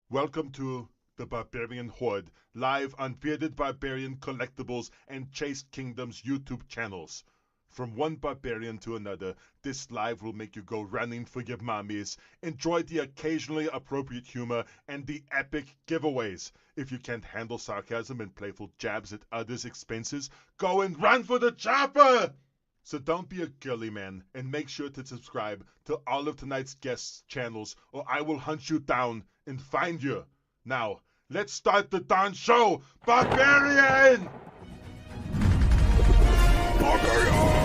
Welcome to the Barbarian Horde, live on Bearded Barbarian Collectibles and Chased Kingdoms YouTube channels. From one barbarian to another, this live will make you go running for your mommies, enjoy the occasionally appropriate humor, and the epic giveaways. If you can't handle sarcasm and playful jabs at others' expenses, go and run for the chopper! So don't be a girly man, and make sure to subscribe to all of tonight's guests' channels, or I will hunt you down and find you. Now, let's start the darn show! Barbarian! Barbarian!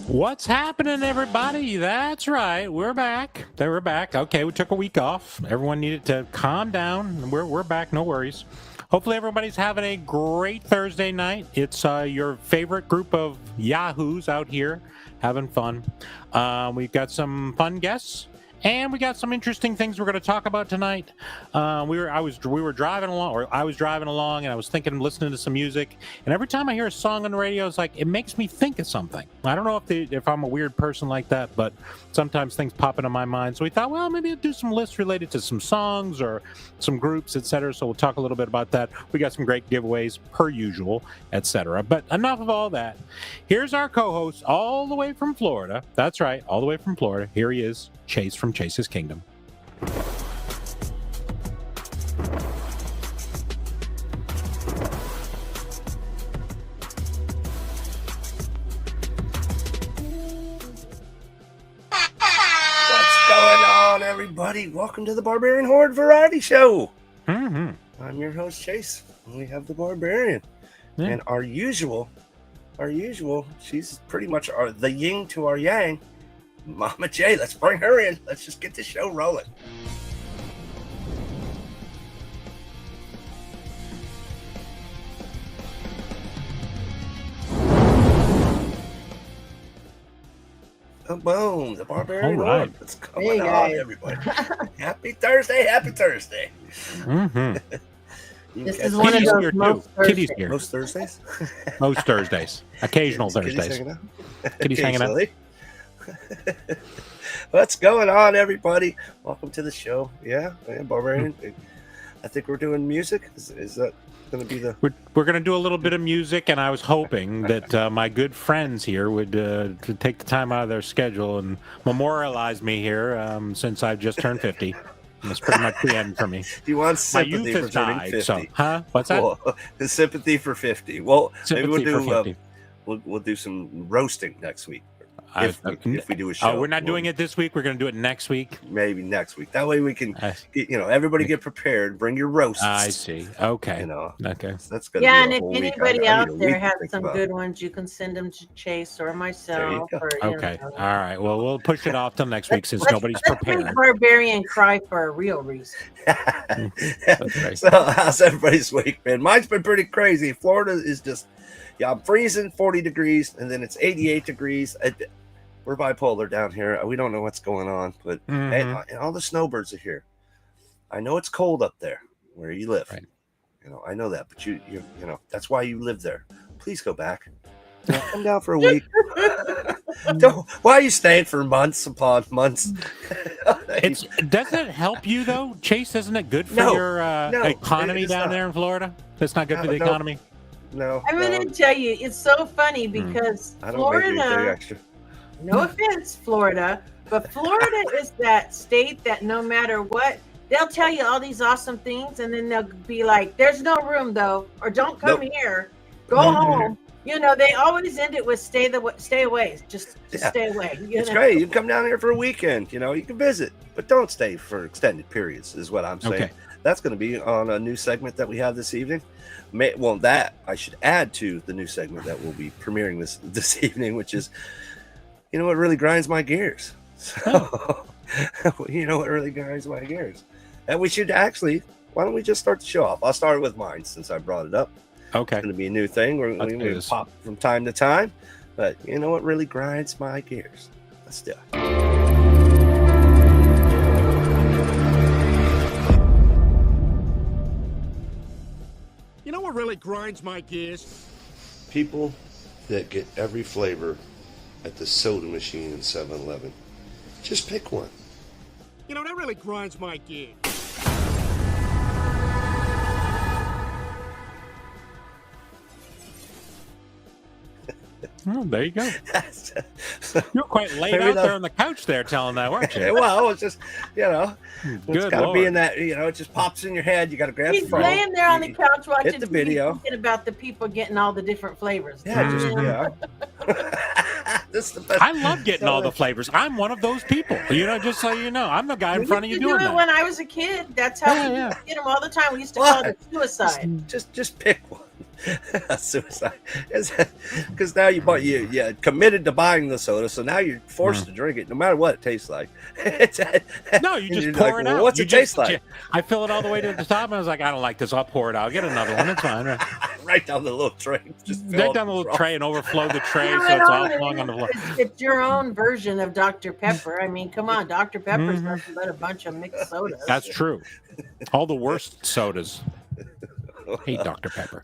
What's happening, everybody? That's right. We're back. We're back. Okay, we took a week off. Everyone needed to calm down. We're back. No worries. Hopefully everybody's having a great Thursday night. It's your favorite group of yahoos out here having fun. We've got some fun guests. And we got some interesting things we're going to talk about tonight. I was driving along, and I was thinking, listening to some music. And every time I hear a song on the radio, it's like it makes me think of something. I don't know if I'm a weird person like that, but sometimes things pop into my mind. So we thought, well, maybe I'll do some lists related to some songs or some groups, etc. So we'll talk a little bit about that. We got some great giveaways per usual, etc. But enough of all that. Here's our co-host, all the way from Florida. That's right, all the way from Florida. Here he is. Chase from Chase's Kingdom. What's going on, everybody? Welcome to the Barbarian Horde Variety Show. I'm your host, Chase, and we have the Barbarian. Yeah. And our usual, she's pretty much the yin to our yang, Mama J. Let's bring her in. Let's just get the show rolling. Boom, the Barbarian. All right. What's going on, everybody? Happy Thursday. This is one of those most Thursdays. Most Thursdays? Most Thursdays. Occasional Thursdays. Kitty's hanging out. What's going on, everybody? Welcome to the show. Yeah, Barbarian. I think we're doing music. Is that going to be the... We're going to do a little bit of music, and I was hoping that my good friends here would take the time out of their schedule and memorialize me here since I've just turned 50. That's pretty much the end for me. Do you want sympathy for turning 50? So, huh? What's that? Well, the sympathy for 50. Well, sympathy maybe for 50. We'll do some roasting next week. if we do a show. Oh, we're not doing it this week. We're going to do it next week. Maybe next week. That way we can, everybody get prepared. Bring your roasts. I see. Okay. Okay. That's good. Yeah, and if anybody out there has some good ones, you can send them to Chase or myself. Okay. All right. Well, we'll push it off till next week since nobody's prepared. Make Barbarian cry for a real reason. Right. So how's everybody's week, man? Mine's been pretty crazy. Florida is just, I'm freezing 40 degrees, and then it's 88 degrees. We're bipolar down here. We don't know what's going on, but and all the snowbirds are here. I know it's cold up there where you live. Right. I know that, but you that's why you live there. Please go back. Come down for a week. Why are you staying for months upon months? Doesn't it help you though, Chase? Isn't it good for your economy down there in Florida? It's not good for the economy. No, I'm going to tell you, it's so funny because Florida. No offense, Florida, but Florida is that state that no matter what, they'll tell you all these awesome things, and then they'll be like, "There's no room though," or "Don't come here, go home." They always end it with stay away. Just stay away. It's great. You can come down here for a weekend. You can visit, but don't stay for extended periods. Is what I'm saying. Okay. That's going to be on a new segment that we have this evening. That I should add to the new segment that we'll be premiering this evening, which is, what really grinds my gears. So, what really grinds my gears, and we should actually. Why don't we just start the show off? I'll start with mine since I brought it up. Okay. It's going to be a new thing. We're going to pop from time to time. But you know what really grinds my gears? Let's do it. You know what really grinds my gears? People that get every flavor at the soda machine in 7-Eleven. Just pick one. That really grinds my gears. Oh, there you go. You're quite laid out there on the couch there telling that, weren't you? Well, it's just, it's got to be in that, it just pops in your head. You got to grab the phone. He's laying there on the couch watching the video. Thinking about the people getting all the different flavors. Yeah, This is the best. I love getting all the flavors. I'm one of those people. Just so you know, I'm the guy in front of you doing that. When I was a kid, that's how we used to get them all the time. We used to call it suicide. Just pick one. Suicide, because now you committed to buying the soda, so now you're forced to drink it, no matter what it tastes like. No, you just pour it out. What's it taste like? I fill it all the way to the top, and I was like, I don't like this. I'll pour it out. I'll get another one. It's fine. Right down the little tray. Just right down the little tray and overflow the tray, so it's all flowing on the floor. It's your own version of Dr. Pepper. I mean, come on, Dr. Pepper's nothing but a bunch of mixed sodas. That's true. All the worst sodas. Hate Dr. Pepper.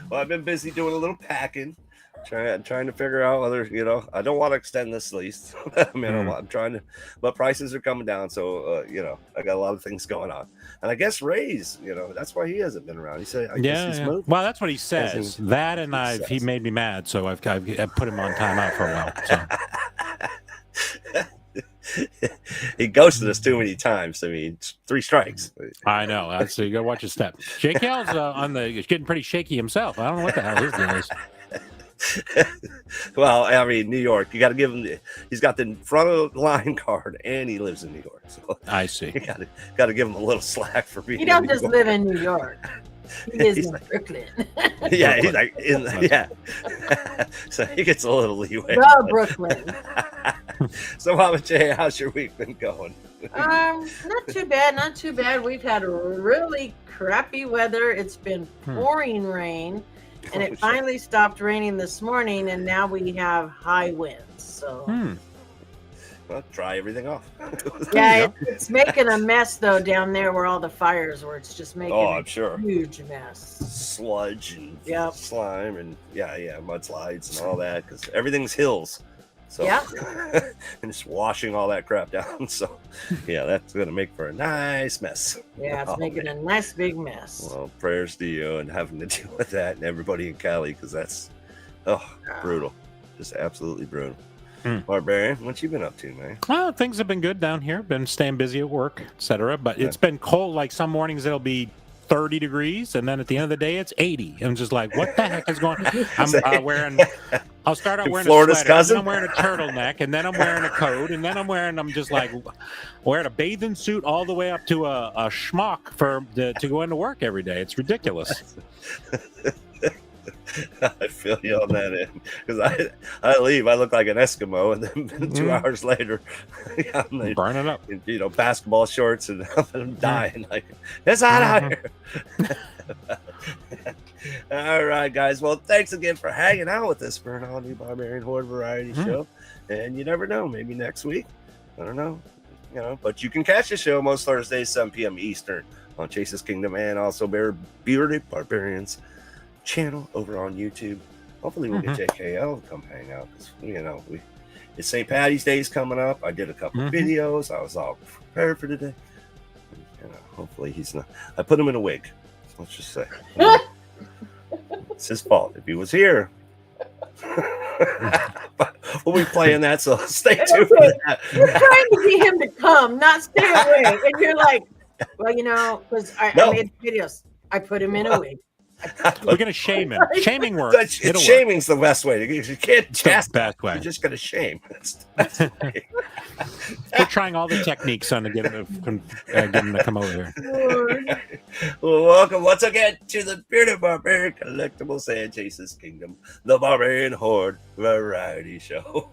Well, I've been busy doing a little packing, trying to figure out whether I don't want to extend this lease. I'm trying to, but prices are coming down, so I got a lot of things going on. And I guess Ray's, that's why he hasn't been around. He said, I guess he's moved. Well, that's what he says. That and he made me mad, so I've put him on timeout for a while. So. He ghosted us too many times. I mean, 3 strikes. I know. So you gotta watch your step. Jake Hill's getting pretty shaky himself. I don't know what the hell his deal is. Well, I mean, New York. You got to give him. He's got the front of the line card, and he lives in New York. So I see. You got to give him a little slack for being. He don't just live in New York. He lives in Brooklyn. Yeah, he's like so he gets a little leeway. Brooklyn. So, Mama Jay, how's your week been going? Not too bad. We've had really crappy weather. It's been pouring rain, and it finally stopped raining this morning, and now we have high winds. So. Well, dry everything off. Yeah, it's making a mess though down there where all the fires were. It's just making I'm sure. Huge mess. Sludge and slime and mudslides and all that because everything's hills. So and it's washing all that crap down. So that's gonna make for a nice mess. Yeah, it's making a nice big mess. Well, prayers to you and having to deal with that and everybody in Cali because that's brutal, just absolutely brutal. Barbarian, what you been up to, man? Well, things have been good down here. Been staying busy at work, etc. But it's been cold. Like some mornings it'll be 30 degrees, and then at the end of the day it's 80. I'm just like, what the heck is going on? I'm wearing I'll start out wearing Florida's a sweater, cousin? and then I'm wearing a turtleneck, and then I'm wearing a coat, and then I'm just like wearing a bathing suit all the way up to a schmuck to go into work every day. It's ridiculous. I feel you on that end because I leave, I look like an Eskimo, and then 2 hours later, I'm burning up. Basketball shorts, and I'm dying. Like, it's hot out here. All right, guys. Well, thanks again for hanging out with us for an all-new Barbarian Horde variety show. And you never know, maybe next week. I don't know. But you can catch the show most Thursdays, 7 p.m. Eastern on Chase's Kingdom and also Bearded Barbarians channel over on YouTube. Hopefully we'll get JKL to come hang out because it's St. Patty's Day is coming up. I did a couple videos. I was all prepared for today. Hopefully he's not. I put him in a wig. Let's just say it's his fault if he was here. But we'll be playing that, so stay tuned for that. You're trying to get him to come, not stay away, and you're like, well, because I made videos. I put him in a wig. We're gonna shame him. Shaming works. Shaming's the best way. You can't chastise. Best way. You're just gonna shame. That's the way. We're trying all the techniques on to get him to come over here. Well, welcome once again to the Bearded Barbarian Collectibles and Chase's Kingdom, the Barbarian Horde variety show.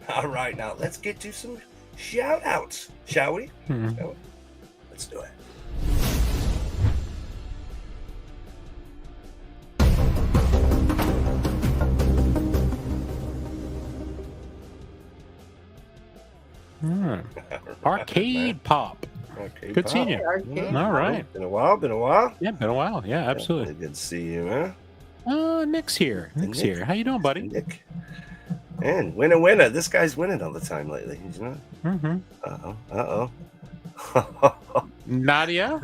All right, now let's get to some shout outs, shall we? Let's do it. Arcade Pop. Good seeing you. All right. Been a while. Yeah, been a while. Yeah, absolutely. Good to see you, man. Nick's here. Nick's here. How you doing, buddy? Nick. And winner. This guy's winning all the time lately. Uh-oh. Nadia.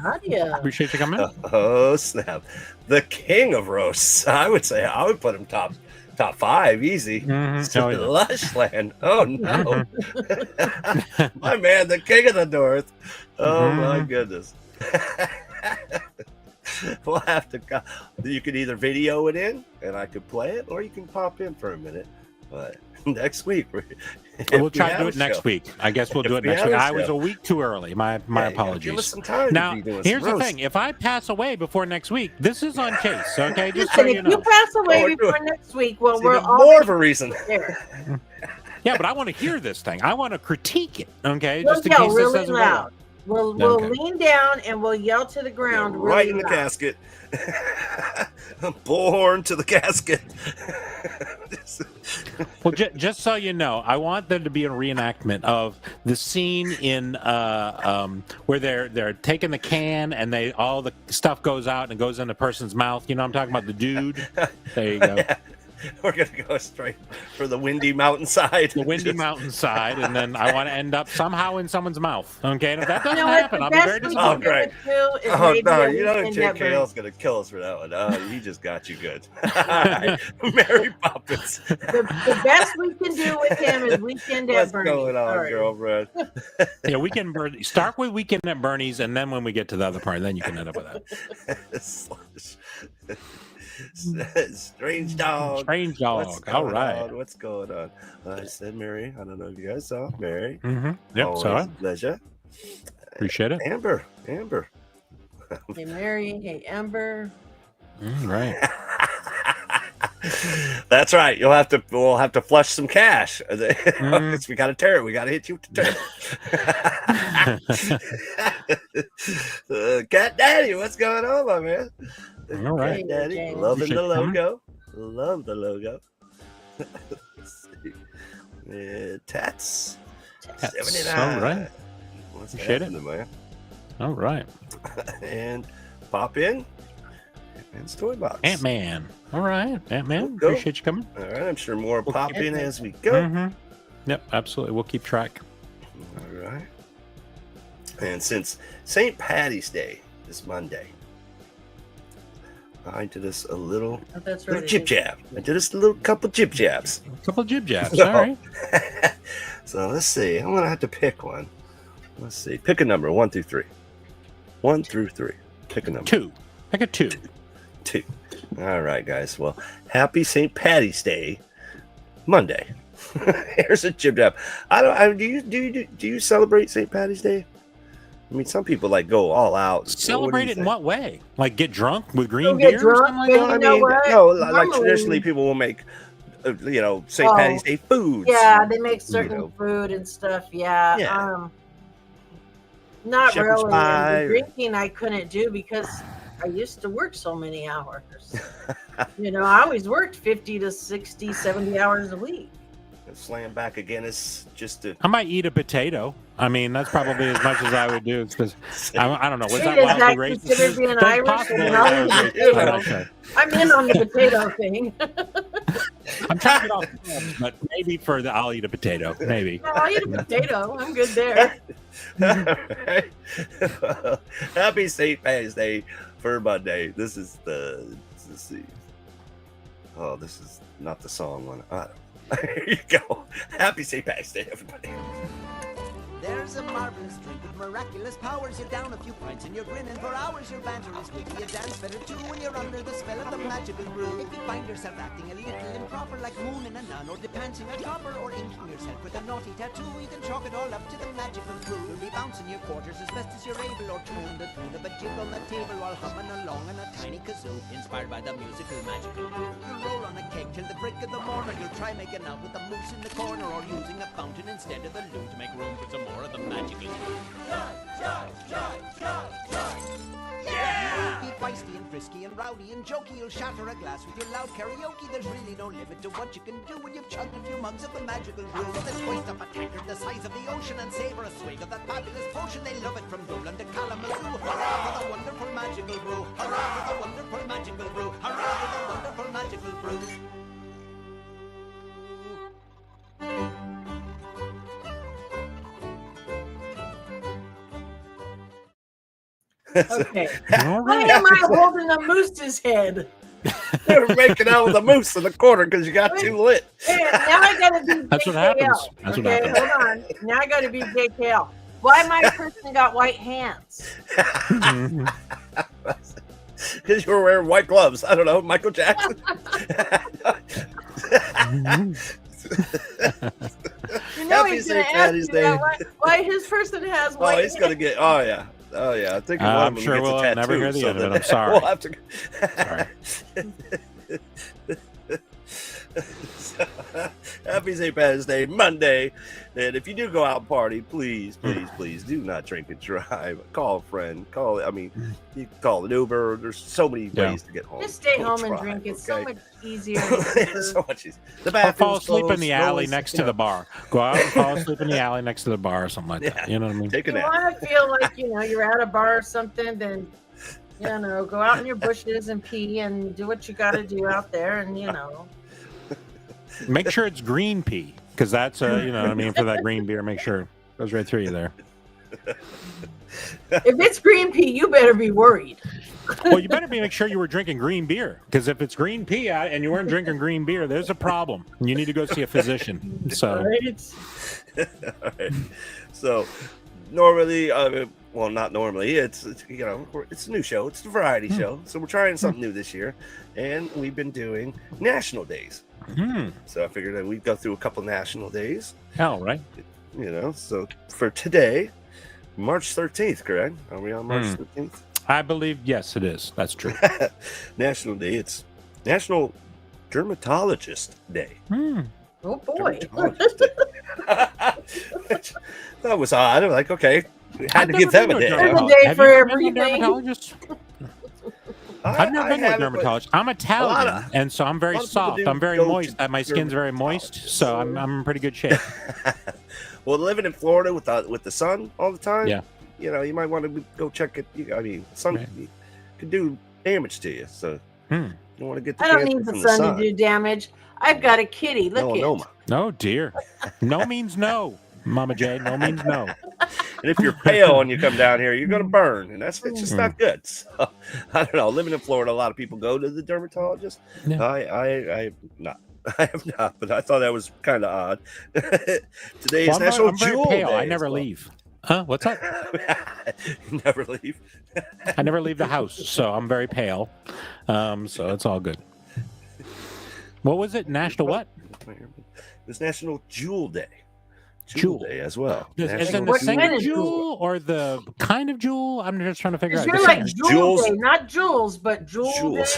Appreciate you coming. Oh, snap. The king of roasts. I would put him top 5, easy. Lushland. Oh, no. My man, the king of the north. Oh, my goodness. We'll have to go. You can either video it in, and I could play it, or you can pop in for a minute. But next week, we'll try to do it next week. I guess we'll do it next week. I was a week too early. My apologies. Give us some time. Now, here's the thing: if I pass away before next week, this is on Chase. Okay, just so you know. If you pass away before next week, well, we're all more of a reason. Yeah, but I want to hear this thing. I want to critique it. Okay, just in case really loud. We'll lean down and we'll yell to the ground. Yeah, right in the casket. Bullhorn to the casket. Well, just so you know, I want there to be a reenactment of the scene in where they're taking the can and all the stuff goes out and goes in the person's mouth. You know, I'm talking about the dude. There you go. Yeah. We're going to go straight for the windy mountainside. The windy mountainside, and then I want to end up somehow in someone's mouth. Okay, and if that doesn't happen, I'll be very disappointed. No, you know JKL's going to kill us for that one. Oh, he just got you good. All right, Mary Poppins. The best we can do with him is Weekend at Bernie's. What's going on, girlfriend? Yeah, Weekend Bernie's. Start with Weekend at Bernie's, and then when we get to the other part, then you can end up with that. Strange dog. All right. What's going on? I said Mary. I don't know if you guys saw Mary. Yep, saw it. Pleasure. Appreciate it. Amber. Hey Mary. Hey Amber. Right. That's right. We'll have to flush some cash. We got to tear it. We got to hit you with the tear. Cat Daddy, what's going on, my man? All right, Daddy. Loving the logo. Love the logo. Tats. 79. All right. What's happening, man? All right. And pop in. Man's Toy Box. Ant-Man. All right, Ant-Man. Appreciate you coming. All right, I'm sure more will pop in as we go. Mm-hmm. Yep, absolutely. We'll keep track. All right. And since St. Patty's Day is Monday, I did us a little, little jib jab. I did us a little couple jib jabs. A couple jib jabs. All right. So let's see. I'm gonna have to pick one. Let's see. Pick a number 1 through 3. 1 through 3. Pick a number. 2. Pick a 2. 2. All right, guys. Well, happy St. Patty's Day, Monday. Here's a jib jab. Do you celebrate St. Patty's Day? I mean, some people like go all out. Celebrate it in what way? Like get drunk with green Get beer? drunk, Or something like that? No, like traditionally people will make, St. Patty's Day foods. Yeah, they make certain food and stuff. Yeah. Not Shepherd's really. pie And the drinking I couldn't do because I used to work so many hours. I always worked 50 to 60, 70 hours a week. Slam back a Guinness just to. I might eat a potato. I mean, that's probably as much as I would do. Because I don't know. Was that Is wildly that racist? considered being Irish? I'm in on the potato thing. I'm trying to get off the phone, but maybe I'll eat a potato. Maybe. No, I'll eat a potato. I'm good there. Happy St. Patty's Day for Monday. This is let's see. Oh, this is not the song one. Here you go. Happy St. Patty's Day, everybody. There's a marvelous drink with miraculous powers. You're down a few pints and you're grinning for hours. Your banter is witty, you dance better too when you're under the spell of the magical brew. If you find yourself acting a little improper, like mooning a nun or depancing a copper or inking yourself with a naughty tattoo, you can chalk it all up to the magical brew. You'll be bouncing your quarters as best as you're able, or tune the tune of a jig on the table while humming along on a tiny kazoo, inspired by the musical magical brew. You'll roll on a keg till the break of the morning. You'll try making out with the moose in the corner, or using a fountain instead of the loo to make room for some more of the magical. Yeah! You'll be feisty and frisky and rowdy and jokey. You'll shatter a glass with your loud karaoke. There's really no limit to what you can do when you've chugged a few mugs of the magical brew. Let's hoist up a tankard the size of the ocean and savor a swig of that fabulous potion. They love it from Dublin to Kalamazoo. Hurrah for the wonderful magical brew! Hurrah for the wonderful magical brew! Hurrah for the wonderful magical brew! Okay. Why am I holding a moose's head? They were making out with a moose in the corner because you got too lit. Now I gotta be That's what happens. That's what happens. Hold on. Now I gotta be JKL. Why my person got white hands? Because you were wearing white gloves. I don't know, Michael Jackson. He's gonna ask you that, why his person has white hands. Oh, he's gonna get. Oh yeah. I think one of them sure gets we'll a tattoo. never hear the end of it. I'm sorry. We'll have to. Sorry. Happy St. Patty's Day, Monday. And if you do go out and party, please do not drink and drive. Call a friend. You can call an Uber. There's so many ways to get home. Just stay home and drink. It's so much easier. It's so much easier. Or fall asleep in the alley next to the bar. Go out and fall asleep in the alley next to the bar or something like that. You know what I mean? Take a nap. You want to feel like you're at a bar or something, then go out in your bushes and pee and do what you got to do out there, and Make sure it's green pea, because that's for that green beer. Make sure it goes right through you there. If it's green pea, you better be worried. Well, you better make sure you were drinking green beer, because if it's green pea and you weren't drinking green beer, there's a problem. You need to go see a physician. So, All right. So normally, well, not normally. It's a new show. It's a variety show. So we're trying something new this year, and we've been doing national days. So I figured that we'd go through a couple national days. Hell, right? So for today, March 13th, correct? Are we on March 13th? I believe, yes, it is. That's true. National Day. It's National Dermatologist Day. Oh, boy. That was odd. I'm like, okay, we had to give them a day. There's a day for everything. I've never been to a dermatologist. I'm Italian, and so I'm very soft. I'm very moist. My skin's very moist, so I'm in pretty good shape. Well, living in Florida with the sun all the time, yeah, you might want to go check it. Sun could do damage to you. So you don't want to get the I don't cancer need the from sun to do damage. I've got a kitty. Look Melanoma. Oh dear. No means no, Mama J. No means no. And if you're pale and you come down here, you're going to burn, and it's just not good. So, I don't know. Living in Florida, a lot of people go to the dermatologist. Yeah. I not. I have not, but I thought that was kind of odd. Today is National Jewel Day. I never leave. Huh? What's up? You never leave. I never leave the house, so I'm very pale. So it's all good. What was it? National what? It's National Jewel Day. Jewel Day as well. Is it the same jewel or the kind of jewel? I'm just trying to figure out. You're like Jewel Day, not jewels, but Jewels.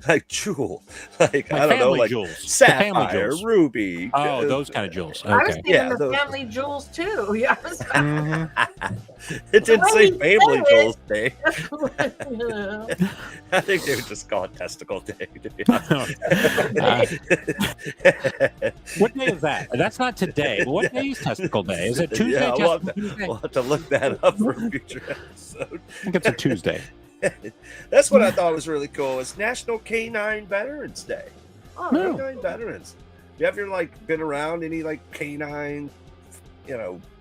Like jewel, like I don't know, like jewels. Sapphire, ruby. Oh, those kind of jewels. Okay. I was thinking the family jewels too. Yeah, it didn't say family jewels day. I think they would just call it testicle day. What day is that? That's not today. But what day is testicle day? Is it Tuesday? Yeah, we'll have to look that up for a future episode. I think it's a Tuesday. That's what I thought was really cool. It's National Canine Veterans Day. Oh, Canine veterans. You ever been around any like canine,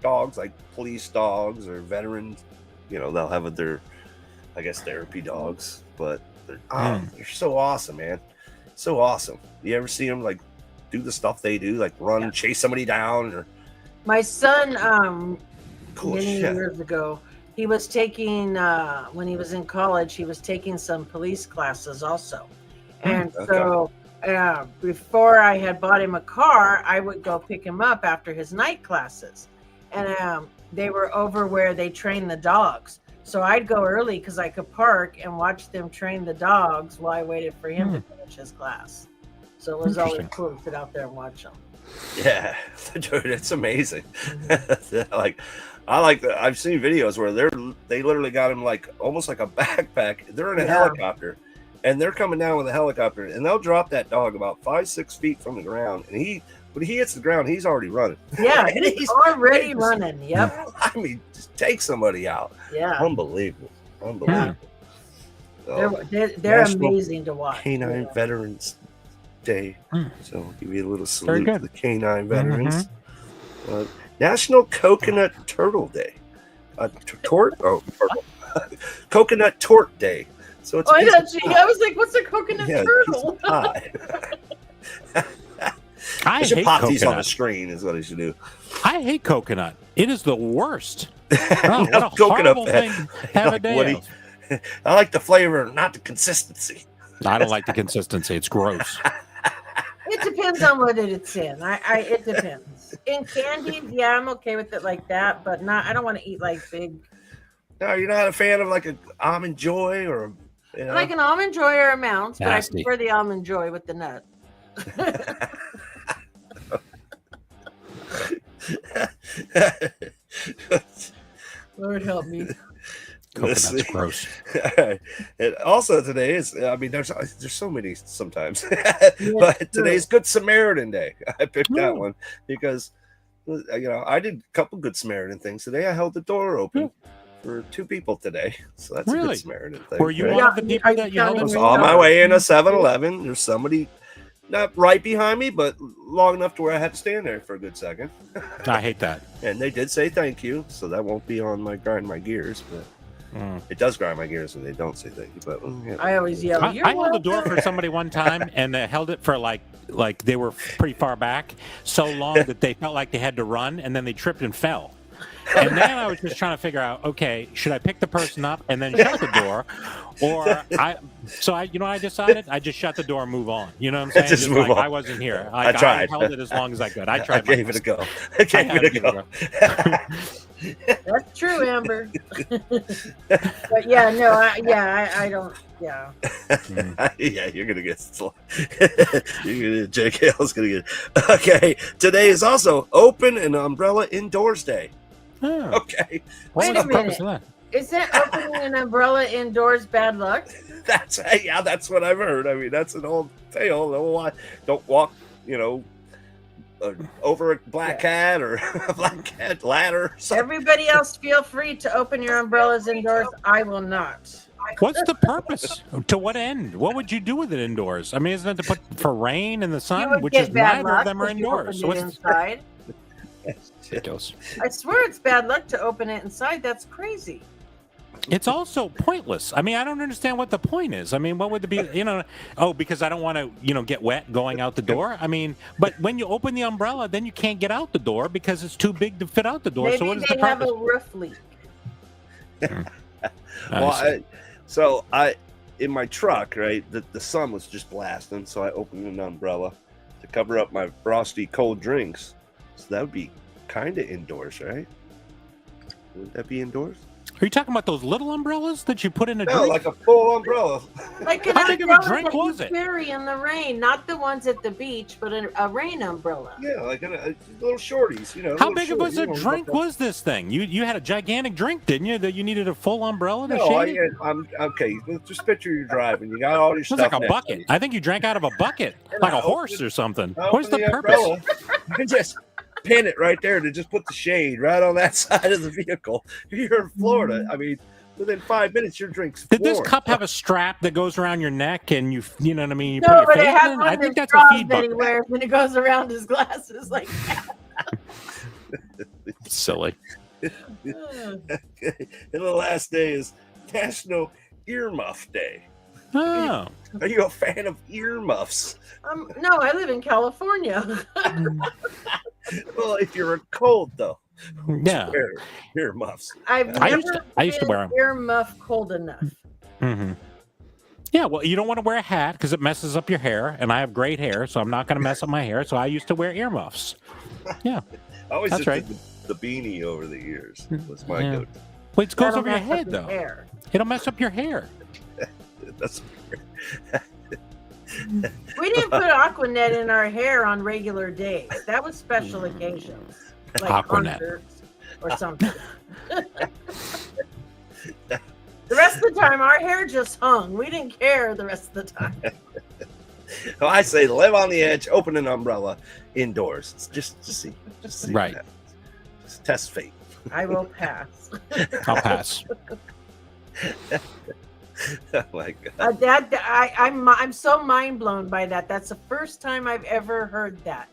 dogs, like police dogs or veterans? They'll have their, I guess, therapy dogs, but they're so awesome, man. So awesome. You ever see them like do the stuff they do, like run, chase somebody down? Or my son, many years ago, he was taking, when he was in college, he was taking some police classes also. And so before I had bought him a car, I would go pick him up after his night classes. And they were over where they train the dogs. So I'd go early because I could park and watch them train the dogs while I waited for him to finish his class. So it was always cool to sit out there and watch them. Yeah, dude, it's amazing. I've seen videos where they literally got him like almost like a backpack. They're in a helicopter, and they're coming down with a helicopter, and they'll drop that dog about 5-6 feet from the ground, and when he hits the ground, he's already running. Yeah, he's already running. Yep. I mean, just take somebody out. Yeah. Unbelievable. Yeah. They're amazing to watch. Canine Veterans Day. So I'll give you a little salute to the canine veterans. National Coconut Turtle Day. Coconut Tort Day. So it's I was like, what's a coconut turtle? I should hate pop coconut. These on the screen is what I should do. I hate coconut. It is the worst. What a coconut horrible thing to have a day of. I like the flavor, not the consistency. I don't like the consistency. It's gross. It depends on what it's in. It depends. In candy, I'm okay with it like that, but I don't want to eat like big. No, you're not a fan of like an Almond Joy or I like an Almond Joy or a Mounds, but I prefer the Almond Joy with the nut. Lord help me. Coconut's gross. And also today is, there's so many sometimes, but today's Good Samaritan Day. I picked that one because, I did a couple Good Samaritan things today. I held the door open for 2 people today. So that's a Good Samaritan thing. Were you one of the people that you held? I was on my way in a 7-Eleven. There's somebody not right behind me, but long enough to where I had to stand there for a good second. I hate that. And they did say thank you, so that won't be on my grind my gears, but it does grind my gears when they don't say thank you. But I always yell. I held the door for somebody one time, and they held it for like they were pretty far back, so long that they felt like they had to run, and then they tripped and fell. And then I was just trying to figure out, okay, should I pick the person up and then shut the door, or I decided I just shut the door and move on. You know what I'm saying? Just move on. I wasn't here. I tried. I held it as long as I could. I tried. I gave it a go. That's true, Amber. But yeah, no, I don't. Yeah. Yeah, you're gonna get. JKL's gonna get. Okay, today is also Open an Umbrella Indoors Day. Oh. Okay. Wait a minute. Is that opening an umbrella indoors bad luck? That's what I've heard. I mean, that's an old tale. Don't walk, over a black cat or a black cat ladder. Everybody else, feel free to open your umbrellas indoors. I will not. What's the purpose? To what end? What would you do with it indoors? I mean, isn't it to put for rain in the sun, which is neither of them are indoors? So what's inside? Ridiculous. I swear it's bad luck to open it inside. That's crazy. It's also pointless. I mean, I don't understand what the point is. I mean, what would it be? Oh, because I don't want to, get wet going out the door. I mean, but when you open the umbrella, then you can't get out the door because it's too big to fit out the door. Maybe so what is they the have purpose? a roof leak. In my truck, right, the sun was just blasting, so I opened an umbrella to cover up my frosty cold drinks. So that would be kind of indoors, right? Would that be indoors? Are you talking about those little umbrellas that you put in a drink? No, like a full umbrella. Like an How big of a umbrella drink that was you it? carry in the rain, not the ones at the beach, but a rain umbrella. Yeah, like a little shorties, How big of a drink was this thing? You had a gigantic drink, didn't you? That you needed a full umbrella to shade it? I'm okay. Just picture you're driving. You got all your It stuff. was like a next to bucket. you. I think you drank out of a bucket, like a horse or something. I What's the open purpose? umbrella, and just pin it right there to just put the shade right on that side of the vehicle. You're in Florida. I mean, within 5 minutes, your drink's Did this warm. cup have a strap that goes around your neck and you know what I mean? You No, put your but it face has in? one I of think the that's a straws feed that he bucket. wears, and it goes around his glasses like that. Silly. And the last day is National Earmuff Day. Oh. Are you a fan of earmuffs? No, I live in California. Well, if you're cold though, Yeah. wear earmuffs. I've I never used to wear 'em. earmuff cold enough. Mm-hmm. Yeah, well, you don't want to wear a hat because it messes up your hair, and I have great hair, so I'm not going to mess up my hair. So I used to wear earmuffs. Yeah, I always that's just right. did the beanie over the ears. Was my Yeah. go-to. Wait, it goes That'll over your mess up head your though. hair. It'll mess up your hair. That's We didn't put Aquanet in our hair on regular days. That was special occasions, like Aquanet. concerts or something. The rest of the time, our hair just hung. We didn't care the rest of the time. Well, I say live on the edge, open an umbrella indoors. It's just to see. Right. What happens. Just test fate. I will pass. I'll pass. Oh my God. I'm so mind blown by that. That's the first time I've ever heard that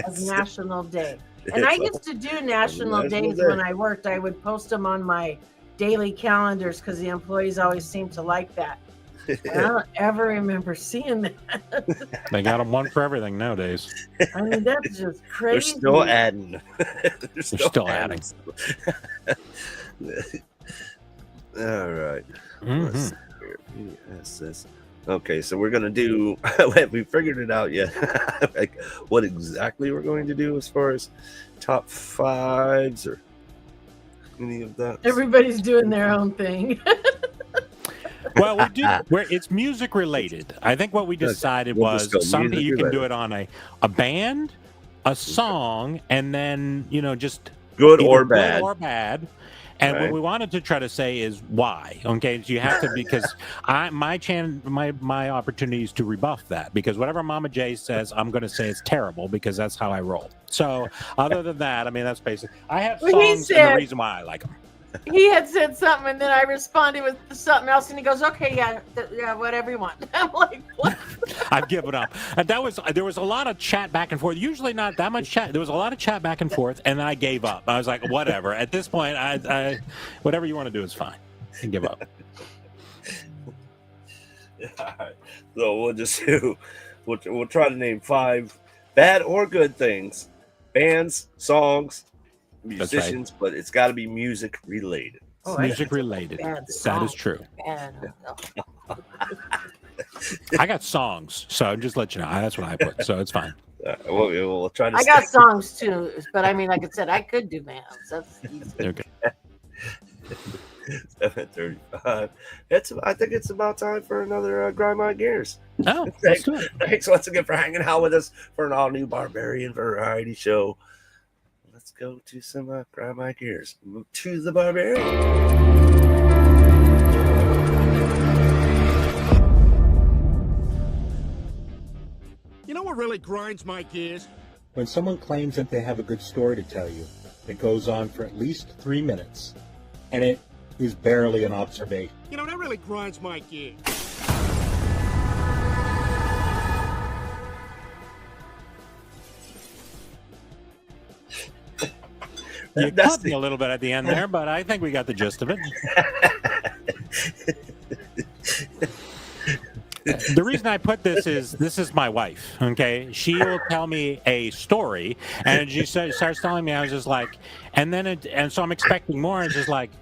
of National Day. And I used to do National Days when I worked. I would post them on my daily calendars because the employees always seemed to like that. I don't ever remember seeing that. They got them one for everything nowadays. I mean, that's just crazy. They're still adding. They're still adding. All right. Mhm. Let's see here. Yes, this. Okay, so we're gonna do. We figured it out yet. Like what exactly we're going to do as far as top fives or any of that. Everybody's doing their own thing. Well, we do. It's music related. I think what we decided We'll was just go something music you can do related. it on a band, a song, and then just Good either or bad. Good or bad. And Right. what we wanted to try to say is why. Okay, so you have to because my opportunity is to rebuff that because whatever Mama J says, I'm going to say it's terrible because that's how I roll. So other than that, I mean that's basic. I have Well, he songs and said- the reason why I like them. He had said something, and then I responded with something else, and he goes, "Okay, yeah, whatever you want." I'm like, "What?" I've given up. And there was a lot of chat back and forth. Usually not that much chat. There was a lot of chat back and forth, and then I gave up. I was like, whatever. At this point, I whatever you want to do is fine. I give up. All right. So we'll just do. We'll try to name 5 bad or good things, bands, songs, musicians, but it's got to be music related. Oh, Music related. bad That song. is true. Bad. I got songs, so just let you know. That's what I put, so it's fine. We'll try to. I got songs too, but I mean, like I said, I could do bands. That's easy. Okay. 7:35. I think it's about time for another Grind My Gears. Oh, let's do it. Thanks once again for hanging out with us for an all-new Barbarian Variety Show. Let's go to some Grind My Gears. Move to the Barbarian. You know what really grinds my gears? When someone claims that they have a good story to tell you, it goes on for at least 3 minutes, and it is barely an observation. You know, that really grinds my gears. You cut me a little bit at the end there, but I think we got the gist of it. The reason I put this is my wife, okay? She will tell me a story, and she starts telling me, I was just like, and so I'm expecting more, and just like,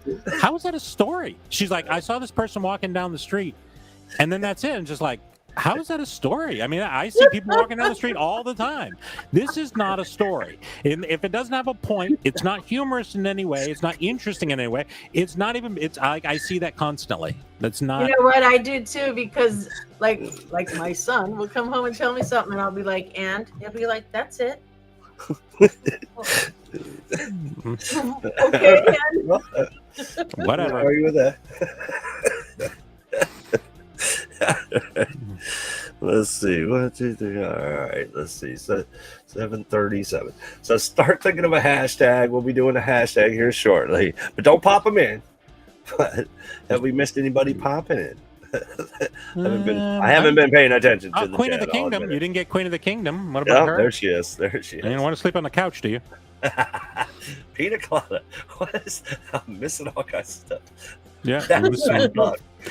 how is that a story? She's like, I saw this person walking down the street, and then that's it, and just like, how is that a story? I mean, I see people walking down the street all the time. This is not a story. If it doesn't have a point, it's not humorous in any way. It's not interesting in any way. It's not even. It's like I see that constantly. That's not. You know what I do too, because like my son will come home and tell me something, and I'll be like, and he'll be like, that's it. Okay, well, whatever. Are you with that? Let's see. 1, 2, 3. All right. Let's see. So 7:37. So start thinking of a hashtag. We'll be doing a hashtag here shortly, but don't pop them in. But have we missed anybody popping in? I haven't been paying attention to the Queen of the Kingdom. You didn't get Queen of the Kingdom. What about her? There she is. There she is. You don't want to sleep on the couch, do you? Pina colada. I'm missing all kinds of stuff. Yeah.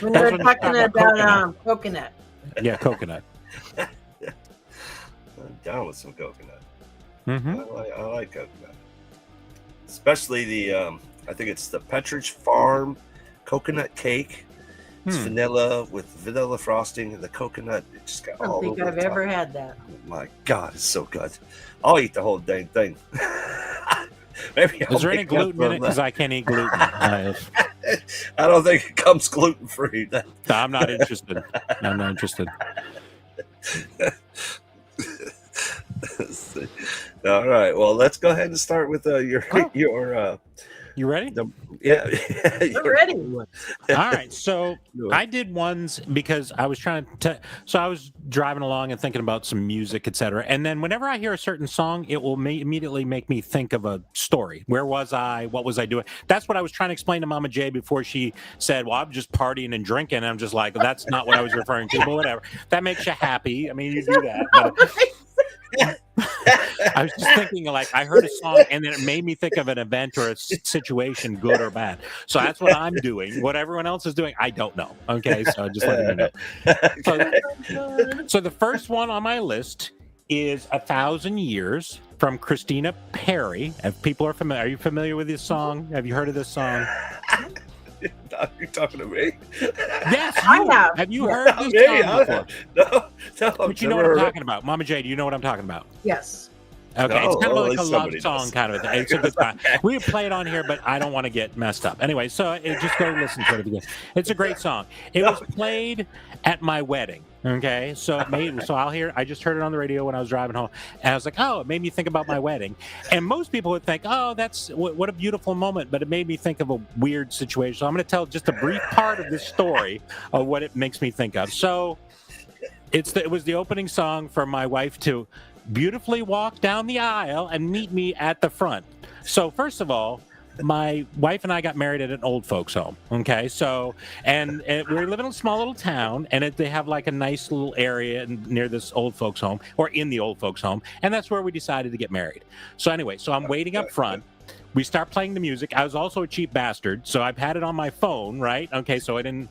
When they're talking about coconut. Yeah, coconut. I'm down with some coconut. Mm-hmm. I like coconut, especially the I think it's the Petridge Farm coconut cake. It's vanilla with vanilla frosting and the coconut. It just got all over. I don't think I've ever had that. Oh my God, it's so good. I'll eat the whole dang thing. Maybe is there any gluten in it? Because I can't eat gluten. I don't think it comes gluten free. I'm not interested. I'm not interested. All right. Well, let's go ahead and start with your. You ready? Yeah. I'm ready. All right. So I did ones because I was trying to. So I was driving along and thinking about some music, etc. And then whenever I hear a certain song, it will immediately make me think of a story. Where was I? What was I doing? That's what I was trying to explain to Mama J before she said, "Well, I'm just partying and drinking." And I'm just like, "That's not what I was referring to." But whatever. That makes you happy. I mean, you do that. But I was just thinking, like, I heard a song and then it made me think of an event or a situation, good or bad. So that's what I'm doing. What everyone else is doing, I don't know. Okay, so just letting you know. So the first one on my list is 1,000 Years from Christina Perri. If people are familiar, are you familiar with this song? Have you heard of this song? You're talking to me? Yes, I have. Have you heard this song before? No. But you know what I'm talking about. Mama J, do you know what I'm talking about? Yes. Okay, it's kind of like a love song kind of a thing. It's a good time. We play it on here, but I don't want to get messed up. Anyway, so just go listen to it again. It's a great song. It was played at my wedding. Okay, so I just heard it on the radio when I was driving home, and I was like, oh, it made me think about my wedding. And most people would think, oh, that's what a beautiful moment, but it made me think of a weird situation. So I'm going to tell just a brief part of this story of what it makes me think of. So it was the opening song for my wife to beautifully walk down the aisle and meet me at the front. So first of all, my wife and I got married at an old folks home. Okay, so and we live in a small little town, and they have like a nice little area near this old folks home, or in the old folks home, and that's where we decided to get married. So anyway, so I'm waiting up front. We start playing the music. I was also a cheap bastard, so I've had it on my phone, right? Okay, so I didn't.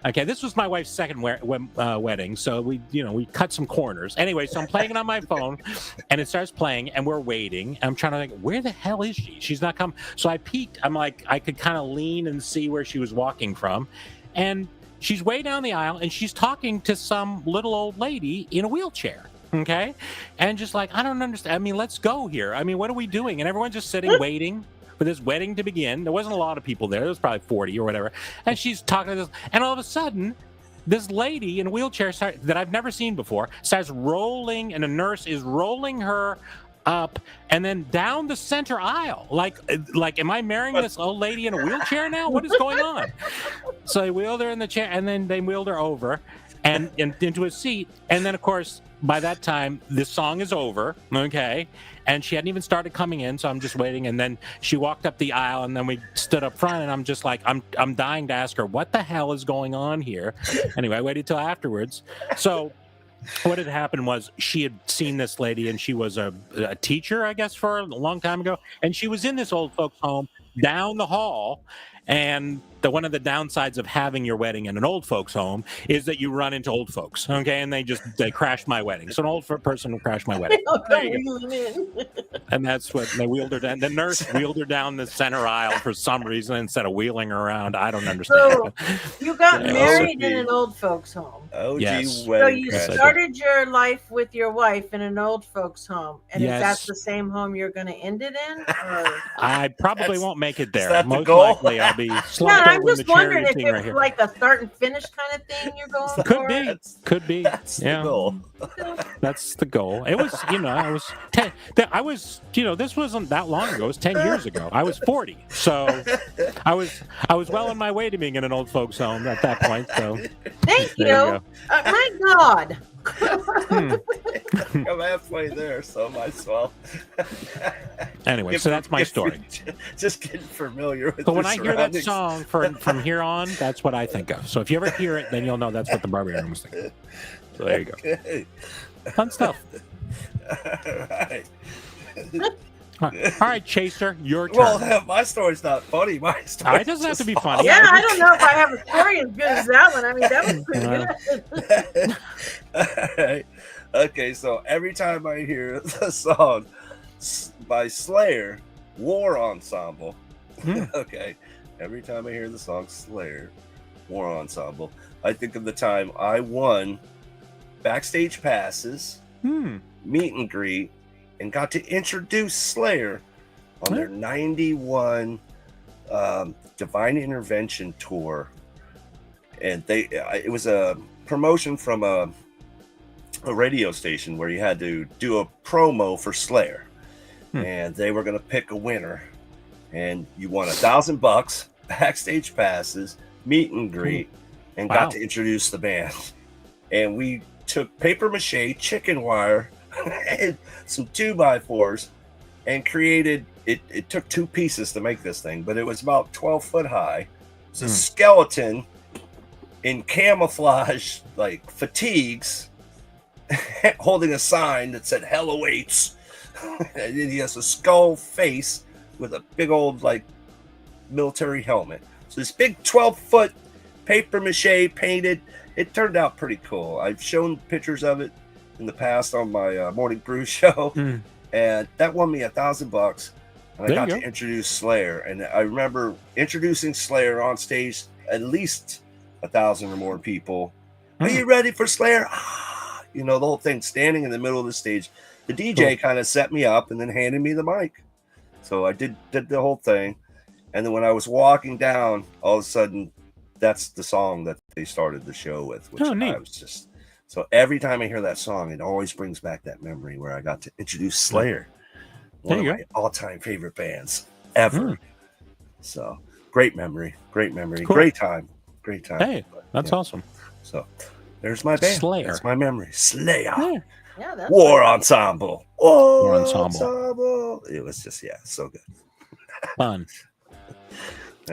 Okay, this was my wife's second wedding, so we cut some corners. Anyway, so I'm playing it on my phone, and it starts playing, and we're waiting. I'm trying to think, where the hell is she? She's not come. So I peeked. I'm like, I could kind of lean and see where she was walking from, and she's way down the aisle, and she's talking to some little old lady in a wheelchair. Okay, and just like, I don't understand. I mean, let's go here. I mean, what are we doing? And everyone's just sitting waiting for this wedding to begin. There wasn't a lot of people there. There was probably 40 or whatever. And she's talking to this, and all of a sudden, this lady in a wheelchair that I've never seen before starts rolling, and a nurse is rolling her up and then down the center aisle. Like, am I marrying this old lady in a wheelchair now? What is going on? So they wheeled her in the chair, and then they wheeled her over. and into a seat. And then, of course, by that time, this song is over, okay? And she hadn't even started coming in, so I'm just waiting. And then she walked up the aisle, and then we stood up front, and I'm just like, I'm dying to ask her, what the hell is going on here? Anyway, I waited till afterwards. So what had happened was she had seen this lady, and she was a teacher, I guess, for a long time ago. And she was in this old folks' home down the hall. And one of the downsides of having your wedding in an old folks' home is that you run into old folks, okay? And they crashed my wedding. So an old person will crash my wedding. And that's what they wheeled her down. The nurse wheeled her down the center aisle for some reason instead of wheeling her around. I don't understand. So you got married in an old folks' home. Oh, yes. So you started your life with your wife in an old folks' home. And is that the same home you're going to end it in? Or? I probably won't make it there. Most likely, I'll be slumped over I'm just wondering if it's like a start and finish kind of thing you're going for. Could be. That's the goal. That's the goal. It was, I was 10. This wasn't that long ago. It was 10 years ago. I was 40, so I was well on my way to being in an old folks' home at that point. So thank you. My God. I'm halfway there, so might as well. Anyway, so that's my story. Just getting familiar with. So when I hear that song from here on, that's what I think of. So if you ever hear it, then you'll know that's what the Barbarian was thinking. So there you go. Okay. Fun stuff. All right, Chaser, your turn. Well, my story's not funny. My story. It doesn't have to be funny. Yeah, I don't know if I have a story as good as that one. I mean, that was pretty good. All right. Okay, so every time I hear the song by Slayer, War Ensemble, okay, every time I hear the song Slayer, War Ensemble, I think of the time I won backstage passes, meet and greet, and got to introduce Slayer on their 91 Divine Intervention tour. And it was a promotion from a radio station where you had to do a promo for Slayer. And they were going to pick a winner. And you won $1,000, backstage passes, meet and greet, and got to introduce the band. And we took paper mache, chicken wire, and some 2x4s and created it took two pieces to make this thing, but it was about 12 foot high. It's a skeleton in camouflage like fatigues holding a sign that said hell awaits. And then he has a skull face with a big old like military helmet. So this big 12-foot paper mache painted, it turned out pretty cool. I've shown pictures of it in the past on my Morning Brew show, and that won me $1,000. And I got to introduce Slayer, and I remember introducing Slayer on stage. At least 1,000 or more people. Are you ready for Slayer? The whole thing. Standing in the middle of the stage, the DJ kind of set me up and then handed me the mic. So I did the whole thing, and then when I was walking down, all of a sudden, that's the song that they started the show with. Which I was just. So every time I hear that song, it always brings back that memory where I got to introduce Slayer, one of my all-time favorite bands ever. So great memory, cool. Great time. Hey, that's awesome. So there's my band. Slayer. That's my memory. Slayer. Yeah, that's War Ensemble. War Ensemble. It was just so good. Fun.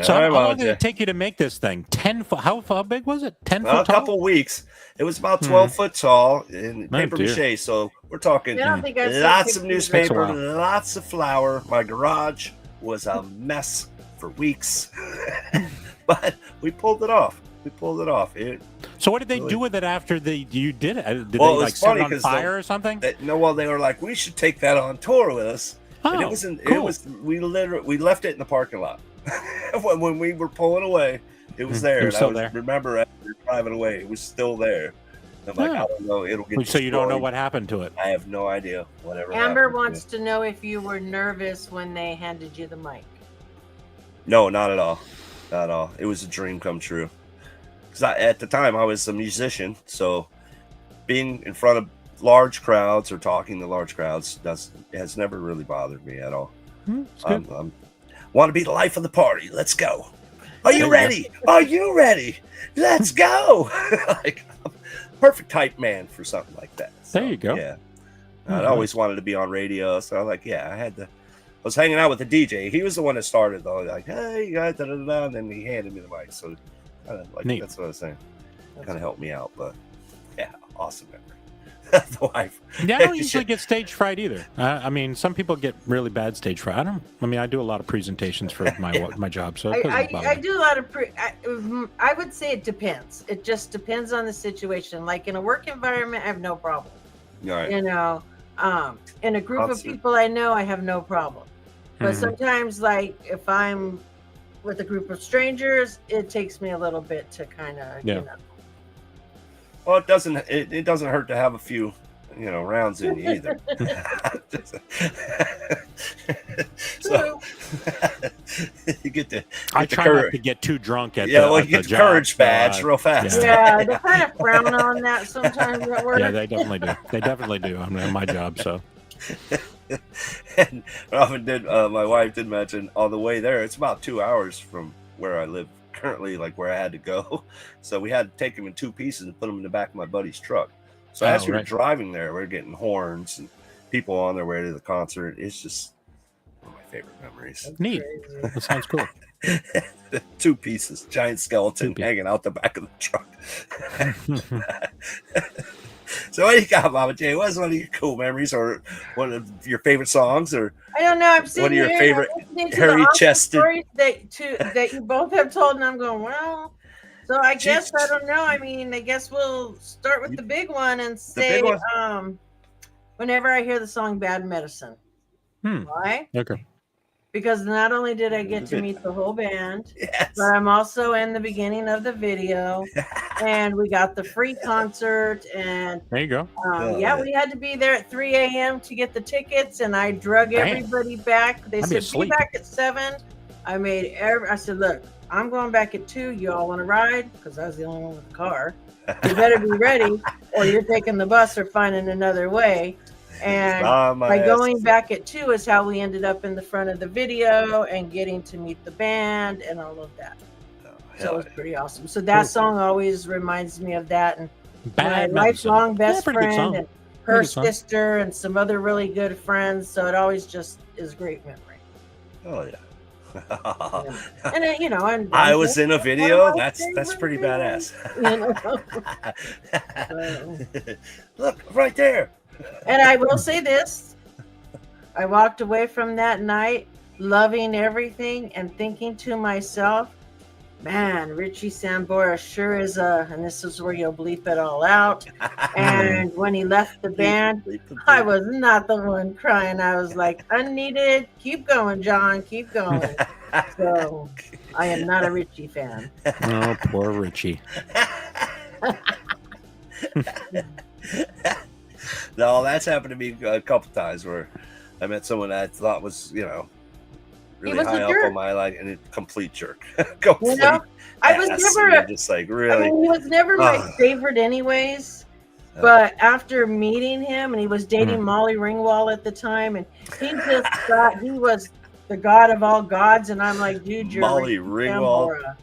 So how long did it take you to make this thing? 10 foot? How big was it? 10 foot tall? A couple weeks. It was about 12 foot tall in paper mache. So we're talking lots of newspaper, lots of flour. My garage was a mess for weeks, but we pulled it off. So what did they do with it after you did it? Did they set it on fire or something? They were like, we should take that on tour with us. And it wasn't. Cool. It was. We left it in the parking lot. when we were pulling away, it was there. Remember, as we were driving away, it was still there. I'm like, I don't know. It'll get destroyed. So you don't know what happened to it? I have no idea. Whatever. Amber wants to know if you were nervous when they handed you the mic. No, not at all. Not at all. It was a dream come true. Because at the time I was a musician, so being in front of large crowds or talking to large crowds has never really bothered me at all. Want to be the life of the party. Let's go. Are you ready? Are you ready? Let's go. perfect type man for something like that. So, there you go. Yeah. I'd always wanted to be on radio, so I'm like, I was hanging out with the DJ. He was the one that started though. Like, hey, you guys, and then he handed me the mic. So like that's what I was saying. Kind of helped me out, but yeah, awesome memory. The wife. Yeah, I don't usually get stage fright either. I mean, some people get really bad stage fright. I do a lot of presentations for my job, so I do a lot of. I would say it depends. It just depends on the situation. Like in a work environment, I have no problem. Right. You know, in a group of people I know, I have no problem. But sometimes, like if I'm with a group of strangers, it takes me a little bit to kind of, you know. Well, it doesn't hurt to have a few, rounds in you either. So you get the. I try not to get too drunk at. You get the courage badge real fast. Yeah, they kind of frown on that sometimes at work. Yeah, they definitely do. They definitely do. I'm in my job, so. And my wife did mention on the way there, it's about 2 hours from where I live currently, like where I had to go. So we had to take him in 2 pieces and put him in the back of my buddy's truck. So as we were driving there, we're getting horns and people on their way to the concert. It's just one of my favorite memories. That's neat. That sounds cool. 2 pieces, giant skeleton hanging out the back of the truck. So what do you got, Mama J? What's one of your cool memories, or one of your favorite songs, or I don't know. I'm sitting one of your here favorite hairy-chested stories that you both have told, and I'm going, well. So I guess I don't know. I mean, I guess we'll start with the big one and say, whenever I hear the song "Bad Medicine," why? Okay. Because not only did I get to meet the whole band, but I'm also in the beginning of the video, and we got the free concert. And there you go. We had to be there at 3 a.m. to get the tickets, and I drug everybody back. They said, be back at 7. I said, look, I'm going back at 2. You all want to ride? Because I was the only one with the car. You better be ready, or you're taking the bus or finding another way. And by going back at 2 is how we ended up in the front of the video and getting to meet the band and all of that. So it was pretty awesome. So that song always reminds me of that. And my lifelong best friend and her sister and some other really good friends. So it always just is a great memory. Oh, yeah. And and I was in a video. That's pretty badass. Look right there. And I will say this, I walked away from that night loving everything and thinking to myself, man, Richie Sambora sure is and this is where you'll bleep it all out. And when he left the band, I was not the one crying. I was like, unneeded, keep going, John, keep going. So I am not a Richie fan. Oh, poor Richie. No, that's happened to me a couple times where I met someone I thought was, really high up on my life, and a complete jerk. I was never just like really. he was never my favorite, anyways. But after meeting him, and he was dating Molly Ringwald at the time, and he just thought he was the god of all gods, and I'm like, dude, you're Molly Ringwald.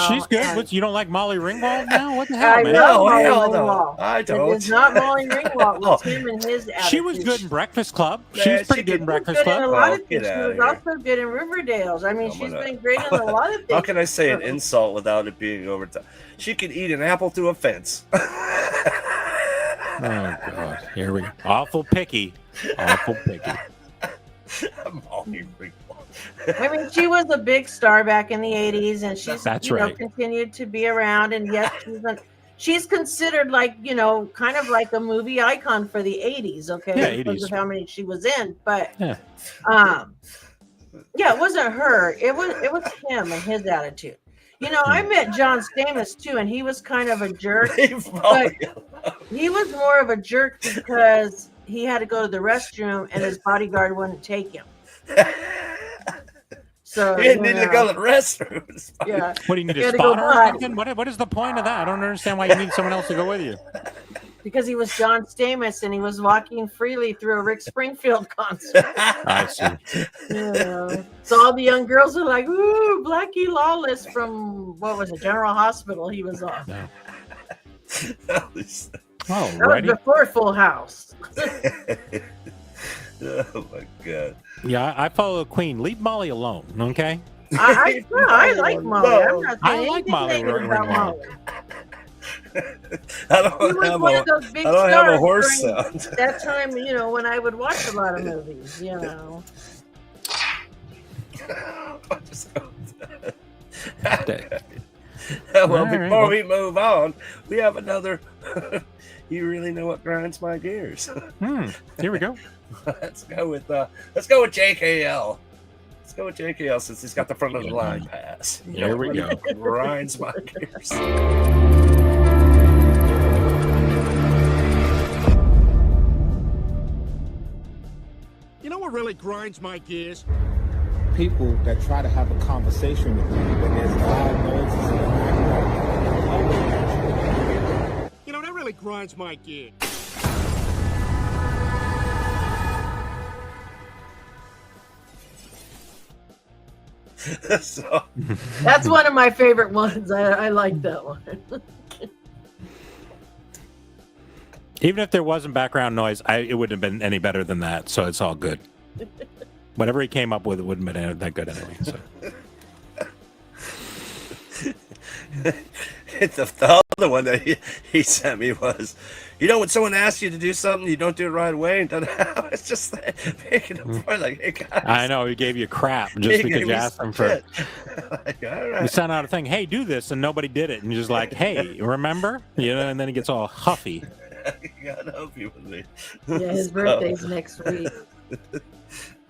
She's good. You don't like Molly Ringwald now? What the hell, man? No, I don't. It's not Molly Ringwald. It's him and his attitude. She was good in Breakfast Club. She was pretty good in Breakfast Club. A lot of things. She was also good in Riverdale's. I mean, she's been great in a lot of things. How can I say an insult without it being over top? She could eat an apple through a fence. Oh, God. Here we go. Awful picky. Awful picky. Molly Ringwald. I mean, she was a big star back in the 80s, and she's continued to be around. And yes, she's considered like, kind of like a movie icon for the 80s, okay? Because of how many she was in. But it wasn't her. It was him and his attitude. I met John Stamos too, and he was kind of a jerk. But he was more of a jerk because he had to go to the restroom and his bodyguard wouldn't take him. So he didn't need to go to the restroom. Yeah. What do you need, a spotter or something? What is the point of that? I don't understand why you need someone else to go with you. Because he was John Stamos and he was walking freely through a Rick Springfield concert. I see. So all the young girls are like, ooh, Blackie Lawless from, what was it, General Hospital he was on. That was before Full House. Oh my God. Yeah, I follow Queen. Leave Molly alone, okay? I like Molly. I'm not saying like Molly about Molly. I don't have a horse sound. That time, when I would watch a lot of movies, Well, before we move on, we have another. You really know what grinds my gears. Here we go. Let's go with JKL. Let's go with JKL since he's got the front of the line pass. Here we go. Grinds my gears. You know what really grinds my gears? People that try to have a conversation with me, but there's loud noises in the background. You know, that really grinds my gears. So. That's one of my favorite ones. I like that one. Even if there wasn't background noise, it wouldn't have been any better than that, so it's all good. Whatever he came up with, it wouldn't have been that good anyway. So. The other one that he sent me was, when someone asks you to do something, you don't do it right away. And it's just making a point like, hey guys. I know, he gave you crap just because you asked him for it. Like, all right. You sent out a thing, hey, do this, and nobody did it. And you're just like, hey, remember? And then he gets all huffy. God help you with me. Yeah, his birthday's next week.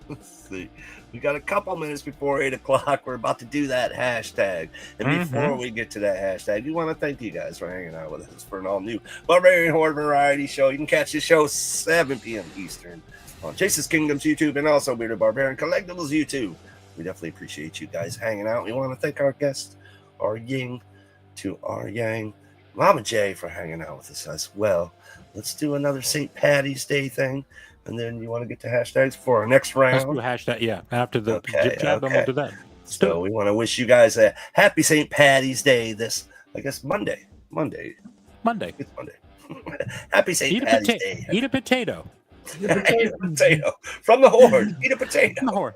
Let's see. We got a couple minutes before 8 o'clock. We're about to do that hashtag. And before we get to that hashtag, we want to thank you guys for hanging out with us for an all-new Barbarian Horde variety show. You can catch the show 7 p.m. Eastern on Chase's Kingdoms YouTube and also Bearded Barbarian Collectibles YouTube. We definitely appreciate you guys hanging out. We want to thank our guest, our yin to our yang, Mama J, for hanging out with us as well. Let's do another St. Patty's Day thing. And then you want to get to hashtags for our next round? Let's do hashtag, yeah. After the jib jab, then we'll do that. So we want to wish you guys a happy St. Patty's Day this, I guess, Monday. It's Monday. Happy St. Patty's Day. Eat a potato. Eat a potato. From the Horde. Eat a potato. From the Horde.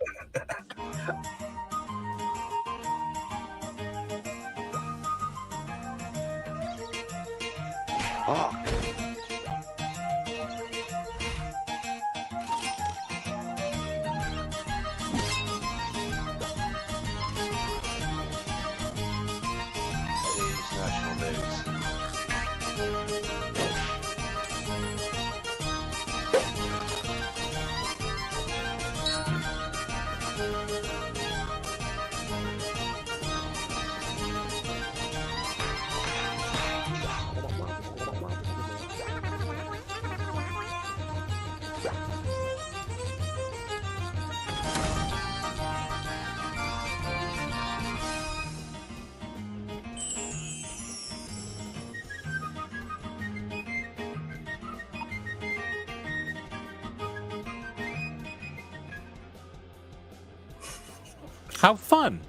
How fun.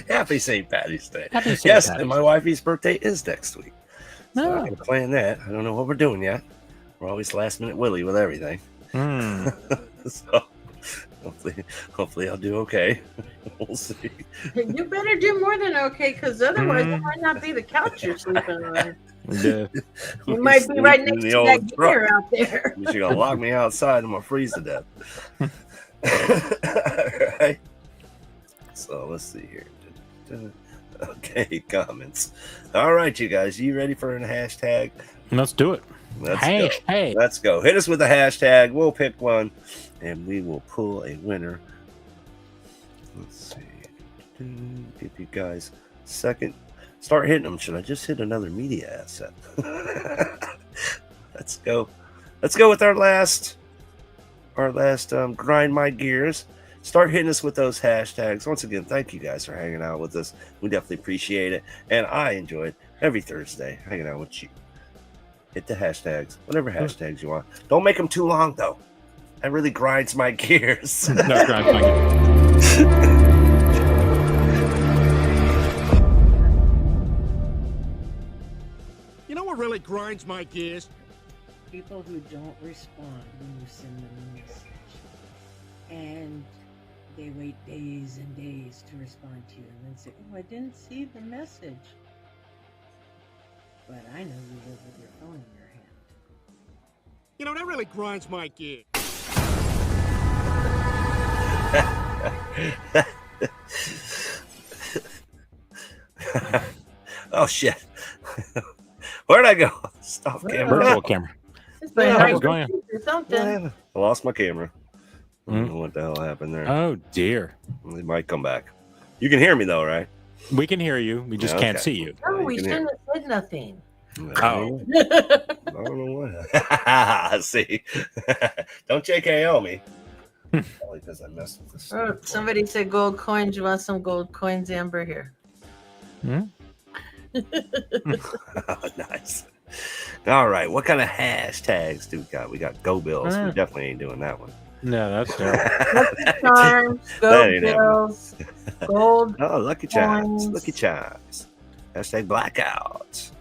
Happy St. Patty's Day. Happy St. Yes, Patty's. and my wifey's birthday is next week. So No. I'm planning that. I don't know what we're doing yet. We're always last minute Willy with everything. So hopefully I'll do okay. We'll see. You better do more than okay, because otherwise it might not be the couch you're sleeping on. Yeah. You might be right next to that gear out there. You're gonna lock me outside and I'm gonna freeze to death. All right. So let's see here. Okay, comments. All right, you guys. You ready for a hashtag? Let's do it. Let's go. Hit us with a hashtag. We'll pick one, and we will pull a winner. Let's see. Give you guys a second. Start hitting them. Should I just hit another media asset? Let's go. Let's go with our last grind my gears. Start hitting us with those hashtags. Once again, thank you guys for hanging out with us. We definitely appreciate it. And I enjoy it every Thursday hanging out with you. Hit the hashtags, whatever hashtags you want. Don't make them too long, though. That really grinds my gears. No, grinds my gears. really grinds my gears? People who don't respond when you send them a message. And they wait days and days to respond to you and then say, oh, I didn't see the message. But I know you live with your phone in your hand. You know, that really grinds my gears. Oh, shit. Where'd I go? Stop camera. Virtual camera. It's been Yeah, hard how's it going? or something. I lost my camera. I don't know what the hell happened there. Oh, dear. It might come back. You can hear me, though, right? We can hear you. We just can't see you. No, we you can shouldn't have said nothing. Oh. I don't know what. See? Don't JKO me. Probably because I messed with this. Oh, somebody said gold coins. You want some gold coins, Amber? Here. Nice. All right. What kind of hashtags do we got? We got Go Bills. We definitely ain't doing that one. No, that's terrible. Lucky Charms, Gold Bills, Gold. Oh, Lucky Chimes. coins. Lucky Chimes. Hashtag Blackouts.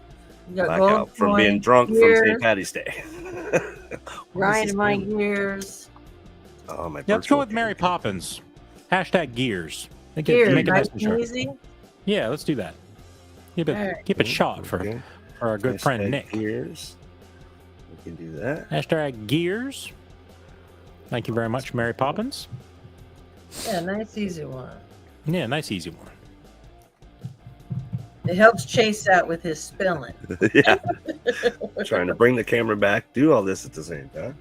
You got Blackout gold from being coins, drunk from gears, St. Patty's Day. grind my gears. Oh, my Yeah, let's go virtual with Mary camera. Poppins. Hashtag gears. Make Gears, it nice nice and short. and easy. Yeah, let's do that. Keep it, Alright. keep it short for Okay. our good friend Hashtag Nick. Gears. We can do that. Hashtag gears. Thank you very much, Mary Poppins. Yeah, nice easy one. Yeah, nice easy one. It helps Chase out with his spelling. Yeah. Trying to bring the camera back, do all this at the same time.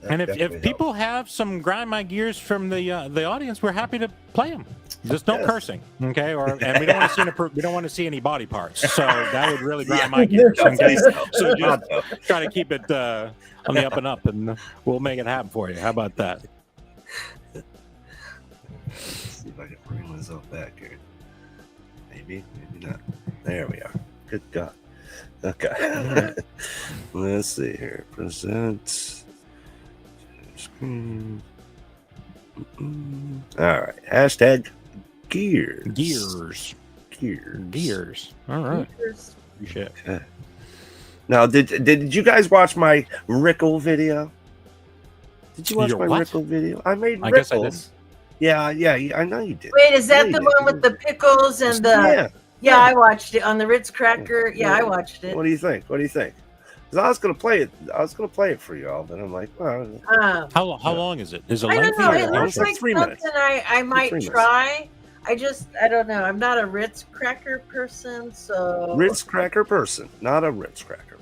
That And if definitely people have some grind my gears from the audience, we're happy to play them. Just no Yes. cursing, okay? And we don't want to see we don't want to see any body parts. So that would really grind my gears. Okay? So just try to keep it on the up and up, and we'll make it happen for you. How about that? Let's see if I can bring myself back here. Maybe, maybe not. There we are. Good God. Okay. Let's see here. Present. Screen. All right. Hashtag gears. Gears. Gears. Gears. All right. Appreciate it. Okay. Now, did you guys watch my Rickle video? Did you watch Your my what? Rickle video? I made I guess I Rickles. Yeah, I know you did. Wait, is that Yeah, the you one with the pickles and the? Yeah. Yeah, I watched it on the Ritz Cracker. Yeah, I watched it. What do you think? What do you think? Because I was gonna play it. I was gonna play it for y'all, but I'm like, well, How long is it? Is it I don't lengthy? know. or It how looks short? like 3 something minutes. I might 3 minutes. try. I don't know. I'm not a Ritz Cracker person, so Ritz Cracker person, not a Ritz Cracker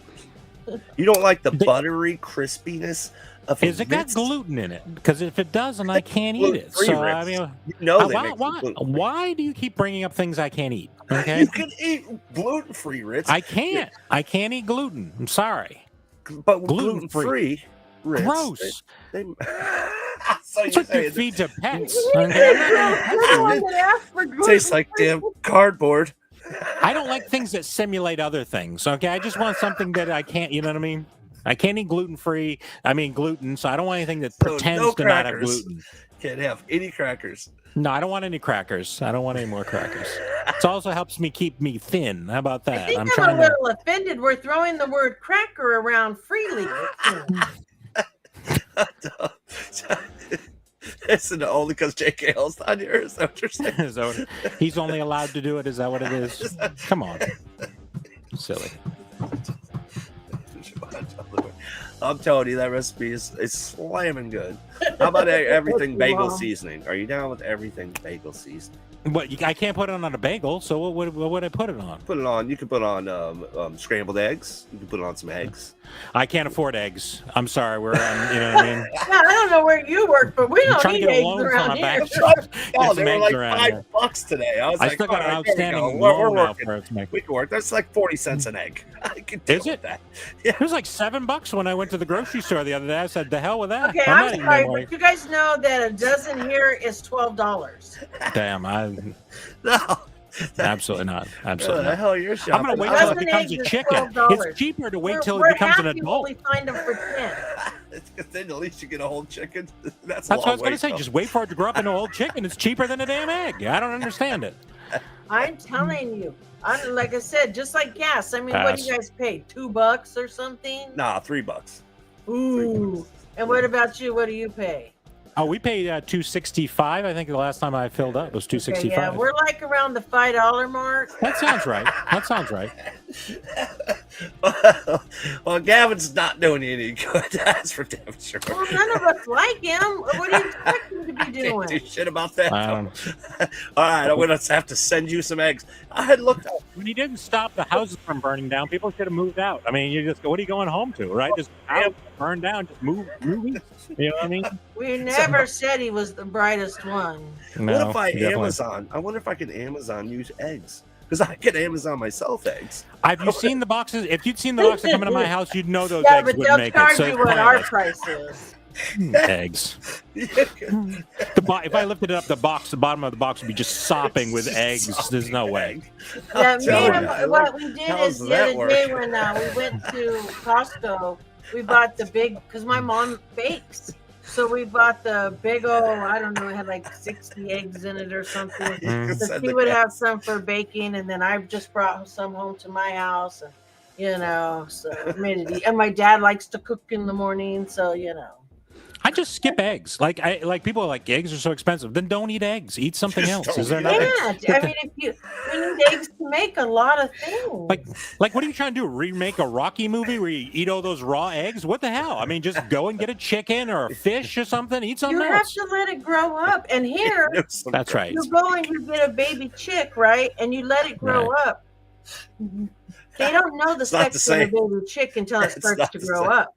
person. You don't like the buttery crispiness of a Is it got Ritz? gluten in it? Because if it doesn't, I can't eat it. Gluten-free So Ritz. I mean, You know they make why do you keep bringing up things I can't eat? Okay, You can eat gluten-free Ritz. I can't. I can't eat gluten. I'm sorry. But gluten-free. gluten-free Ritz. Gross. They, so It's you're what you saying feed to pets. You're Okay? the one that asked for gluten. tastes like damn cardboard. I don't like things that simulate other things. Okay, I just want something that I can't. You know what I mean? I can't eat gluten-free. I mean gluten, so I don't want anything that pretends no to not have crackers. gluten. Can't have any crackers. No, I don't want any crackers. I don't want any more crackers. It also helps me keep me thin. How about I that? think I'm trying a little offended. We're throwing the word cracker around freely. Isn't it only because JKL's not here? Is that what you're saying? Is that what he's only allowed to do it? Is that what it is? Come on. Silly. I'm telling you, that recipe is slamming good. How about everything bagel seasoning? Are you down with everything bagel seasoning? But I can't put it on a bagel, so what would I put it on? Put it on. You can put on scrambled eggs. You can put on some eggs. I can't afford eggs. I'm sorry. We're on, you know what I mean? Yeah, I don't know where you work, but we I'm don't trying to eat get a eggs loan from around my here. bank. Oh, Get they some were eggs like around here. $5 today. I was I like, still got an all right, there we outstanding go. We're loan out working. for it to make. We can work. That's like 40 cents an egg. I can deal Is with it? that. Yeah. It was like $7 when I went to the grocery store the other day. I said, "The hell with that." Okay, I'm not I'm eating sorry, no more. but you guys know that a dozen here is $12. Damn, No. absolutely not. Absolutely the not. hell you're I'm shopping? gonna wait I till was- it becomes a chicken. It's cheaper to wait till we're it becomes an happy adult. when we find them for 10. It's 'cause then at least you get a whole chicken. That's That's what I was going going to say. Just wait for it to grow up into a whole chicken. It's cheaper than a damn egg. I don't understand it. I'm telling you. Like I said, just like gas. I mean, what do you guys pay? $2 or something? Nah, $3. Ooh. And what about you? What do you pay? Oh, we paid $2.65. I think the last time I filled up was $2.65. Okay, yeah, we're like around the $5 mark. That sounds right. That sounds right. Well, Gavin's not doing you any good. That's for damn sure. Well, none of us like him. What do you expect him to be doing? Can't do shit about that. All right, I'm gonna have to send you some eggs. I had looked up. When he didn't stop the houses from burning down, people should have moved out. I mean, you just go, what are you going home to, right? Just burn down, just move. You know what I mean? We never said he was the brightest one. No, what if I definitely. Amazon? I wonder if I can Amazon use eggs. Because I can Amazon myself eggs. Have you seen the boxes? If you'd seen the boxes coming to my house, you'd know those yeah, eggs but would they'll make charge it. you what our price is. Eggs. If I lifted it up, the bottom of the box would be just sopping with eggs. There's no way. Yeah, what we did is the other day when we went to Costco, we bought the big, because my mom bakes. So we bought the big old, I don't know, it had like 60 eggs in it or something. So she would have some for baking, and then I just brought some home to my house, and so it made it easy. And my dad likes to cook in the morning, so I just skip eggs. Like people are like, eggs are so expensive. Then don't eat eggs. Eat something else. Is there nothing? Yeah, I mean, we need eggs to make a lot of things. Like, what are you trying to do? Remake a Rocky movie where you eat all those raw eggs? What the hell? I mean, just go and get a chicken or a fish or something. Eat something else. You have to let it grow up. And here, that's right. You go and you get a baby chick, right? And you let it grow up. They don't know the sex of a baby chick until it starts to grow up.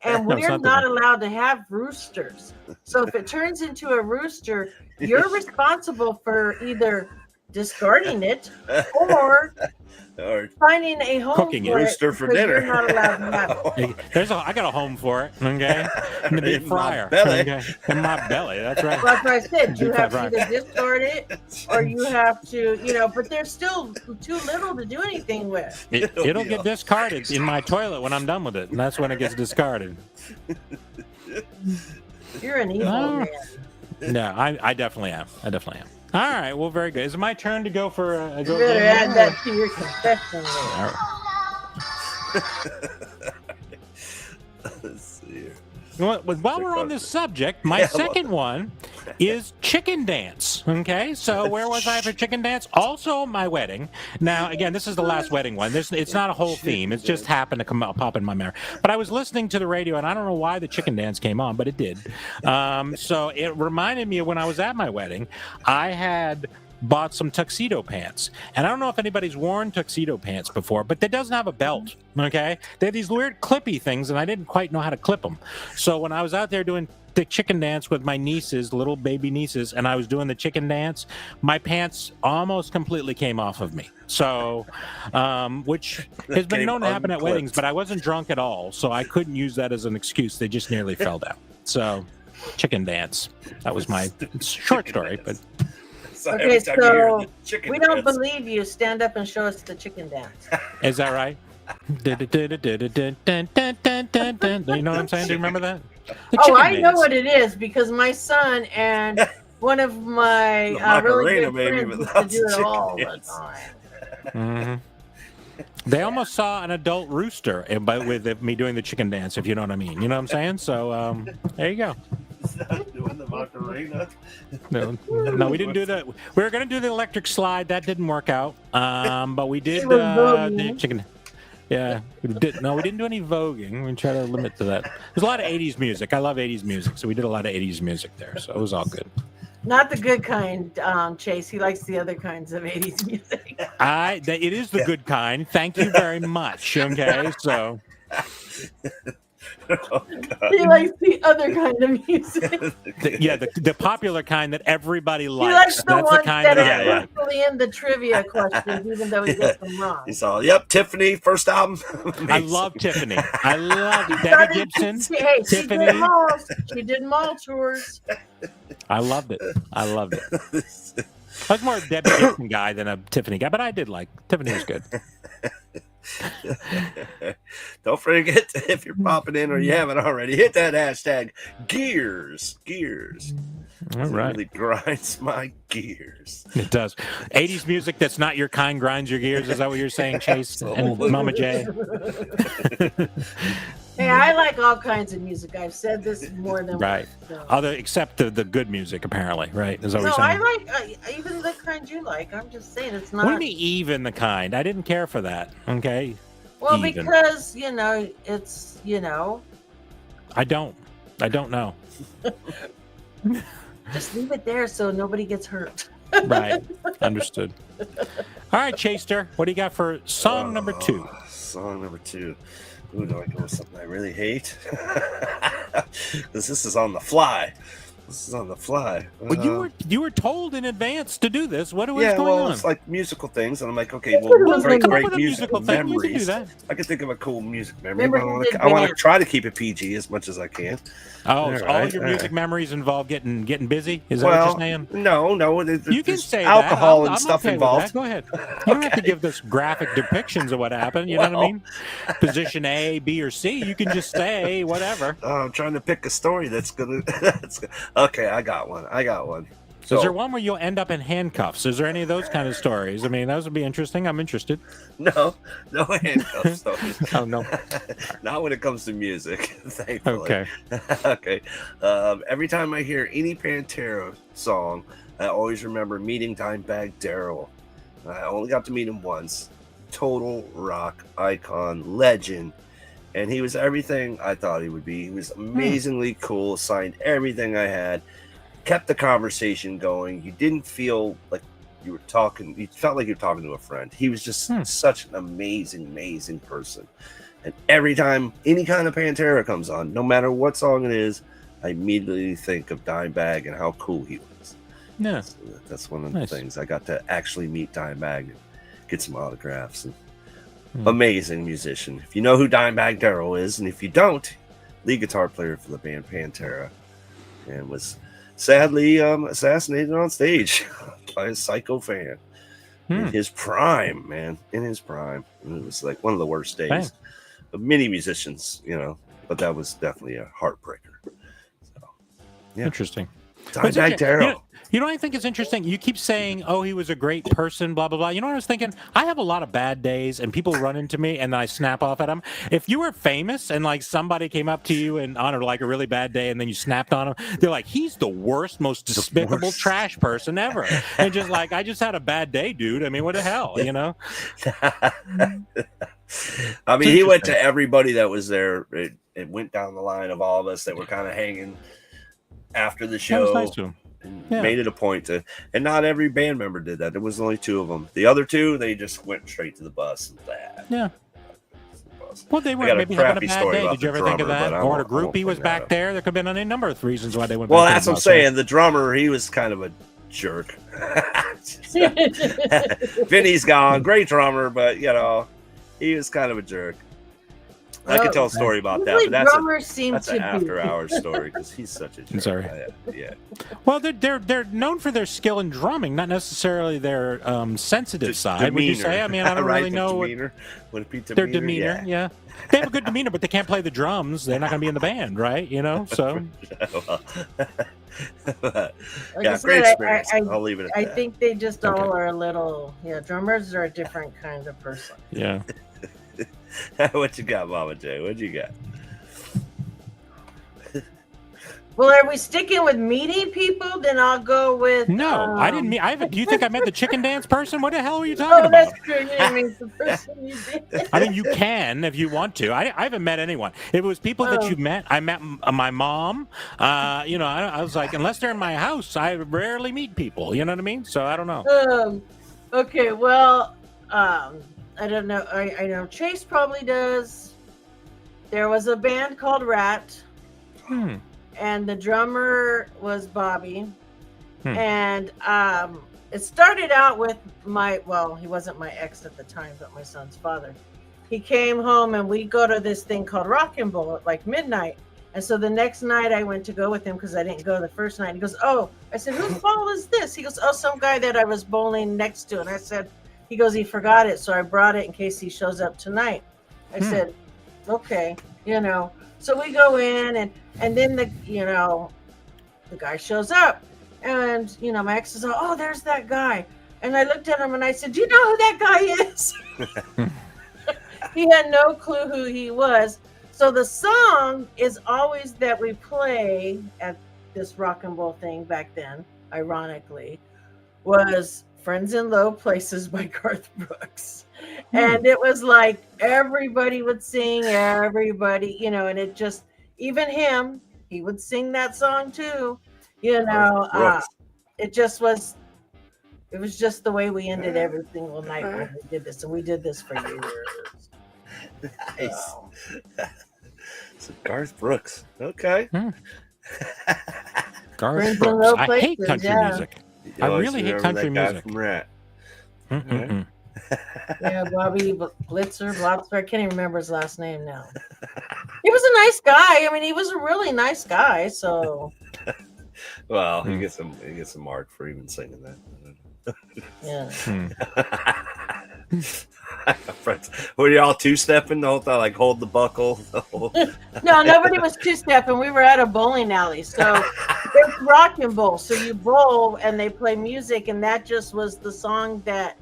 And we're not allowed to have roosters. So if it turns into a rooster, you're responsible for either discarding it or finding a home cooking for rooster for dinner. You're not allowed to have it. I got a home for it. Okay, in the deep fryer. Okay? In my belly. That's right. Like I said, you have to either discard it or you have to, but there's still too little to do anything with. It'll get discarded in my toilet when I'm done with it, and that's when it gets discarded. You're an evil man. No, I definitely am. I definitely am. All right, well, very good. Is it my turn to go for a go? You better add that to your confession. Let's see here. While we're on this subject, my second one is chicken dance. Okay, so where was I for chicken dance? Also my wedding. Now, again, this is the last wedding one. It's not a whole theme. It just happened to pop in my memory. But I was listening to the radio, and I don't know why the chicken dance came on, but it did. So it reminded me of when I was at my wedding. I had bought some tuxedo pants, and I don't know if anybody's worn tuxedo pants before, but it doesn't have a belt. Okay, they have these weird clippy things, and I didn't quite know how to clip them. So when I was out there doing the chicken dance with my nieces, little baby nieces, and I was doing the chicken dance, my pants almost completely came off of me. So, which has been known to happen at weddings, but I wasn't drunk at all, so I couldn't use that as an excuse. They just nearly fell down. So, chicken dance. That was my short story, but. Okay, so we don't believe you. Stand up and show us the chicken dance. Is that right? You know what I'm saying? Do you remember that? I know what it is because my son and one of my really good friends used to do it all the time. Mm-hmm. They almost saw an adult rooster with me doing the chicken dance, if you know what I mean. You know what I'm saying? So there you go. Doing the Macarena. No, we didn't do that. We were going to do the electric slide. That didn't work out. But we did the chicken. Yeah, we didn't do any voguing. We try to limit to that. There's a lot of 80s music. I love 80s music, so we did a lot of 80s music there. So it was all good. Not the good kind, Chase. He likes the other kinds of 80s music. It is the good kind. Thank you very much. Okay, so. Oh, he likes the other kind of music. The popular kind that everybody likes. He likes the That's ones the kind that I are like. usually in the trivia questions, even though he gets them wrong. He saw, Tiffany, first album. I love Tiffany. I love Debbie Gibson. Tiffany. She did mall tours. I loved it. I was more a Debbie Gibson guy than a Tiffany guy, but I did like Tiffany was good. Don't forget, if you're popping in or you haven't already, hit that hashtag gears. All right. It really grinds my gears. It does. 80s music that's not your kind grinds your gears. Is that what you're saying, Chase and Mama J? Hey, I like all kinds of music. I've said this more than right. once. So. Other except the good music, apparently, right? Is that what No, you're saying? I like even the kind you like. I'm just saying it's not. What do you mean even the kind? I didn't care for that. Okay. Well, even. because it's I don't know. Just leave it there so nobody gets hurt. Right. Understood. All right, Chaster, what do you got for song number 2? Song number 2. Ooh, do I go with something I really hate? Because this is on the fly. Well, you were told in advance to do this. What was going on? It's like musical things, and I'm like, okay, well, great musical memories. I can think of a cool music memory. But I want to try to keep it PG as much as I can. Oh, so all your music memories involve getting busy? Is that what you're saying? No. You can say alcohol that. and stuff okay involved. Go ahead. You don't have to give this graphic depictions of what happened. You know what I mean? Position A, B, or C. You can just say whatever. I'm trying to pick a story that's gonna. Okay, I got one. So, is there one where you'll end up in handcuffs? Is there any of those kind of stories? I mean, those would be interesting. I'm interested. No handcuff stories. Oh, no. Not when it comes to music, thankfully. Okay. Okay. Every time I hear any Pantera song, I always remember meeting Dimebag Darrell. I only got to meet him once. Total rock icon, legend. And he was everything I thought he would be. He was amazingly cool, signed everything I had, kept the conversation going. You didn't feel like you were talking. You felt like you were talking to a friend. He was just such an amazing person. And every time any kind of Pantera comes on, no matter what song it is, I immediately think of Dimebag and how cool he was. Yeah. So that's one of the things. I got to actually meet Dimebag and get some autographs. And amazing musician. If you know who Dimebag Darrell is, and if you don't, lead guitar player for the band Pantera, and was sadly assassinated on stage by a psycho fan in his prime, man. In his prime. And it was like one of the worst days of many musicians, but that was definitely a heartbreaker. So, yeah. Interesting. Dimebag Darrell. You know what I think is interesting? You keep saying, oh, he was a great person, blah, blah, blah. You know what I was thinking? I have a lot of bad days, and people run into me, and then I snap off at them. If you were famous, and, like, somebody came up to you and on, like, a really bad day, and then you snapped on him, they're like, he's the worst, most despicable trash person ever. And just like, I just had a bad day, dude. I mean, what the hell, I mean, he went to everybody that was there. It went down the line of all of us that were kind of hanging after the show. That was nice to him. Made it a point to, and not every band member did that. There was only 2 of them. The other 2, they just went straight to the bus and that. Yeah. Well, they were maybe having a bad day. Did you ever think of that? Or a groupie was back there. There could have been any number of reasons why they went. Well, that's what I'm saying. The drummer, he was kind of a jerk. Vinny's gone, great drummer, but he was kind of a jerk. I could tell a story about that, but that's an after-hours story because he's such a jerk. Sorry. Yeah. Well, they're known for their skill in drumming, not necessarily their sensitive side. Demeanor. Would you say? I mean, I don't really know their demeanor. Yeah. They have a good demeanor, but they can't play the drums. They're not going to be in the band, right? So. Yeah, great experience. I'll leave it at that. I think they just all are a little. Yeah, drummers are a different kind of person. Yeah. What you got, Mama J? What you got? Well, are we sticking with meeting people? Then I'll go with. No, I didn't meet. Do you think I met the chicken dance person? What the hell are you talking about? That's true. You didn't meet the person you did. I mean, you can if you want to. I haven't met anyone. If it was people that you met, I met my mom. I was like, unless they're in my house, I rarely meet people. You know what I mean? So I don't know. Okay. Well, I don't know. I know Chase probably does. There was a band called Rat. And the drummer was Bobby. And it started out with he wasn't my ex at the time, but my son's father. He came home and we go to this thing called Rock and Roll at like midnight. And so the next night I went to go with him because I didn't go the first night. He goes, oh, I said, whose ball is this? He goes, oh, some guy that I was bowling next to. And I said, he goes, he forgot it. So I brought it in case he shows up tonight. I said, okay, So we go in and then the guy shows up, and my ex is like, oh, there's that guy. And I looked at him and I said, do you know who that guy is? He had no clue who he was. So the song is always that we play at this rock and roll thing back then, ironically, was Friends in Low Places by Garth Brooks. And it was like everybody would sing, everybody, and it just, even him, he would sing that song too. It just was, it was just the way we ended every single night when we did this. And we did this for years. Nice. So Garth Brooks. Okay. Garth Brooks. I hate country music. I really hate country music. From Rat. Yeah, Bobby Blitzer. I can't even remember his last name now. He was a nice guy. I mean, he was a really nice guy. So. Well, he gets some mark for even singing that. Yeah. Friends, were y'all two-stepping the whole time, like hold the buckle? No, nobody was two-stepping. We were at a bowling alley, so it's rock and bowl. So you bowl and they play music, and that just was the song that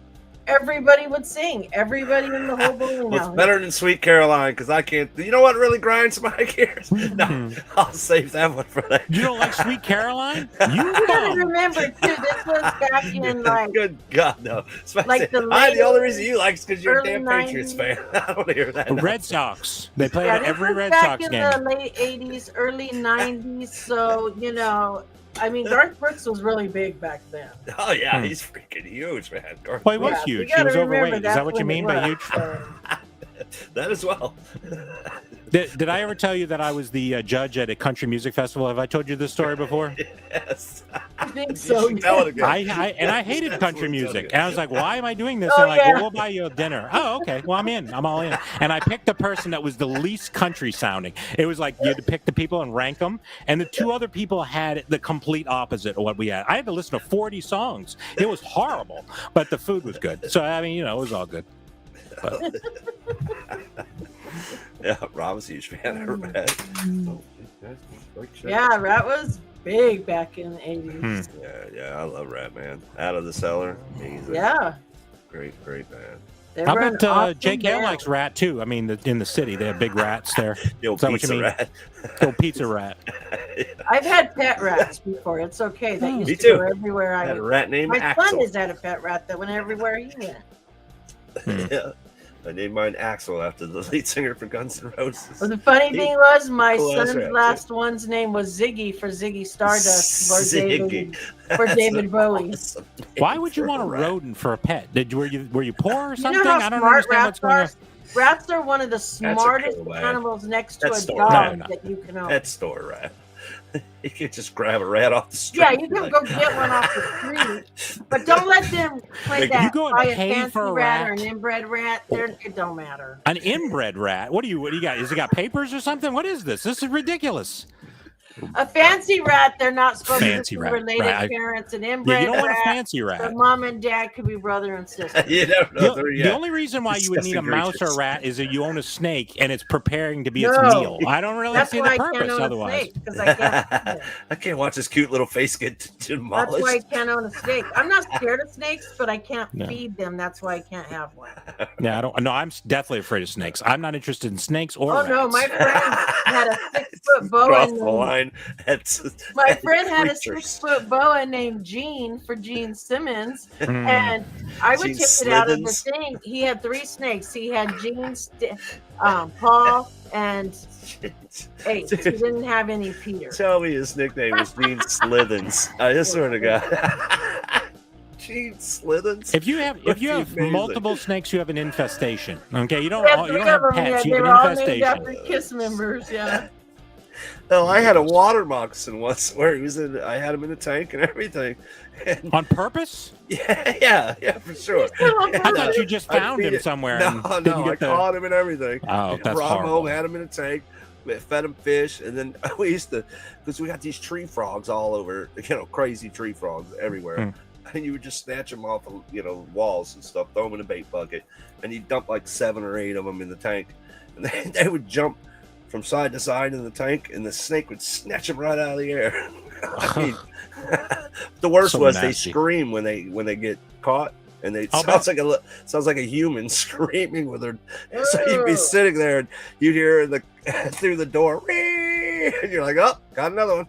everybody would sing. Everybody in the whole bowling alley. It's better than Sweet Caroline, because I can't. You know what really grinds my gears? No, I'll save that one for later. You don't like Sweet Caroline? You gotta remember too. This was back in like. Good God, no. Like the only reason you like is because you're a damn Patriots fan. I don't hear that. Red Sox. They play at every Red Sox game. Back in the late '80s, early '90s. So I mean, Garth Brooks was really big back then. Oh yeah, he's freaking huge, man. Well, he was huge. He was overweight. Is that what you mean by huge? That as well. Did I ever tell you that I was the judge at a country music festival? Have I told you this story before? Yes. I think so. Tell it again. I hated country music. And I was like, why am I doing this? And well, we'll buy you a dinner. Oh, okay. Well, I'm in. I'm all in. And I picked the person that was the least country sounding. It was like you had to pick the people and rank them. And the two other people had the complete opposite of what we had. I had to listen to 40 songs. It was horrible, but the food was good. So, I mean, it was all good. But... Yeah, Rob was a huge fan of Rat. Yeah, Rat was big back in the 80s. Yeah, I love Rat, man. Out of the Cellar, amazing. Yeah. Great band. How about Jake Hale likes Rat too? I mean, in the city, they have big rats there. The old pizza rat. The old pizza rat. I've had pet rats before. It's okay. That used Me to too. go everywhere I had a rat named My Axel. son has had a pet rat that went everywhere he went. Yeah. I named mine Axel after the lead singer for Guns N' Roses. Well, the funny thing was, my son's last one's name was Ziggy for Ziggy Stardust for David Bowie. Awesome. Why would you want a rodent for a pet? Were you poor or something? You know how I don't smart understand what's going on. Rats are one of the smartest animals next to a dog that you can own. Pet store rat. You can just grab a rat off the street. Yeah, you can go get one off the street, but don't let them play that. You go and buy a pay fancy for a rat or rat? an inbred rat. It don't matter. An inbred rat? What do you got? Has it got papers or something? What is this? This is ridiculous. A fancy rat, they're not supposed Fancy to be rat, related right. parents. An inbred you don't want rat, a fancy rat. their mom and dad could be brother and sister. You never know. The only reason why you would need a mouse or a rat is that you own a snake and it's preparing to be its No. meal. I don't really That's see why the I can't purpose own a otherwise. snake, 'cause I can't. I can't watch this cute little face get demolished. That's why I can't own a snake. I'm not scared of snakes, but I can't No. feed them. That's why I can't have one. Yeah, I don't. No, I'm definitely afraid of snakes. I'm not interested in snakes or rats. No, my friend had a 6-foot boa. Cross the line. My friend had a creatures. 6-foot boa named Gene for Gene Simmons, Mm. and I would Gene take it out of the Slithens. thing. He had 3 snakes. He had Gene, Paul, and he didn't have any Peter. Tell me his nickname was Gene Slithens. I swear to God. Gene Slithens. If you have Amazing. multiple snakes, you have an infestation. Okay, you don't We had 3 have of them. pets. They You were have all an named infestation. after Kiss members. Yeah. No, I had a water moccasin once where he was in. I had him in a tank and everything. And On purpose? yeah, for sure. I thought you just found him somewhere. and No, didn't I get the- caught him and everything. Oh, that's Brought him horrible. home, had him in a tank. We fed him fish, and then we used to, because we got these tree frogs all over, crazy tree frogs everywhere. And you would just snatch them off of, walls and stuff, throw them in a bait bucket, and you'd dump like 7 or 8 of them in the tank, and they would jump from side to side in the tank, and the snake would snatch them right out of the air. I mean, the worst So was nasty. they scream when they get caught, and it I'll sounds like a human screaming with her. So you'd be sitting there and you'd hear through the door, and you're like, oh, got another one.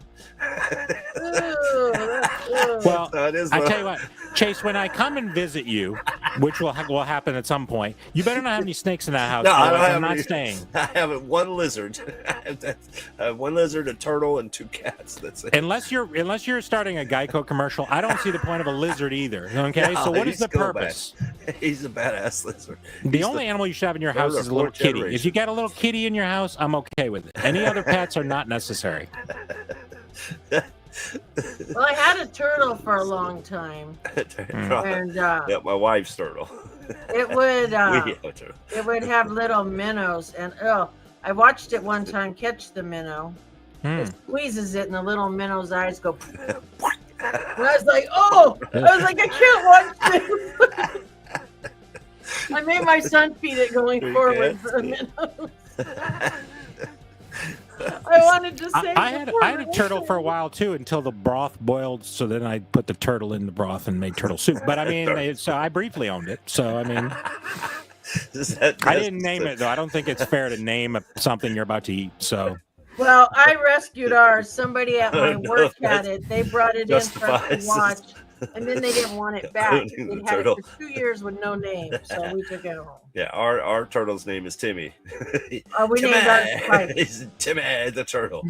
Well, So it is I tell you what, Chase, when I come and visit you, which will happen at some point, you better not have any snakes in that house. No, I don't have I'm not any. staying. I have one lizard. I have one lizard, a turtle, and 2 cats. That's it. Unless you're starting a Geico commercial, I don't see the point of a lizard either. Okay, No, so what is he's the cool, purpose? man. He's a badass lizard. The He's only animal you should have in your third house or is a little fourth kitty. If generation. you got a little kitty in your house, I'm okay with it. Any other pets are not necessary. Well, I had a turtle for a long time, and yeah, my wife's turtle. it would We have a turtle. it would have little minnows, and I watched it one time catch the minnow. It squeezes it, and the little minnow's eyes go. And I was like, I can't watch this. I made my son feed it going forward for the minnows. I wanted to say I had a turtle for a while too until the broth boiled. So then I put the turtle in the broth and made turtle soup. But I mean, so I briefly owned it. So I mean, I didn't name it though. I don't think it's fair to name something you're about to eat. So. Well, I rescued ours. Somebody at my work had it. They brought it in for us to justifies watch, and then they didn't want it back. They owning the had it turtle. for 2 years with no name, so we took it home. Yeah, our turtle's name is Timmy. We named ours Spike. He's Timmy the turtle.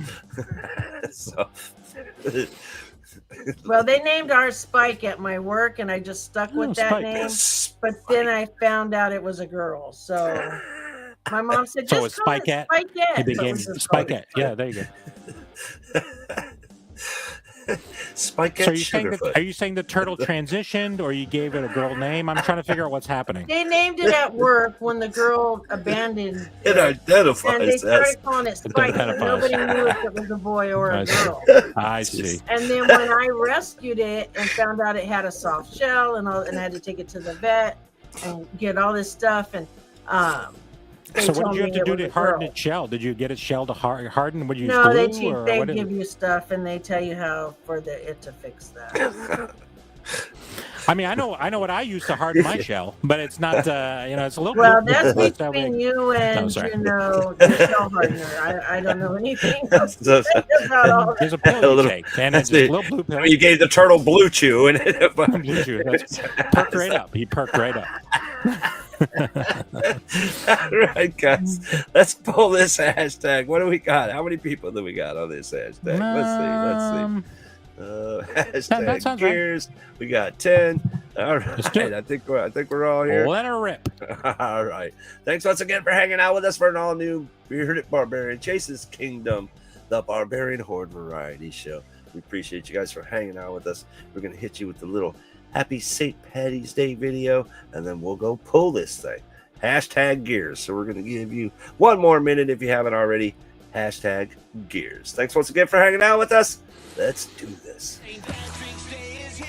So, Well, they named ours Spike at my work, and I just stuck with that Spike. name. But then I found out it was a girl, so my mom said, So just it's call it Spike-ette? Spike-ette. It became So it was just Spike-ette. Yeah, there you go. Spike So are you saying the turtle transitioned, or you gave it a girl name? I'm trying to figure out what's happening. They named it at work when the girl abandoned it and they identifies started as calling it Spike, but identifies. nobody knew if it was a boy or a I see. girl. I see. And then when I rescued it and found out it had a soft shell and I had to take it to the vet and get all this stuff, and they So what told did you have me to it do was to a harden girl. its shell? Did you get its shell to harden? Would you use No, glue? or they what give you stuff and they tell you how for it to fix that. I mean, I know what I use to harden my shell, but it's not. It's a little. Well, glue. that's But, between you and sorry. the shell hardener. I don't know anything else to say about all that. There's a pill you take, and it's a little blue pill. You gave the turtle Blue Chew, and Blue Chew. That's perked right up. He perked right up. All right, guys, let's pull this hashtag. What do we got? How many people do we got on this hashtag? Let's see. Hashtag that sounds gears. Right. We got 10. All right, I think we're all here. Let her rip. All right. Thanks once again for hanging out with us for an all new Bearded Barbarian Chases Kingdom, the Barbarian Horde variety show. We appreciate you guys for hanging out with us. We're gonna hit you with the little Happy St. Patty's Day video, and then we'll go pull this thing. Hashtag gears. So we're gonna give you one more minute if you haven't already. Hashtag gears. Thanks once again for hanging out with us. Let's do this. St. Patrick's Day is here.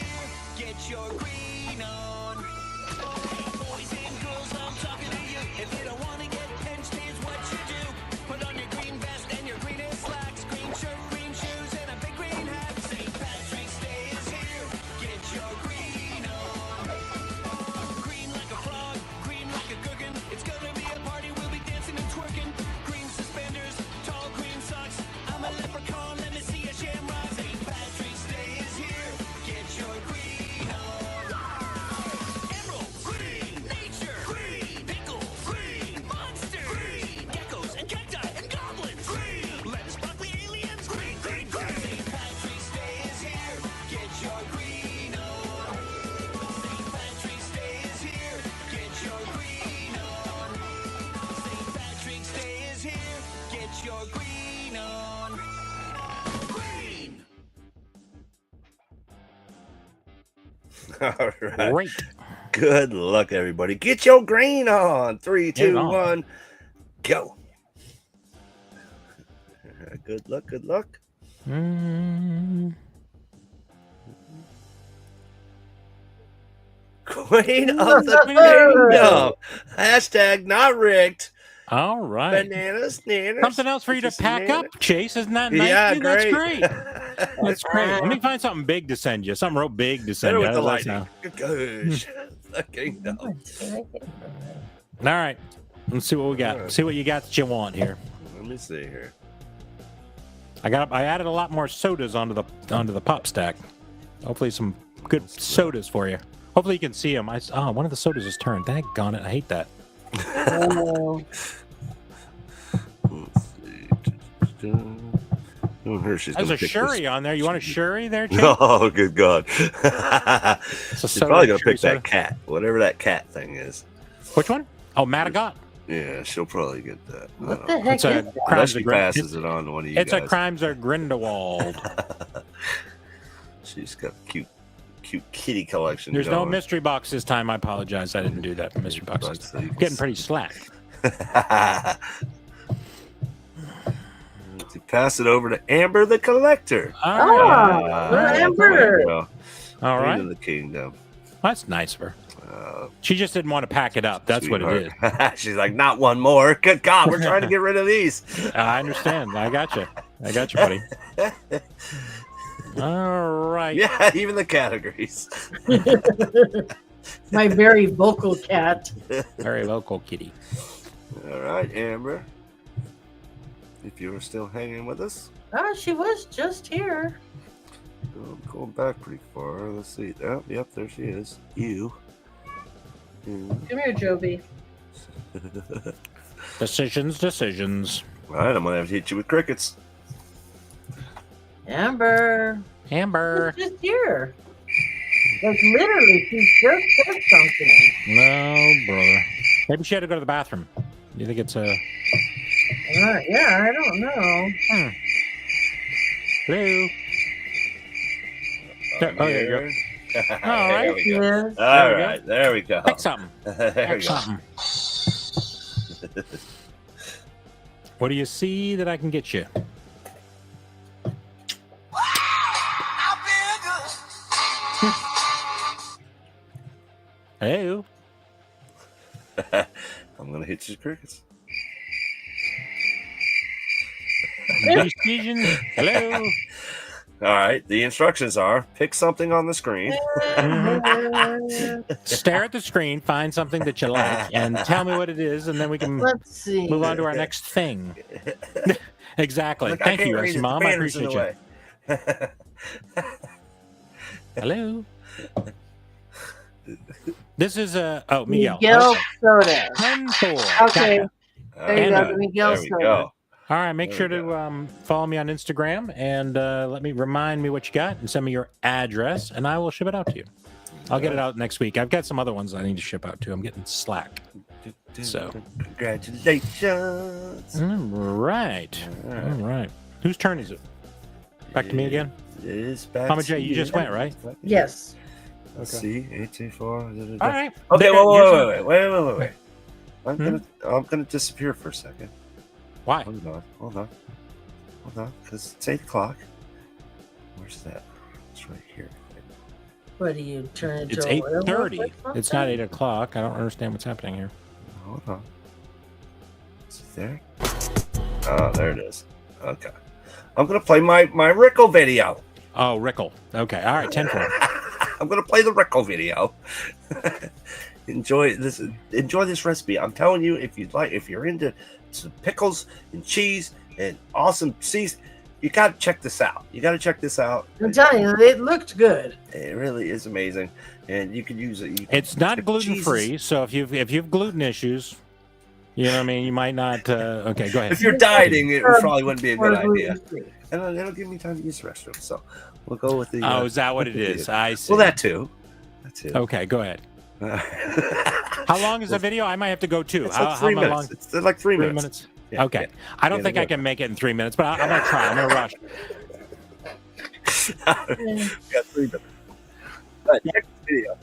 Get your green on. Boys and girls, I'm talking to you. If you don't want to get pinched, here's what you do. Put on your green vest and your greenest slacks, green shirt, green shoes, and a big green hat. St. Patrick's Day is here. Get your green on. Green like a frog, green like a gherkin. It's gonna be a party. We'll be dancing and twerking. Green suspenders, tall green socks. I'm a leprechaun. Let me see a shamrock. St. Patrick's Day is here. Get your green on. Emerald, green, nature, green, pickles, green, monster, green, geckos and cacti and goblins, green, lettuce, broccoli, aliens, green, green, green. St. Patrick's Day is here. Get your green on. St. Patrick's Day is here. Get your green on. St. Patrick's Day is here. Get your green on. Green. All right. Great. Good luck, everybody. Get your green on. 3, 2, on. 1, go. Good luck. Good luck. Mm. Queen of the Kingdom. Hashtag not rigged. All right. Bananas, nanas. Something else for you to Just pack nana. up, Chase. Isn't that nice? Yeah, Dude, that's great. great. That's great. Let me find something big to send you. Something real big to send Better you. with the How's that lighting. sound? Gosh. The kingdom. All right. Let's see what we got. Right. See what you got that you want here. Let me see here. I added a lot more sodas onto the pop stack. Hopefully some good sodas for you. Hopefully you can see them. One of the sodas is turned. Daggone it. I hate that. There's a Shuri on there. You want a Shuri there, Chase? Oh, good God. She's probably going to pick that cat, whatever that cat thing is. Which one? Oh, Madagot. Yeah, she'll probably get that. What the heck is that? Unless she passes it on to one of you It's guys. a Crimes of Grindelwald. She's got a cute kitty collection. There's going. no mystery box this time. I apologize. I didn't do that for mystery boxes. Getting pretty slack. To pass it over to Amber the Collector. All right. Amber. All right. In the kingdom. That's nice of her. She just didn't want to pack it up. That's what it is. She's like, not one more. Good God, we're trying to get rid of these. I understand. I got you. Buddy. All right. Yeah, even the categories. My very vocal cat. Very vocal kitty. All right, Amber. If you were still hanging with us. Oh, she was just here. I'm going back pretty far. Let's see. Oh, yep, there she is. You. Come here, Joby. Decisions. All right, I'm going to have to hit you with crickets. Amber. Amber. She's just here. Like, literally, she just said something. No, brother. Maybe she had to go to the bathroom. Do you think it's a... Yeah, I don't know. Hello? There, oh, there you go. All right. Yes. All right, there we go. Pick something. There we go. What do you see that I can get you? Hello? I'm going to hit you with crickets. Decision. Hello? All right, the instructions are pick something on the screen. Stare at the screen, find something that you like, and tell me what it is, and then we can move on to our next thing. Exactly. Look, Thank you, Mom. I appreciate you. Hello? This is Miguel. Miguel soda. 10-4. Okay. There you go, Miguel There we soda. go. All right, make sure to follow me on Instagram and remind me what you got and send me your address, and I will ship it out to you. I'll get it out next week. I've got some other ones I need to ship out too. I'm getting slack. So, congratulations. All right. Whose turn is it? Back to me again? It is back Mama to J, you just went, right? Yes. Let's see. 824. All right. Okay, wait. I'm gonna disappear for a second. Why? Hold on. Because it's 8 o'clock. Where's that? It's right here. What do you turn into? It's a werewolf 8:30. or It's not 8 o'clock. I don't understand what's happening here. Hold on. Is it there? Oh, there it is. Okay. I'm gonna play my Rickle video. Oh, Rickle. Okay. All right. 10-4. I'm gonna play the Rickle video. Enjoy this recipe. I'm telling you, if you're into some pickles and cheese and awesome cheese, you gotta check this out. I'm telling you, it looked good. It really is amazing, and you can use it. It's not gluten free, so if you've gluten issues, you know what I mean, you might not. Okay, go ahead. If you're dieting, it probably wouldn't be a good idea. And it'll give me time to use the restroom, so we'll go with the. Oh, is that what it is? I see. Well, that too. Okay, go ahead. How long is the video? I might have to go too. It's like 3 minutes. Long? It's like 3 minutes. Yeah, okay. Yeah. I don't think I can make it in 3 minutes, but I'm gonna try. I'm gonna rush. Got 3 minutes. But next video.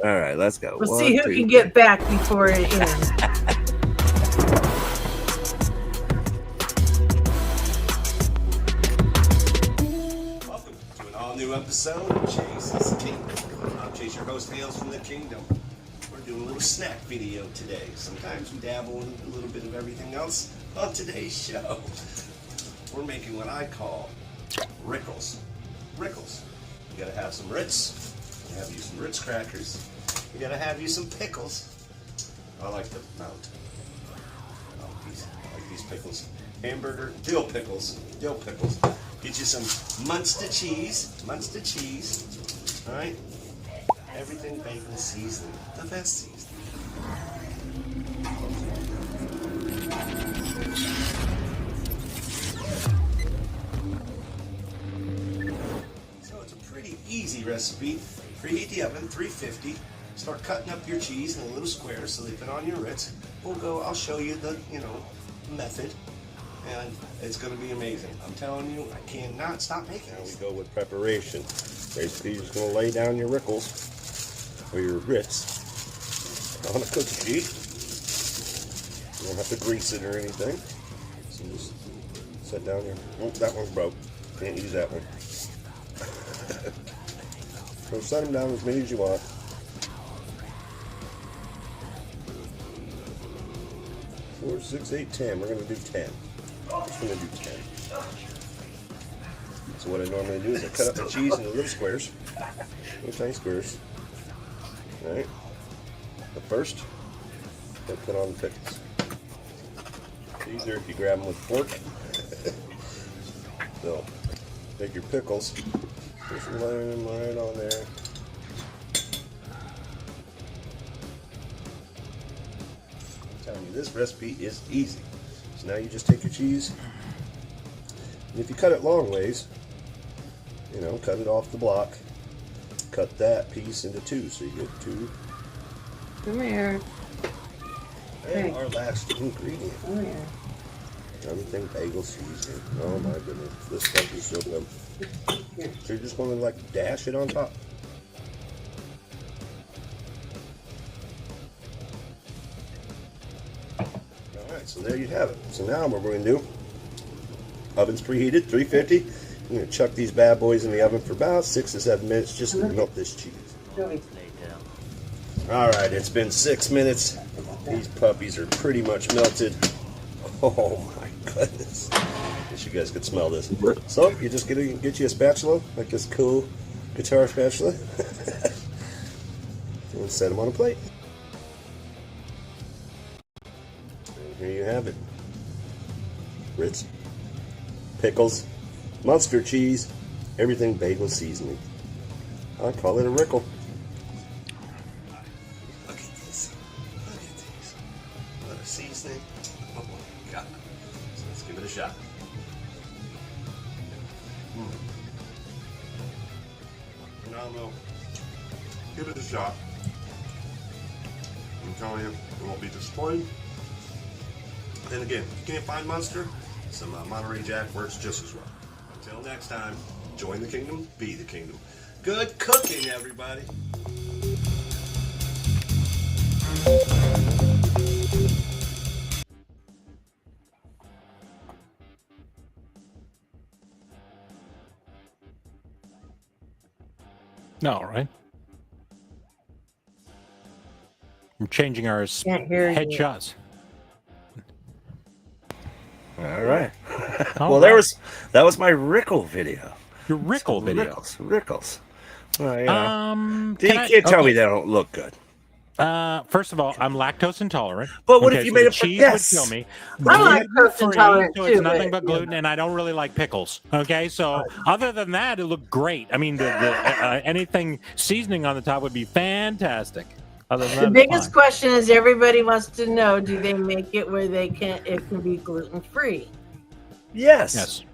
All right, let's go. We'll see who can get back before it ends. New episode of Chase's Kingdom. I'm Chase, your host, hails from the Kingdom. We're doing a little snack video today. Sometimes we dabble in a little bit of everything else. On today's show, we're making what I call Rickles. Rickles. You gotta have some Ritz. You have you some Ritz crackers. You gotta have you some pickles. I like the mount. I like these pickles. Hamburger, dill pickles. Dill pickles. Get you some Munster cheese. Munster cheese. Alright? Everything bacon seasoning. The best seasoning. So it's a pretty easy recipe. Preheat the oven, 350. Start cutting up your cheese in little squares so they fit on your Ritz. I'll show you the, method. And it's going to be amazing. I'm telling you, I cannot stop making it. Now we go with preparation. Basically, you're just going to lay down your Rickles, or your Ritz, on a cookie sheet. You don't have to grease it or anything. So just set down your, oh, that one's broke. Can't use that one. So set them down as many as you want. Four, 6, 8, 10. We're going to do 10. I'm just going to do 10. So what I normally do is I cut up the cheese into little squares. Little tiny squares. Alright. But first, I put on the pickles. It's easier if you grab them with a fork. So, take your pickles, just lay them right on there. I'm telling you, this recipe is easy. So now you just take your cheese, and if you cut it long ways, cut it off the block, cut that piece into two, so you get two. Come here. And our last ingredient. Oh yeah. Everything bagel seasoning. Oh my goodness, this stuff is so good. So you're just going to dash it on top. Alright, so there you have it. So now what we're going to do, oven's preheated, 350. I'm going to chuck these bad boys in the oven for about 6 to 7 minutes just to melt this cheese. Alright, it's been 6 minutes. These puppies are pretty much melted. Oh my goodness. I wish you guys could smell this. So, you just get you a spatula, like this cool guitar spatula. And set them on a plate. And here you have it. Ritz, pickles, Munster cheese, everything bagel seasoning. I call it a Rickle. Look at this. Look at this. What a seasoning. Oh my God. So let's give it a shot. Phenomenal. Give it a shot. I'm telling you, you won't be disappointed. And again, if you can't find Munster, some Monterey Jack works just as well. Until next time, join the kingdom, be the kingdom. Good cooking, everybody. No, right? I'm changing our headshots. All right. Well, that was my Rickle video. Your Rickle video. Rickles. Well, you can't tell me they don't look good. First of all, I'm lactose intolerant. But what if you made it? Cheese Yes. would kill me. I'm lactose intolerant so too. it's nothing but gluten, and I don't really like pickles. Okay, so other than that, it looked great. I mean, the anything seasoning on the top would be fantastic. Other than that, The biggest question is everybody wants to know: do they make it where it can be gluten free? Yes. Yes.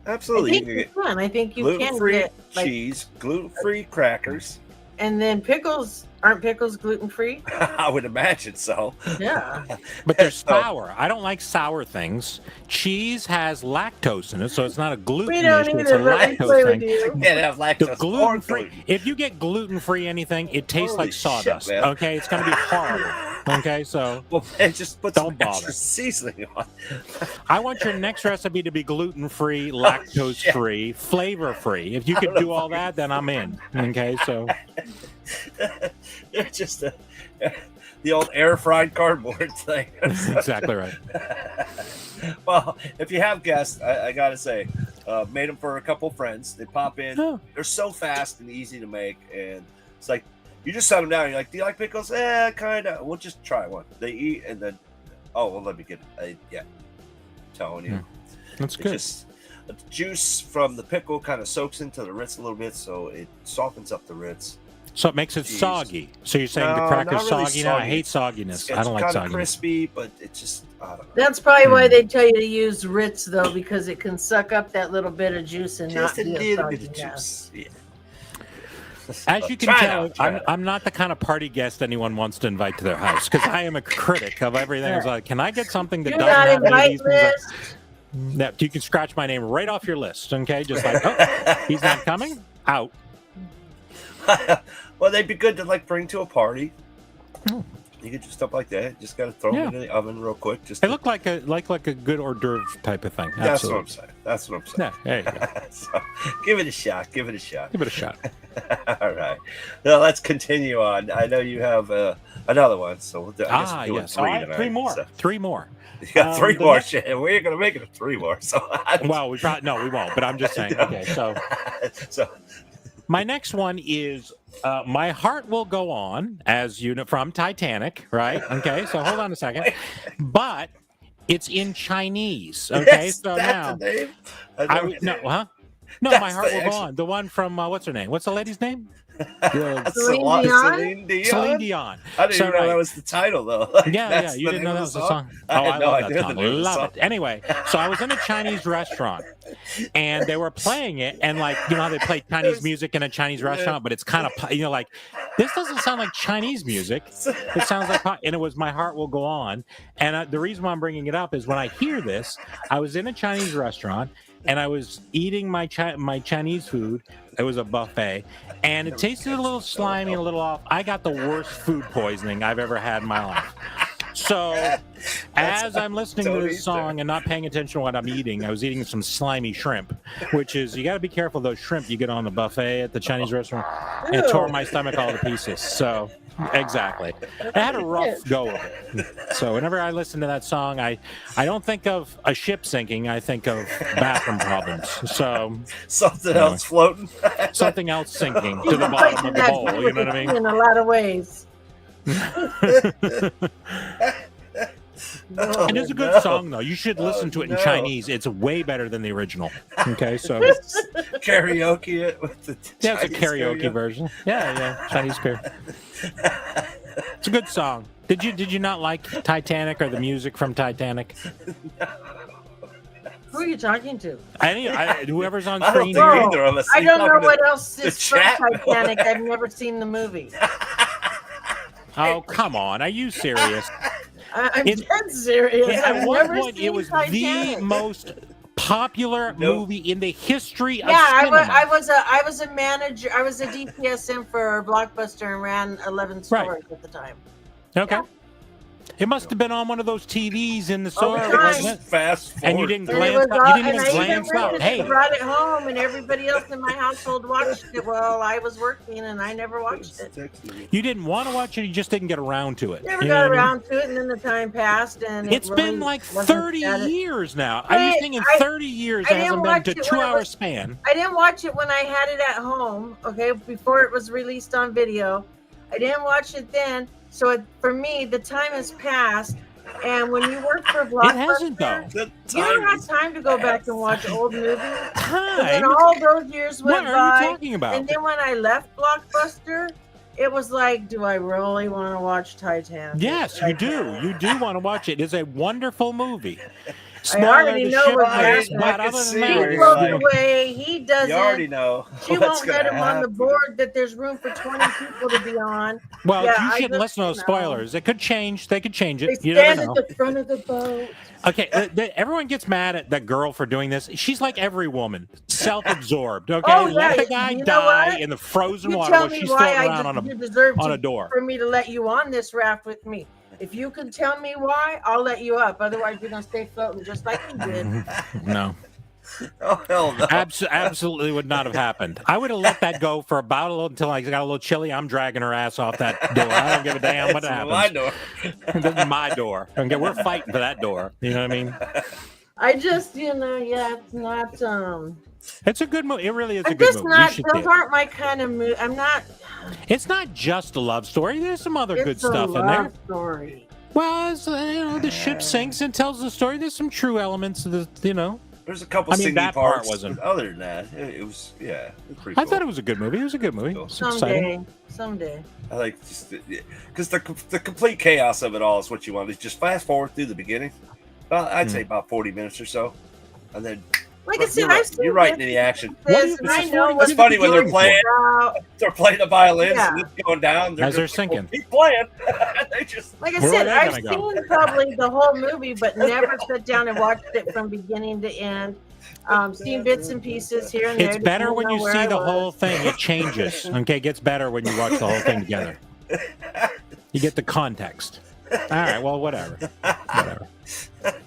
Absolutely. I think you can. I think you can gluten-free get cheese, gluten-free crackers. And then pickles. Aren't pickles gluten free? I would imagine so. Yeah. But they're sour. I don't like sour things. Cheese has lactose in it, so it's not a gluten We don't issue. It's a either. Let me play lactose with thing. you. Can't have lactose. Gluten free. If you get gluten free anything, it tastes Holy like sawdust. shit, man. Okay, it's gonna be horrible. Okay, so Well, man, just put Don't some bother. extra seasoning on. I want your next recipe to be gluten free, lactose free, flavor free. If you could do all that, then I'm in. Okay, so They're just the old air fried cardboard thing. Exactly right. Well, if you have guests, I gotta say, made them for a couple friends. They pop in. Oh. They're so fast and easy to make, and it's like you just set them down. You're like, "Do you like pickles?" Kind of. We'll just try one. They eat, and then, oh, well, let me get it. Yeah, I'm telling you, that's good. Just, the juice from the pickle kind of soaks into the Ritz a little bit, so it softens up the Ritz. So it makes it soggy. So you're saying the cracker's really soggy? No, I hate sogginess. I don't like sogginess. It's kind of crispy, but it's just, I don't know. That's probably why they tell you to use Ritz, though, because it can suck up that little bit of juice and just not a be little bit of juice. Yeah. As you can tell, I'm not the kind of party guest anyone wants to invite to their house because I am a critic of everything. It's like, can I get something that doesn't have any of these things? No, you can scratch my name right off your list, okay? Just like, oh, he's not coming? Out. Well, they'd be good to like bring to a party. You could do stuff like that. Just gotta throw them in the oven real quick. Just they look like a good hors d'oeuvre type of thing. That's what I'm saying. That's what I'm saying. Yeah, there you go. So, give it a shot. Give it a shot. Give it a shot. All right. Now let's continue on. I know you have another one, so we'll do. I guess we're doing three more. So. Three more. You got three more. We're gonna make it three more. So well, we won't. But I'm just saying. Okay, so my next one is My Heart Will Go On, as you know, from Titanic, right? Okay, so hold on a second. But it's in Chinese, okay? Yes, so that's now, the name? No, That's My Heart Will actually... Go On. The one from, what's her name? What's the lady's name? Celine Dion? Celine Dion. I didn't even know that was the title, though. Yeah, you didn't know that was the song? Oh, I love that song. Love it. Anyway, so I was in a Chinese restaurant, and they were playing it, and like, you know how they play Chinese music in a Chinese restaurant, but it's kind of, you know, like, this doesn't sound like Chinese music. It sounds like, and it was My Heart Will Go On. And the reason why I'm bringing it up is when I hear this, I was in a Chinese restaurant, and I was eating my Chinese food. It was a buffet, and it tasted a little slimy and a little off. I got the worst food poisoning I've ever had in my life. So, as I'm listening to this song and not paying attention to what I'm eating, I was eating some slimy shrimp, which is, you got to be careful of those shrimp you get on the buffet at the Chinese restaurant. And it tore my stomach all to pieces. So, exactly. I had a rough go of it. So, whenever I listen to that song, I don't think of a ship sinking. I think of bathroom problems. So, something else floating. Something else sinking to the bottom of the bowl. You know what I mean? In a lot of ways. And it's a good song, though. You should listen to it in Chinese. It's way better than the original. Okay, so karaoke it with the it's a karaoke version. Yeah, Chinese karaoke. It's a good song. Did you not like Titanic or the music from Titanic? Who are you talking to? Whoever's on screen. I don't know what else is from Titanic. I've never seen the movie. Oh, come on. Are you serious? I'm dead serious. At one point, it was the most popular movie in the history of cinema. I was a manager. I was a DPSM for Blockbuster and ran 11 stores at the time. Okay. Yeah. It must have been on one of those TVs in the store, wasn't it? Fast forward. And you didn't glance out. You didn't even glance out. Hey, I brought it home, and everybody else in my household watched it while I was working, and I never watched it. You didn't want to watch it. You just didn't get around to it. Never got around to it, and then the time passed, and it's been like 30 years now. Are you saying in 30 years it hasn't been a 2-hour span? I didn't watch it when I had it at home. Okay, before it was released on video, I didn't watch it then. So for me, the time has passed, and when you work for Blockbuster, it hasn't though. You don't have time to go back and watch old movies. And then all those years went by. What are you talking about? And then when I left Blockbuster, it was like, do I really want to watch Titanic? Yes, you do. You do want to watch it. It's a wonderful movie. I already know what happened. He floats away. He doesn't. You already know. She won't let him on the board that there's room for 20 people to be on. Well, you shouldn't listen to those spoilers. It could change. They could change it. They stand at the front of the boat. Okay, everyone gets mad at that girl for doing this. She's like every woman, self-absorbed. Okay, let the guy die in the frozen water while she's floating around on a door. For me to let you on this raft with me. If you can tell me why, I'll let you up. Otherwise, you're going to stay floating just like you did. No. Oh hell no! Absolutely would not have happened. I would have let that go for about a little until I got a little chilly. I'm dragging her ass off that door. I don't give a damn what happens. My door. This is my door. Okay, we're fighting for that door. You know what I mean? I just, it's not. It's a good movie. It really is a I'm good just movie. not. Those aren't my kind of movie. I'm not. It's not just a love story. There's some other good It's a stuff in there. love story. Well, it's, the ship sinks and tells the story. There's some true elements of the, There's a couple singing that part parts. wasn't. Other than that, it was pretty cool. I thought it was a good movie. It was a good movie. It's exciting. Someday. I like just because the complete chaos of it all is what you want. Is just fast forward through the beginning. I'd say about 40 minutes or so, and then. Like I said, you're right into the action. I know it's funny when they're playing the violins and it's going down. As they're sinking. Keep playing. They just like I said, I've seen probably the whole movie, but never sat down and watched it from beginning to end. Seen bits and pieces here and there. It's better when you see the whole thing. It changes. Okay, it gets better when you watch the whole thing together. You get the context. All right, well, whatever.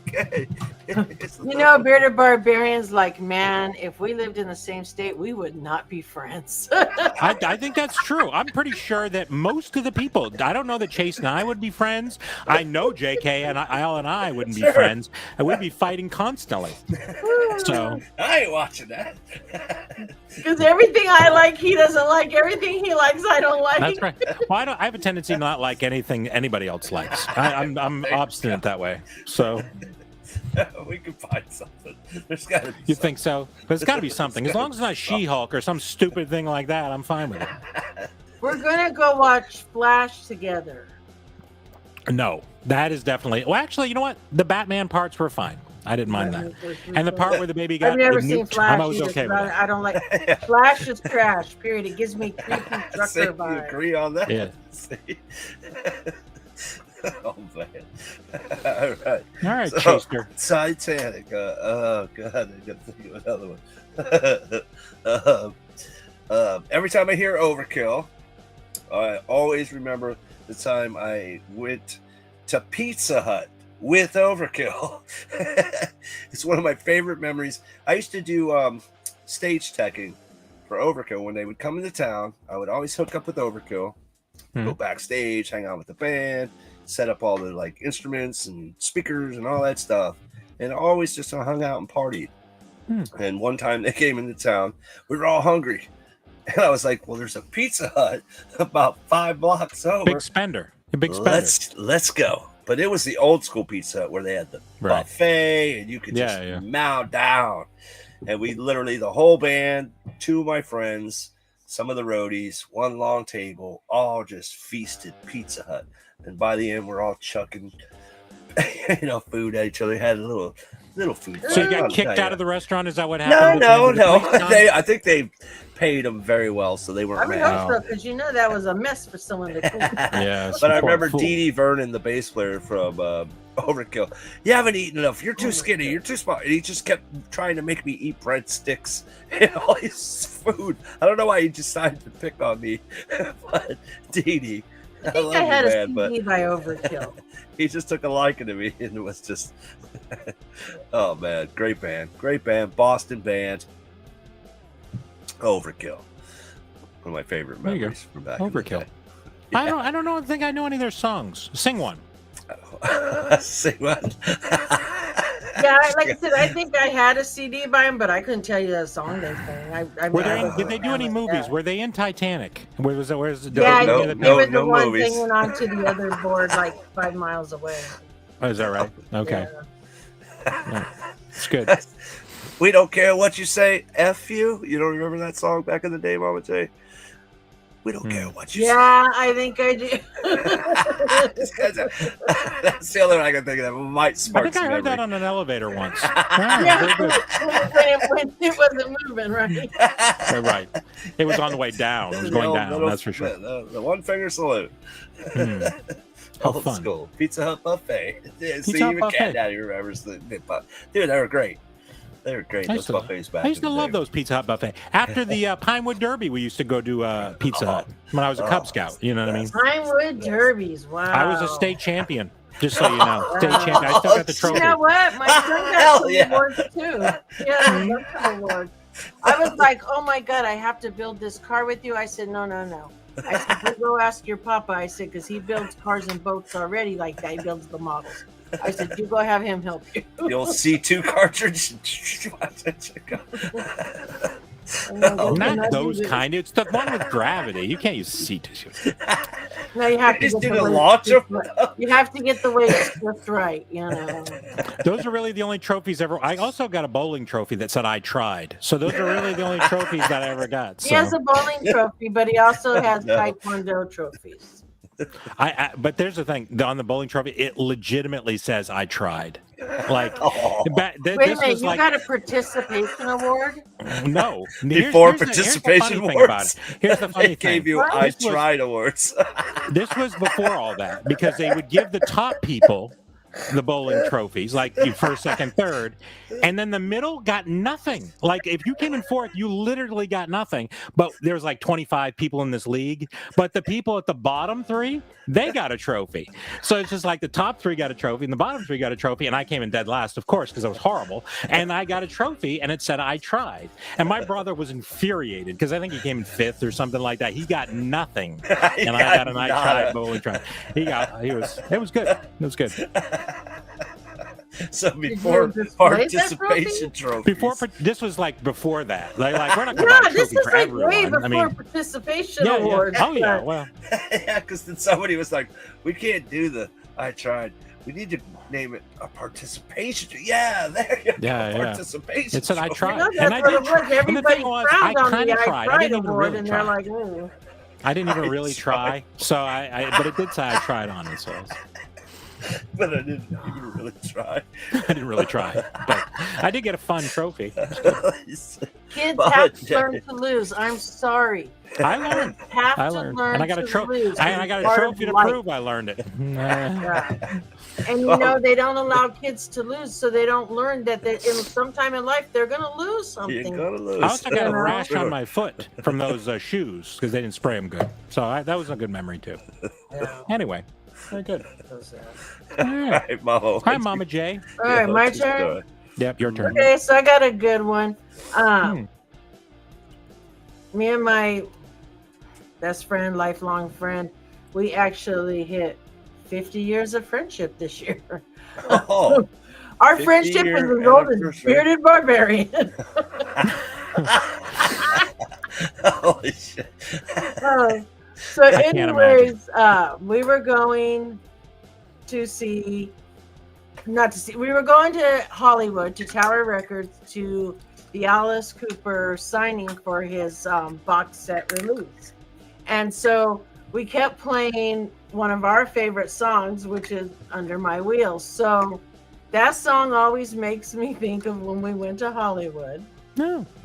Okay. Bearded Barbarian's like, man, if we lived in the same state, we would not be friends. I think that's true. I'm pretty sure that most of the people, I don't know that Chase and I would be friends. I know JK and Al and I wouldn't be friends. And we'd be fighting constantly. So I ain't watching that. Because everything I like, he doesn't like. Everything he likes, I don't like. That's right. Well, I have a tendency to not like anything anybody else likes. I'm obstinate that way. So we can find something. There's got to be. You think so? There's got to be something. As long as it's not She-Hulk or some stupid thing like that, I'm fine with it. We're gonna go watch Flash together. No, that is definitely. Well, actually, you know what? The Batman parts were fine. I didn't mind that. And the part where the baby got I've never seen nuked, Flash. I was okay with it. I don't like Flash is trash. Period. It gives me creepy trucker We vibes. agree on that. Yeah. Oh man! All right, so, Chaser. Titanic. Oh god, I gotta think of another one. Every time I hear Overkill, I always remember the time I went to Pizza Hut with Overkill. It's one of my favorite memories. I used to do stage teching for Overkill. When they would come into town, I would always hook up with Overkill, go backstage, hang out with the band, set up all the instruments and speakers and all that stuff, and always just hung out and partied. And one time they came into town, we were all hungry, and I was like, well, there's a Pizza Hut about 5 blocks over. Big spender. A big spender. Let's go. But it was the old school Pizza Hut where they had the buffet and you could just mow down. And we literally, the whole band, 2 of my friends, some of the roadies, 1 long table, all just feasted Pizza Hut. And by the end, we're all chucking, food at each other. Had a little food. So you got kicked out of the restaurant? Is that what happened? No. I think they paid them very well, so they weren't mad. I hope so, because that was a mess for someone to clean. Yeah. But I remember Dee Dee Vernon, the bass player from Overkill. You haven't eaten enough. You're too skinny. You're too small. And he just kept trying to make me eat breadsticks and all his food. I don't know why he decided to pick on me, but Dee Dee. I think I had a CD by Overkill. He just took a liking to me, and it was just, oh man, great band, Boston band, Overkill, one of my favorite memories from back. Overkill. In the day. I don't think I know any of their songs. Sing one. Sing one. Yeah, like I said, I think I had a CD by him, but I couldn't tell you the song they sang. Did they do any movies? Were they in Titanic? Where's the he was the one singing onto the other board 5 miles away. Oh, is that right? Okay. Yeah. It's good. We don't care what you say, F you. You don't remember that song back in the day, Mama J? We don't care what you say. Yeah, I think I do. That's the other one I can think of that might spark. I think I heard that on an elevator once. When it wasn't moving, right? Right. It was on the way down. It was going down, that's for sure. The 1 finger salute. How fun. School. Pizza Hut buffet. Pizza Hut even buffet. Cat Daddy remembers the dude, they were great. They were great, those buffets back. I used to love those Pizza Hut buffet. After the Pinewood Derby, we used to go to Pizza Hut when I was a Cub Scout. You know what I mean? Pinewood Derbies, wow. I was a state champion. Just so you know, state champion. I still got the trophy. You know what? My son got some awards too. Yeah, some awards. I was like, oh my God, I have to build this car with you. I said, no. I said, you go ask your papa. I said, because he builds cars and boats already like that. He builds the models. I said, you go have him help you. The old C2 cartridge. Not those kind. It's the one with gravity. You can't use C2. No, you have to just get do the the launcher. You have to get the weights just right, you know. Those are really the only trophies ever. I also got a bowling trophy that said I tried. So those are really the only trophies that I ever got. So. He has a bowling trophy, but he also has Taekwondo trophies. But there's the thing on the bowling trophy, it legitimately says I tried. Like, wait a minute, you got a participation award? No, before participation awards. Here's the funny they thing. gave you I tried awards. This was before all that because they would give the top people the bowling trophies, like you first, second, third, and then the middle got nothing. Like if you came in fourth, you literally got nothing. But there was like 25 people in this league, but the people at the bottom three, they got a trophy. So it's just like the top three got a trophy and the bottom three got a trophy, and I came in dead last, of course, because I was horrible. And I got a trophy, and it said I tried. And my brother was infuriated because I think he came in fifth or something like that. He got nothing, and I got an I tried bowling trophy. It was good. It was good. So before participation trophies. This was like before that. Like we're not going to buy a trophy for everyone. Way before participation awards. Yeah. Oh yeah, well. Yeah, because then somebody was like, "We can't do the I tried. We need to name it a participation." Yeah, there you go. Participation. It said I tried, and I did. And the thing was, I kind of tried. I didn't even really try. Like, I didn't even really try. So but it did say I tried on it. So. But I didn't even really try. I didn't really try, but I did get a fun trophy. Kids have to learn to lose. I'm sorry. I learned. Have to learn and I got a trophy. And I got a trophy to prove I learned it. And you know they don't allow kids to lose, so they don't learn that sometime in life they're going to lose something. You're gonna lose. I also got a rash on my foot from those shoes because they didn't spray them good. So that was a good memory too. Yeah. Anyway. Very good. All right, Mama. Hi, Mama J. All right, my turn. Yep, your turn. Okay, so I got a good one. Me and my best friend, lifelong friend, we actually hit 50 years of friendship this year. Oh, our friendship is as old as Bearded Barbarian. Holy shit. So anyways, we were going to we were going to Hollywood to Tower Records to the Alice Cooper signing for his box set release. And so we kept playing one of our favorite songs, which is Under My Wheels. So that song always makes me think of when we went to Hollywood.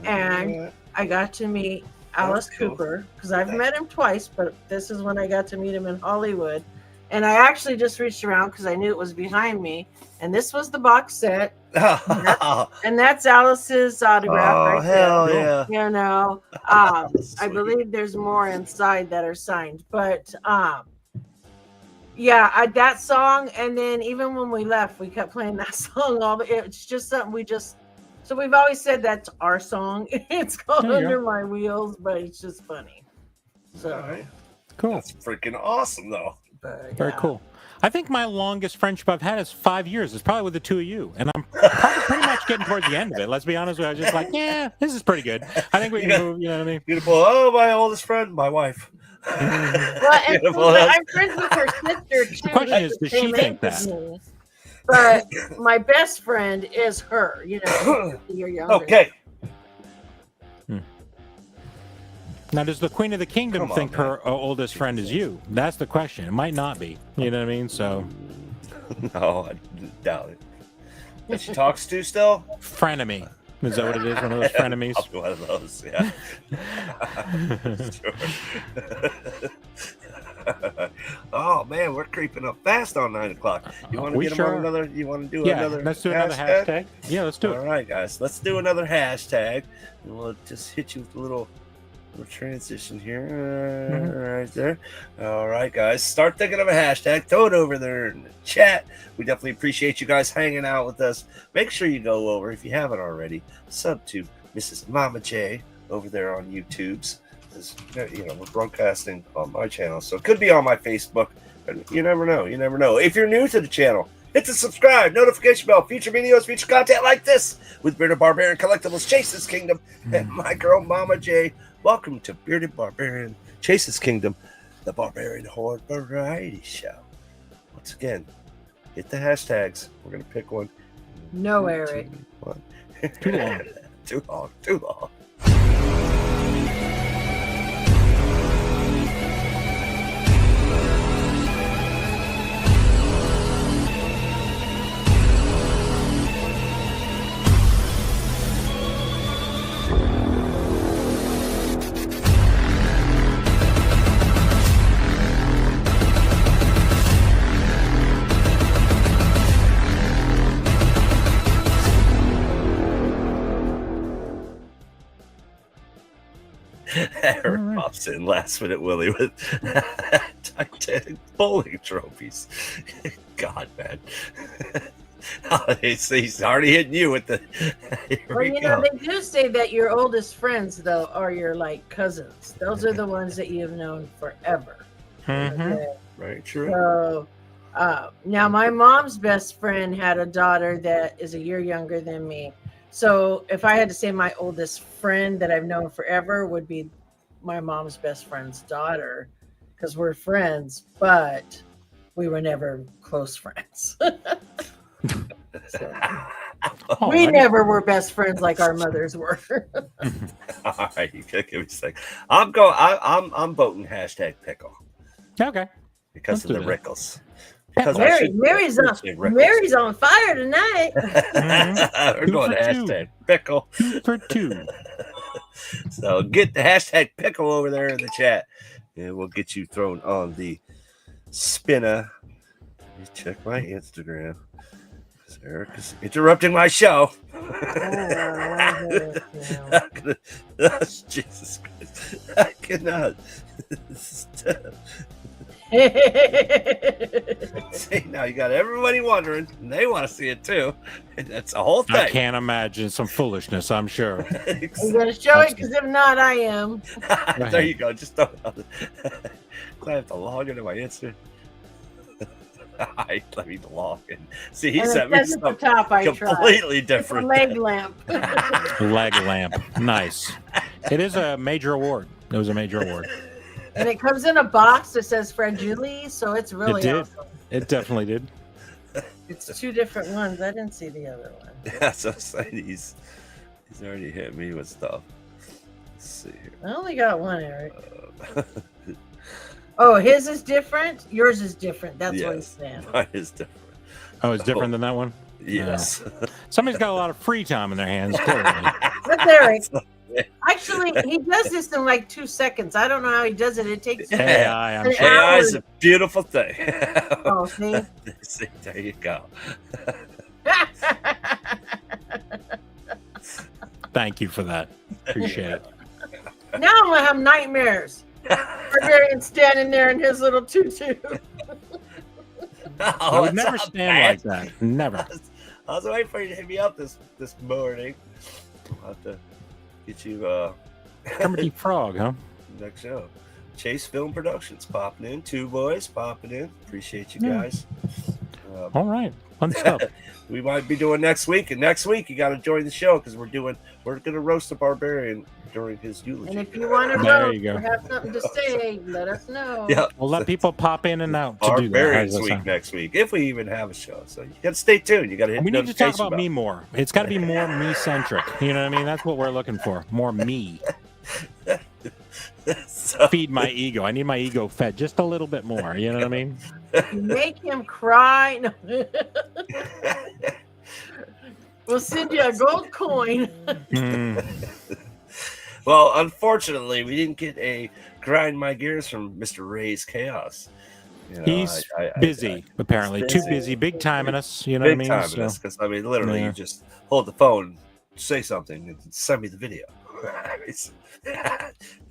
And I got to meet Alice Cooper, because I've met him twice, but this is when I got to meet him in Hollywood. And I actually just reached around because I knew it was behind me. And this was the box set. And that's Alice's autograph right hell there. Yeah. You know, I believe there's more inside that are signed. But that song. And then even when we left, we kept playing that song. It's just something so we've always said that's our song. It's called Under My Wheels, but it's just funny. So cool. That's freaking awesome, though. Very cool. I think my longest friendship I've had is 5 years. It's probably with the two of you, and I'm probably pretty much getting towards the end of it. Let's be honest with you. I was just like, yeah, this is pretty good. I think we can move. You know what I mean? Beautiful. Oh, my oldest friend, my wife. Well, I'm friends with her sister too. The question is, does she think that? But my best friend is her, you know, you're younger. Okay. Now, does the Queen of the Kingdom think her oldest friend is you? That's the question. It might not be. You know what I mean? So. No, I doubt it. That she talks to still? Frenemy. Is that what it is? One of those frenemies? One of those, yeah. Oh man, we're creeping up fast on 9 o'clock. You want to get them on another? You want to do another? Let's do another hashtag. Yeah, let's do it. All right, guys, let's do another hashtag, and we'll just hit you with a little We'll transition here. Right there. All right, guys. Start thinking of a hashtag. Throw it over there in the chat. We definitely appreciate you guys hanging out with us. Make sure you go over, if you haven't already, sub to Mrs. Mama J over there on YouTube's. We're broadcasting on my channel, so it could be on my Facebook. You never know. You never know. If you're new to the channel, hit the subscribe, notification bell, future videos, future content like this with Bearded Barbarian Collectibles, Chase's Kingdom, and my girl Mama J. Welcome to Bearded Barbarian, Chase's Kingdom, the Barbarian Horde Variety Show. Once again, hit the hashtags. We're going to pick one. No, Eric. Too long. Too long. Eric pops in last minute Willie with Titanic bowling trophies. God, man. He's already hitting you with the. Well, they do say that your oldest friends, though, are your cousins. Those are the ones that you've known forever. Okay. Right, true. So now my mom's best friend had a daughter that is a year younger than me. So if I had to say my oldest friend that I've known forever would be my mom's best friend's daughter, because we're friends, but we were never close friends. We never were best friends like our mothers were. All right, you gotta give me a second. I'm voting hashtag pickle. Okay. Because of the Rickles. Mary's on fire tonight. We're going to hashtag pickle. 2 for 2. So get the hashtag pickle over there in the chat, and we'll get you thrown on the spinner. Let me check my Instagram. Eric is interrupting my show. Jesus Christ. I cannot. See, now you got everybody wondering, and they want to see it too. And that's a whole thing. I can't imagine some foolishness, I'm sure. I'm going to show it, because if not, I am. There you go. Just don't. I have to log into my Instagram. Let me log in. See, he sent me something completely different. It's a leg lamp. Leg lamp. Nice. It is a major award. It was a major award. And it comes in a box that says Fragile, so it's really awesome. It definitely did. It's 2 different ones. I didn't see the other one. Yeah, so he's already hit me with stuff. Let's see here. I only got one, Eric. Oh, his is different? Yours is different. That's what he's saying. Mine is different. Oh, it's different than that one? Yes. Somebody's got a lot of free time in their hands, clearly. That's Eric. Actually, he does this in like 2 seconds. I don't know how he does it. It takes AI. I'm sure. AI is a beautiful thing. Oh, see? See, there you go. Thank you for that. Appreciate it. Now I'm gonna have nightmares. Barbarian standing there in his little tutu. I would never stand like that. Never. I was waiting for you to hit me up this morning. I'll have to get you Kermit Frog, huh? Next show. Chase Film Productions popping in. 2 boys popping in. Appreciate you guys. All right. Fun stuff. We might be doing next week, and next week you got to join the show because we're going to roast a barbarian during his eulogy. And if you want to roast or have something to say, let us know. Yeah, we'll let people pop in and out. Barbarians week next week, if we even have a show. So you got to stay tuned. You got to hit. We need to talk about me more. It's got to be more me centric. You know what I mean? That's what we're looking for. More me. So, feed my ego. I need my ego fed just a little bit more. You know what I mean? Make him cry. No. We'll send you a gold coin. Well, unfortunately, we didn't get a grind my gears from Mr. Ray's Chaos. You know, he's busy, apparently. Too busy, big time in us. You know what I mean? Big time in us, because literally, you just hold the phone, say something, and send me the video.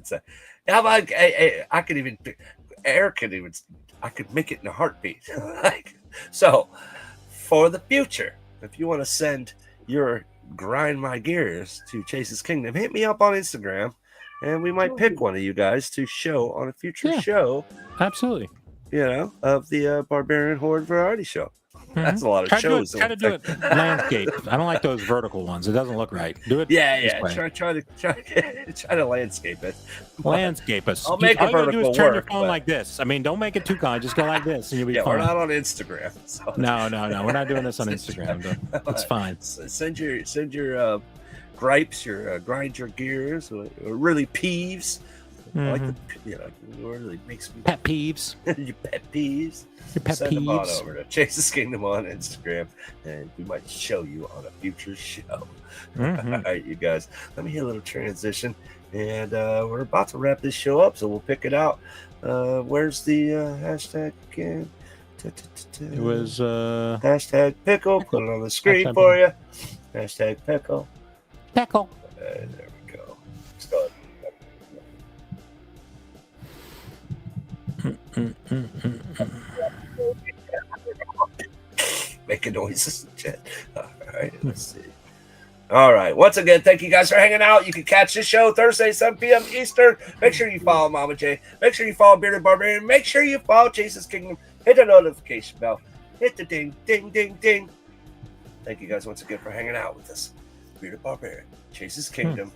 It's a, how about I could even, Eric could even, I could make it in a heartbeat. Like, so for the future, if you want to send your grind my gears to Chase's Kingdom, hit me up on Instagram, and we might pick one of you guys to show on a future show. Absolutely. You know, of the Barbarian Horde Variety Show. That's a lot of shows. Try to do it landscape. I don't like those vertical ones. It doesn't look right. Do it. Yeah. Try to landscape it. Landscape us. I'll make all a you gotta do vertical is turn your work, phone but- like this. I mean, don't make it too kind. Just go like this, and you'll be Yeah, fine. we're not on Instagram. So. No. We're not doing this on Instagram. It's fine. Send your gripes, your grind your gears, or really peeves. I like the, you know, it really makes me pet peeves. Your pet peeves. Your pet Send them on peeves. over to Chase's Kingdom on Instagram, and we might show you on a future show. All right, you guys. Let me hit a little transition, and we're about to wrap this show up, so we'll pick it out. Where's the hashtag again? It was hashtag pickle. Put it on the screen for you. Hashtag pickle. Pickle. There we go. Let's go. Making noises and shit. All right, let's see. All right. Once again, thank you guys for hanging out. You can catch this show Thursday, 7 p.m. Eastern. Make sure you follow Mama J. Make sure you follow Bearded Barbarian. Make sure you follow Chase's Kingdom. Hit the notification bell. Hit the ding, ding, ding, ding. Thank you guys once again for hanging out with us. Bearded Barbarian, Chase's Kingdom,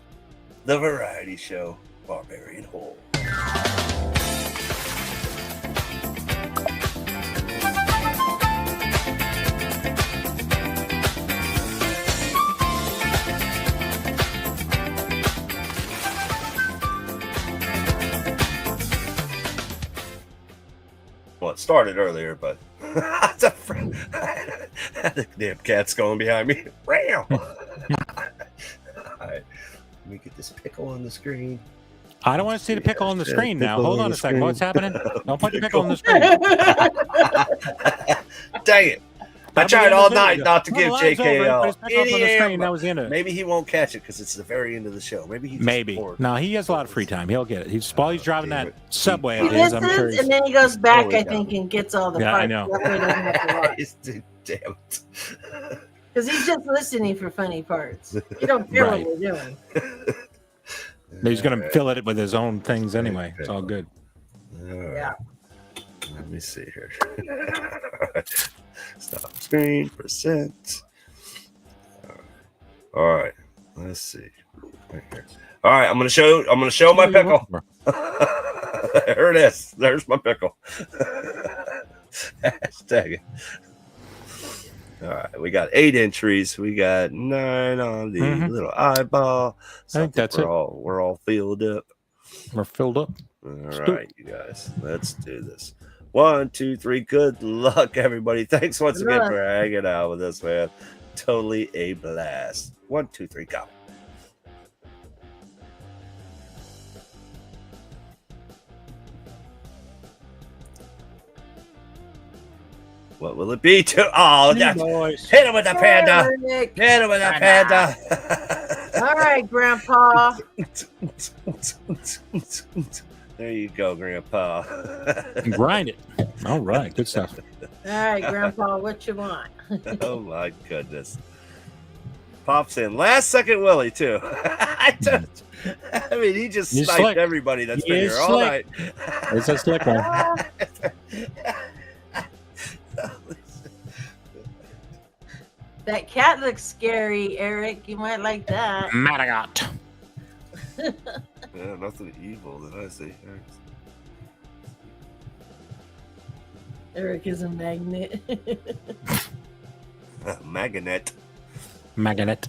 the variety show, Barbarian Horde. Well, it started earlier, but the damn cat's going behind me. Ram! All right, let me get this pickle on the screen. I don't want to see the pickle on the screen now. Hold on a second. What's happening? Don't put the pickle on the screen. Dang it. I tried all night not to give JKL. That was the end of it. Maybe he won't catch it because it's the very end of the show. Maybe bored. No, he has a lot of free time. He'll get it. While he's driving that subway He of his, I'm sure listens, and then he goes back, I think, down. and gets all the Yeah, parts. I know. That way he doesn't have to watch. Damn it. Because he's just listening for funny parts. You don't care Right. what we're doing. He's going to fill it with his own things anyway. It's all good. Yeah. Let me see here. Stop screen percent. All right. Let's see. Right here. All right. I'm gonna show my pickle. There it is. There's my pickle. Hashtag it. All right. We got 8 entries. We got 9 on the little eyeball. I think that's it. We're all filled up. We're filled up. All right, you guys. Let's do this. 1, 2, 3. Good luck, everybody. Thanks once again for hanging out with us, man. Totally a blast. 1, 2, 3, go. What will it be to? Oh, hit him with the panda. Hit him with the panda. All right, Grandpa. There you go, Grandpa. Grind it. All right. Good stuff. All right, Grandpa, what you want? Oh, my goodness. Pops in. Last second Willie, too. I mean, he just He's sniped slick. everybody that's He been is here all slick. night. It's a slick one. That cat looks scary, Eric. You might like that. Madagot. Yeah, nothing evil that I see. Eric is a magnet. Magnet. Magnet.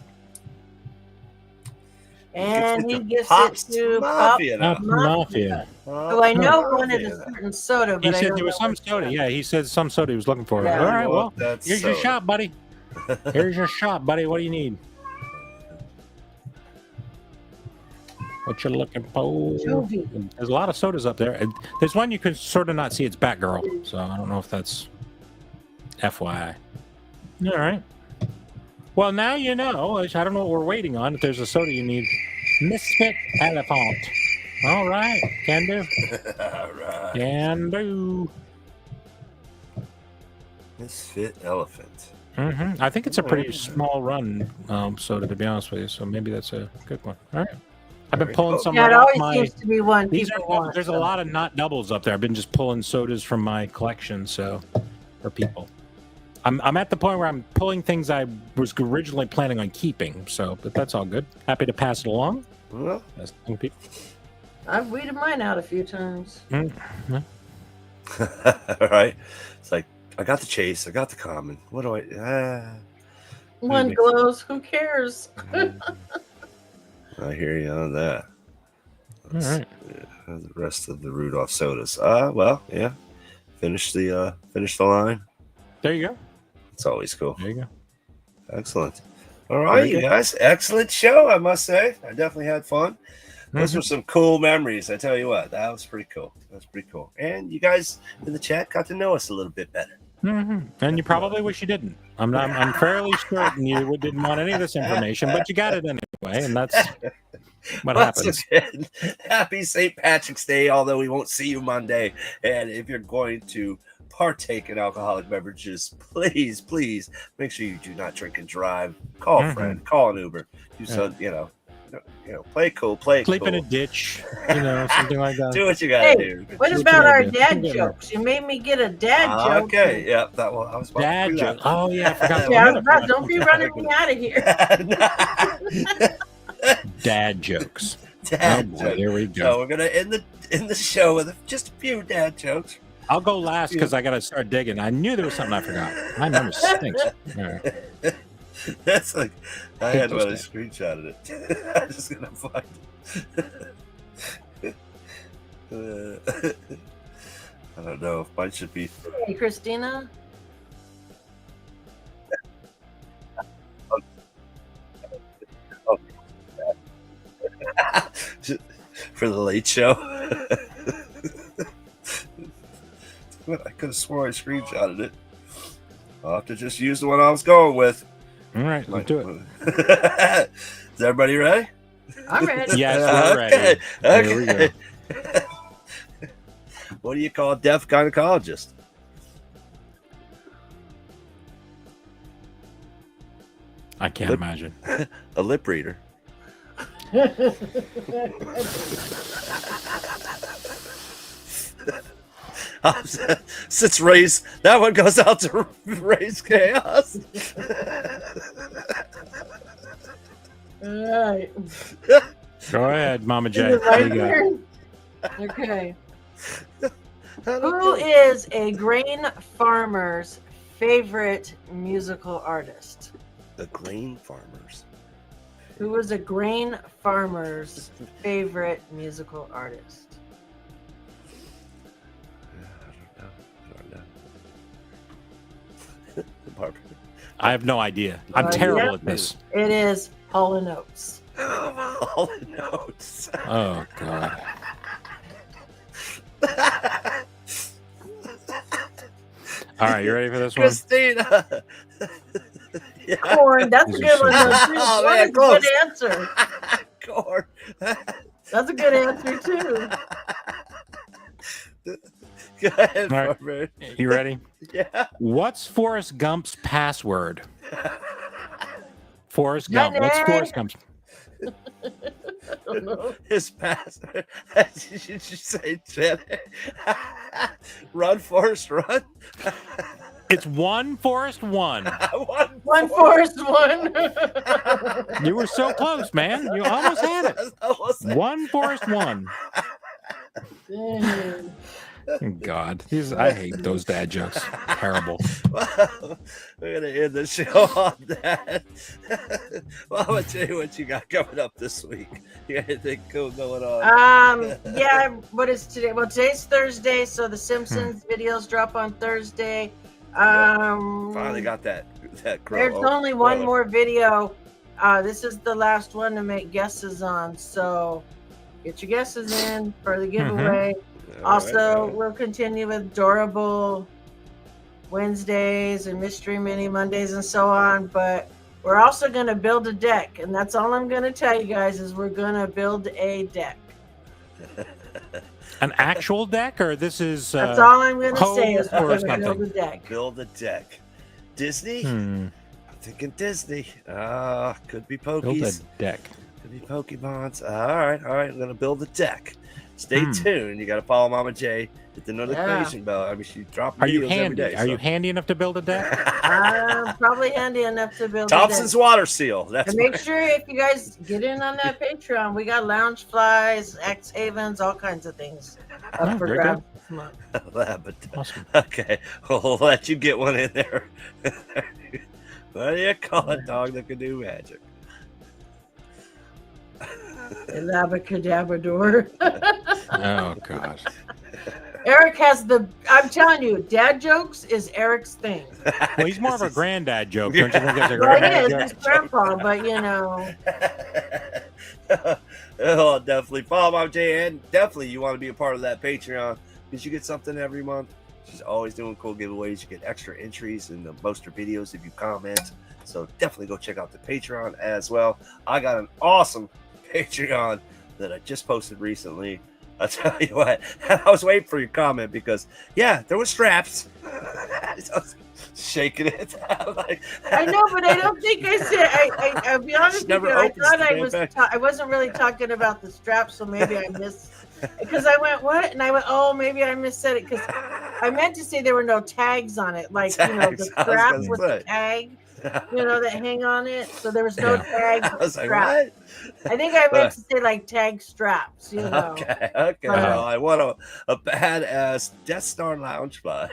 And he gives Pops it to Mafia Pop now. Mafia. Oh, I know wanted a certain soda, He but I said don't there was know some what soda. Yeah, he said some soda he was looking for. Yeah. All right, well, That's here's your soda. shop, buddy. Here's your shop, buddy. What do you need? What you looking for? Jovi. There's a lot of sodas up there. And there's one you can sort of not see. It's Batgirl. So I don't know if that's FYI. All right. Well, now you know. I don't know what we're waiting on. If there's a soda you need. Misfit Elephant. All right. Can do. All right. Can do. Misfit Elephant. I think it's a pretty small run soda, to be honest with you. So maybe that's a good one. All right. I've been pulling some. Yeah, it off always my. seems to be one These people are, want. there's a lot of not doubles up there. I've been just pulling sodas from my collection, so for people. I'm at the point where I'm pulling things I was originally planning on keeping. So, but that's all good. Happy to pass it along. Well, That's people. I've weeded mine out a few times. All right. It's like I got the chase. I got the common. What do I? One glows. Who cares? I hear you on that. All right. The rest of the Rudolph sodas. Well, yeah. Finish the line. There you go. It's always cool. There you go. Excellent. All right, you guys. Excellent show, I must say. I definitely had fun. Those were some cool memories. I tell you what, that was pretty cool. That's pretty cool. And you guys in the chat got to know us a little bit better. And you probably wish you didn't. I'm fairly certain you didn't want any of this information, but you got it anyway, and that's what happens. Again, happy St. Patrick's Day, although we won't see you Monday. And if you're going to partake in alcoholic beverages, please make sure you do not drink and drive. Call a friend, call an Uber. Do some, play cool, Sleep in a ditch, something like that. Do what you gotta do. What about our dad jokes? You made me get a dad joke. Okay, yeah, that one. I was about dad to do joke. that. Oh yeah, I forgot. Yeah, I was about, don't be running me out of here. Dad jokes. Dad boy, jokes. There we go. So we're gonna end the show with just a few dad jokes. I'll go last because I got to start digging. I knew there was something I forgot. My memory stinks. All right. That's like I had one screenshot of it. I'm just gonna find it. I don't know if mine should be. Hey, Christina. For the late show. I could have sworn I screenshotted it. I'll have to just use the one I was going with. All right, let's do it. Is everybody ready? I'm ready. Yes, we're ready. Okay. Here we go. What do you call a deaf gynecologist? I can't imagine. A lip reader. Since Ray's, that one goes out to Ray's Chaos. All right. Go ahead, Mama J. There you go. Okay. Who is a grain farmer's favorite musical artist? The grain farmers. Who was a grain farmer's favorite musical artist? I don't know. I have no idea. I'm terrible at this. It is Hall & Oates. Hall & Oates. Oh, God. All right, you ready for this one? Christina. Yeah. Corn. That's a good one. Oh, man, a good answer. Corn. That's a good answer, too. Go ahead, All right. You ready? Yeah. What's Forrest Gump's password? Forrest Gump. What's Forrest Gump's? I don't know. His password. Did you say Jenny? Run, Forrest, run. It's one Forrest one. One Forrest one. You were so close, man. You almost had it. One Forrest one. God, I hate those dad jokes. Terrible. Well, we're gonna end the show on that. Well, I'm gonna tell you what you got coming up this week. You got anything cool going on? Yeah. What is today? Well, today's Thursday, so the Simpsons videos drop on Thursday. Finally got that. There's only one more video. This is the last one to make guesses on, so get your guesses in for the giveaway. Also, we'll continue with Adorable Wednesdays and Mystery Mini Mondays and so on, but we're also going to build a deck, and that's all I'm going to tell you guys is we're going to build a deck. An actual deck, or this is? That's all I'm going to say is or we're going to something? build a deck. Build a deck. Disney? Hmm. I'm thinking Disney. Could be Build a Pokies. deck. Could be Pokemons. All right. I'm gonna build a deck. Stay tuned. You got to follow Mama J. Hit the notification bell. I mean, she drops Are you videos handy? every day. Are you handy enough to build a deck? I'm probably handy enough to build Thompson's a deck. water seal. That's And make sure if you guys get in on that Patreon, we got lounge flies, X Havens, all kinds of things up for very grabs. Awesome. Okay, we'll let you get one in there. What do you call a dog that can do magic? Labacadabrador. Oh gosh. Eric has I'm telling you, dad jokes is Eric's thing. Well, he's more of a granddad joke. Don't you think that's a Well, he granddad is, joke? he's grandpa, but you know. Oh, definitely follow Mama J, and definitely you want to be a part of that Patreon because you get something every month. She's always doing cool giveaways. You get extra entries in the poster videos if you comment. So definitely go check out the Patreon as well. I got an awesome Patreon that I just posted recently. I'll tell you what, I was waiting for your comment because, yeah, there was straps. I was shaking it. I know, but I don't think I said. I'll be honest with you. I thought I wasn't really talking about the straps, so maybe I missed. Because I went what, and I went, oh, maybe I missaid it because I meant to say there were no tags on it, like the strap with the tag. That hang on it. So there was no tag. I was like, strap. what? I think I meant to say like tag straps. Okay. Well, I want a badass Death Star lounge fly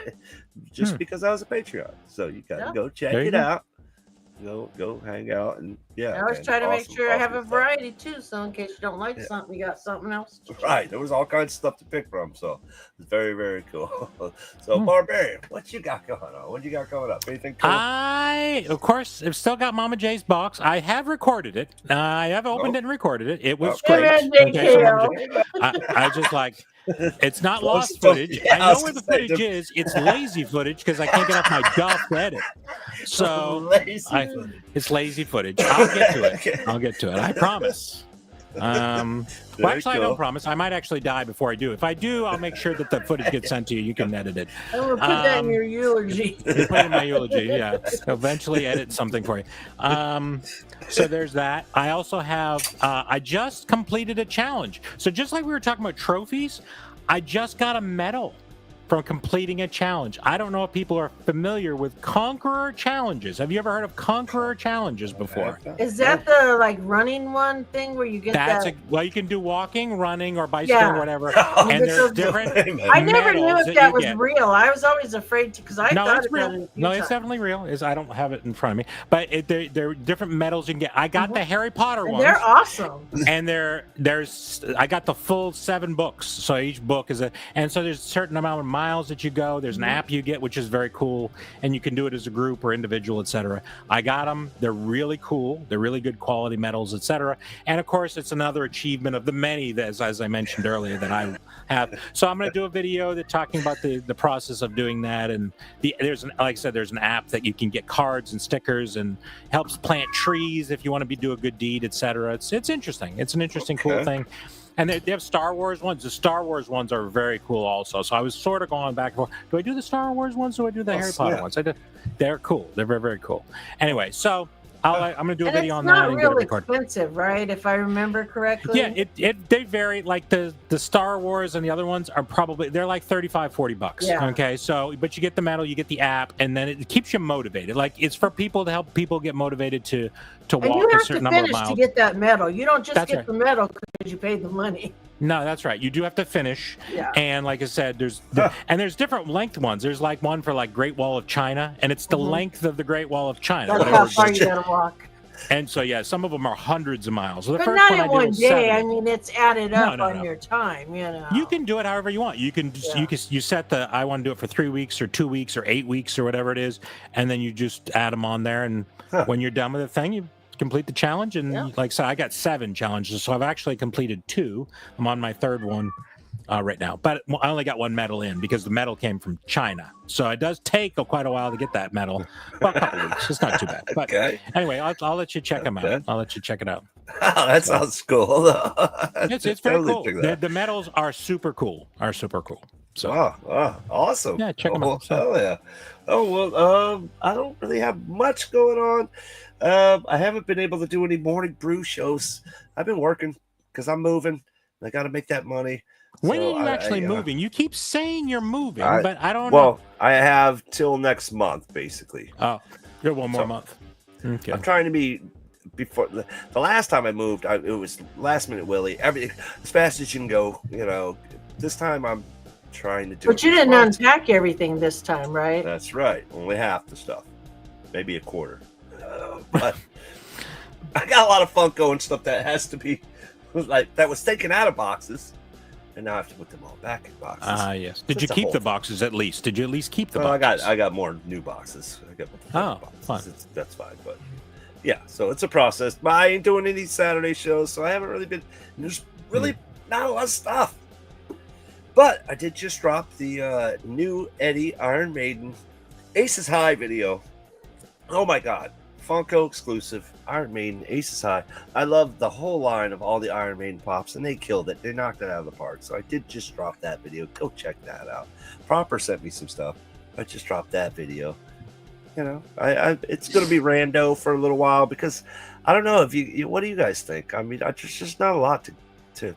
just because I was a Patreon. So you gotta go check it out. Go hang out and I always try to make sure I have a variety too, so in case you don't like something, you got something else. Right, there was all kinds of stuff to pick from, so it's very, very cool. So Barbarian, what you got going on? What you got coming up? Anything cool? I, of course, have still got Mama J's box. I have recorded it. I have opened it and recorded it. It was great. I just like. It's not lost footage. I know where the footage is. It's lazy footage because I can't get off my duff to edit. So it's lazy footage. I'll get to it. I'll get to it. I promise. Well, actually, I don't promise. I might actually die before I do. If I do, I'll make sure that the footage gets sent to you. You can edit it. I'm gonna put that in your eulogy. Put it in my eulogy. Yeah. Eventually, edit something for you. So there's that. I also have. I just completed a challenge. So just like we were talking about trophies, I just got a medal from completing a challenge. I don't know if people are familiar with Conqueror challenges. Have you ever heard of Conqueror challenges before? Is that the running one thing where you get that? Well, you can do walking, running, or bicycle, or whatever. And there's different. I never knew if that was real. I was always afraid to because I thought it's real. It's definitely real. I don't have it in front of me, but there are different medals you can get. I got the Harry Potter ones. They're awesome. And I got the full 7 books. So each book is and so there's a certain amount of miles that you go. There's an app you get, which is very cool, and you can do it as a group or individual, etc. I got them. They're really cool. They're really good quality medals, etc. And of course, it's another achievement of the many that, as I mentioned earlier, that I have. So I'm going to do a video that talking about the process of doing that. And like I said, there's an app that you can get cards and stickers and helps plant trees if you want to do a good deed, etc. It's interesting. It's an interesting, cool thing. And they have Star Wars ones. The Star Wars ones are very cool also. So I was sort of going back and forth. Do I do the Star Wars ones or do I do the Harry Potter ones? They're cool. They're very, very cool. Anyway, so I'm going to do a video on that. It's not real expensive, right? If I remember correctly. Yeah, they vary. Like the Star Wars and the other ones are they're like $35-$40. Yeah. Okay, so but you get the medal, you get the app, and then it keeps you motivated. Like it's for people to help people get motivated to walk a certain number of miles. You have to finish to get that medal. You don't just get the medal because you paid the money. No, that's right. You do have to finish. Yeah. And like I said, there's different length ones. There's like one for like Great Wall of China, and it's the length of the Great Wall of China. That's how far you gotta walk. And so some of them are hundreds of miles. So the but first not one in one day. 70. I mean, it's added up on your time. You can do it however you want. You can you set I want to do it for 3 weeks or 2 weeks or 8 weeks or whatever it is, and then you just add them on there. And when you're done with the thing, you complete the challenge. And like I said, I got 7 challenges, so I've actually completed 2. I'm on my 3rd one. right now, but I only got one medal in because the medal came from China. So it does take quite a while to get that medal. Well, a couple of weeks. It's not too bad. But anyway, I'll let you check them out. I'll let you check it out. Oh, that sounds cool. It's very cool. The medals are super cool. So awesome. Yeah, check them out. Oh yeah. Oh well, I don't really have much going on. I haven't been able to do any morning brew shows. I've been working because I'm moving. I got to make that money. When are you actually moving? You keep saying you're moving, but I don't know. Well, I have till next month, basically. Oh, you have one more month. Okay. I'm trying to be before the last time I moved. It was last minute, Willie. Everything as fast as you can go. You know, this time I'm trying to do. But you didn't unpack everything this time, right? That's right. Only half the stuff, maybe a quarter. But I got a lot of Funko and stuff that has to be like that was taken out of boxes, and now I have to put them all back in boxes. Yes. Did you keep the boxes at least? Did you at least keep the boxes? I got more new boxes. I got boxes. Fine. That's fine, but yeah. So it's a process. But I ain't doing any Saturday shows, so I haven't really been. There's really not a lot of stuff. But I did just drop the new Eddie Iron Maiden Aces High video. Oh my God. Funko exclusive, Iron Maiden, Aces High. I love the whole line of all the Iron Maiden pops, and they killed it. They knocked it out of the park. So I did just drop that video. Go check that out. Proper sent me some stuff. I just dropped that video. You know, it's going to be rando for a little while because I don't know if you what do you guys think? I mean, there's just not a lot to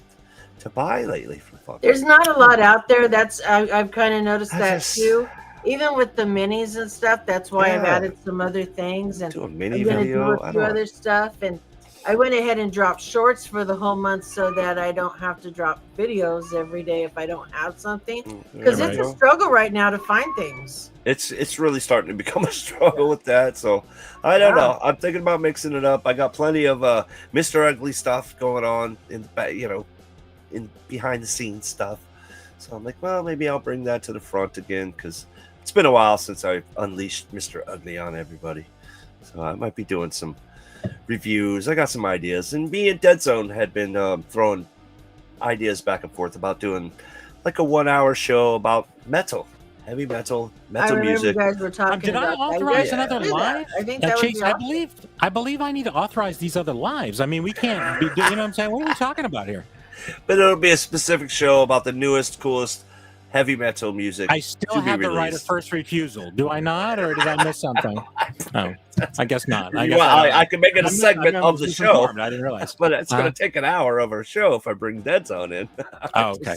buy lately from Funko. There's not a lot out there. I've kind of noticed that too. Even with the minis and stuff, that's why I've added some other things, and do a mini I'm gonna video. do a few other stuff. And I went ahead and dropped shorts for the whole month so that I don't have to drop videos every day if I don't have something. Because it's a struggle right now to find things. It's really starting to become a struggle with that. So I don't know. I'm thinking about mixing it up. I got plenty of Mr. Ugly stuff going on in the back, in behind the scenes stuff. So I'm like, well, maybe I'll bring that to the front again because it's been a while since I unleashed Mr. Ugly on everybody. So I might be doing some reviews. I got some ideas. And me and Dead Zone had been throwing ideas back and forth about doing like a 1 hour show about heavy metal music. You guys were talking did I authorize another live? I think that Chase, I believe I need to authorize these other lives. I mean, we can't be, you know what I'm saying? What are we talking about here? But it'll be a specific show about the newest, coolest heavy metal music. I still have the right of first refusal. Do I not, or did I miss something? Oh, I guess not. I can make it a segment of the show. I didn't realize. But it's going to take an hour of our show if I bring Dead Zone in. Oh, okay.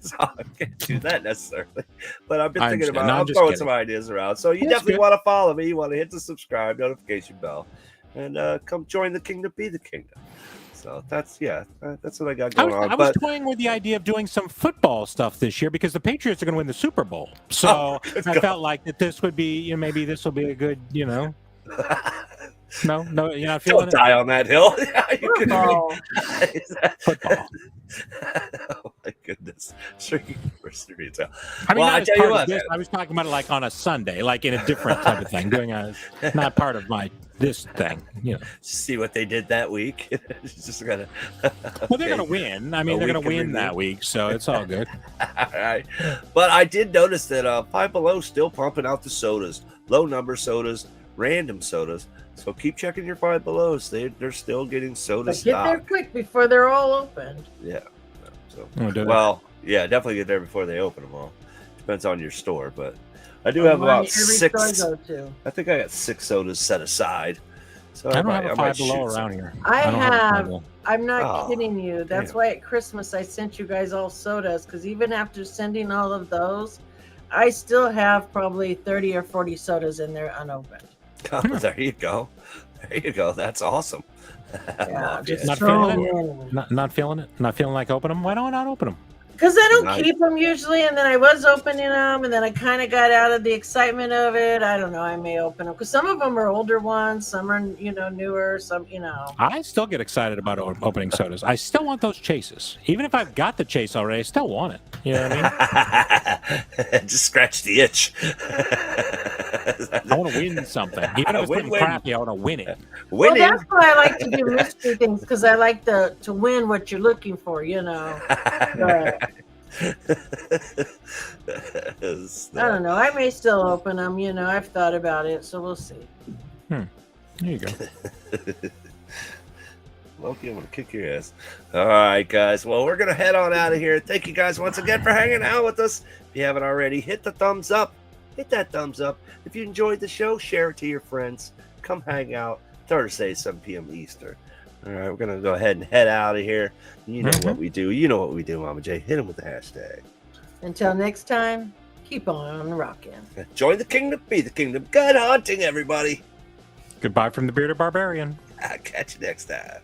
So I can't do that necessarily. But I've been thinking about I'm throwing some ideas around. So you definitely want to follow me. You want to hit the subscribe notification bell and come join the kingdom, be the kingdom. So that's what I got going on. I was toying with the idea of doing some football stuff this year because the Patriots are going to win the Super Bowl. So I felt like that this would be, maybe this will be a good, No, you're not feeling Don't die on that hill. Football. Football. Oh my goodness! Sure, you can burst your retail. I mean, I tell you what, I was talking about it like on a Sunday, like in a different type of thing, doing not part of this thing. See what they did that week. Just gonna. Well, they're gonna win. I mean, they're gonna win that week, so it's all good. All right, but I did notice that Five Below still pumping out the sodas, low number sodas, random sodas. So keep checking your Five Belows. They're still getting soda stock. Get there quick before they're all opened. Yeah. So definitely get there before they open them all. Depends on your store, but I do have about 6. I think I got 6 sodas set aside. So I don't have a Five Below around here. I'm not kidding you. That's why at Christmas I sent you guys all sodas, because even after sending all of those, I still have probably 30 or 40 sodas in there unopened. Oh, there you go. That's awesome. Yeah, just not feeling it. Not feeling it. Not feeling like opening them. Why don't I not open them? Because I don't keep them usually, and then I was opening them, and then I kind of got out of the excitement of it. I don't know. I may open them because some of them are older ones, some are newer, some I still get excited about opening sodas. I still want those chases, even if I've got the chase already. I still want it. You know what I mean? Just scratch the itch. I want to win something, even if it's something crappy. I want to win it. Well, that's why I like to do mystery things, because I like to win what you're looking for. But don't know. I may still open them. You know, I've thought about it, so we'll see. There you go. Loki, I'm gonna kick your ass. All right, guys. Well, we're gonna head on out of here. Thank you guys once again for hanging out with us. If you haven't already, hit the thumbs up. Hit that thumbs up. If you enjoyed the show, share it to your friends. Come hang out Thursday, 7 p.m. Eastern. All right, we're gonna go ahead and head out of here. You know what we do. You know what we do, Mama J. Hit him with the hashtag. Until next time, keep on rocking. Join the kingdom, be the kingdom. Good hunting, everybody. Goodbye from the Bearded Barbarian. I'll catch you next time.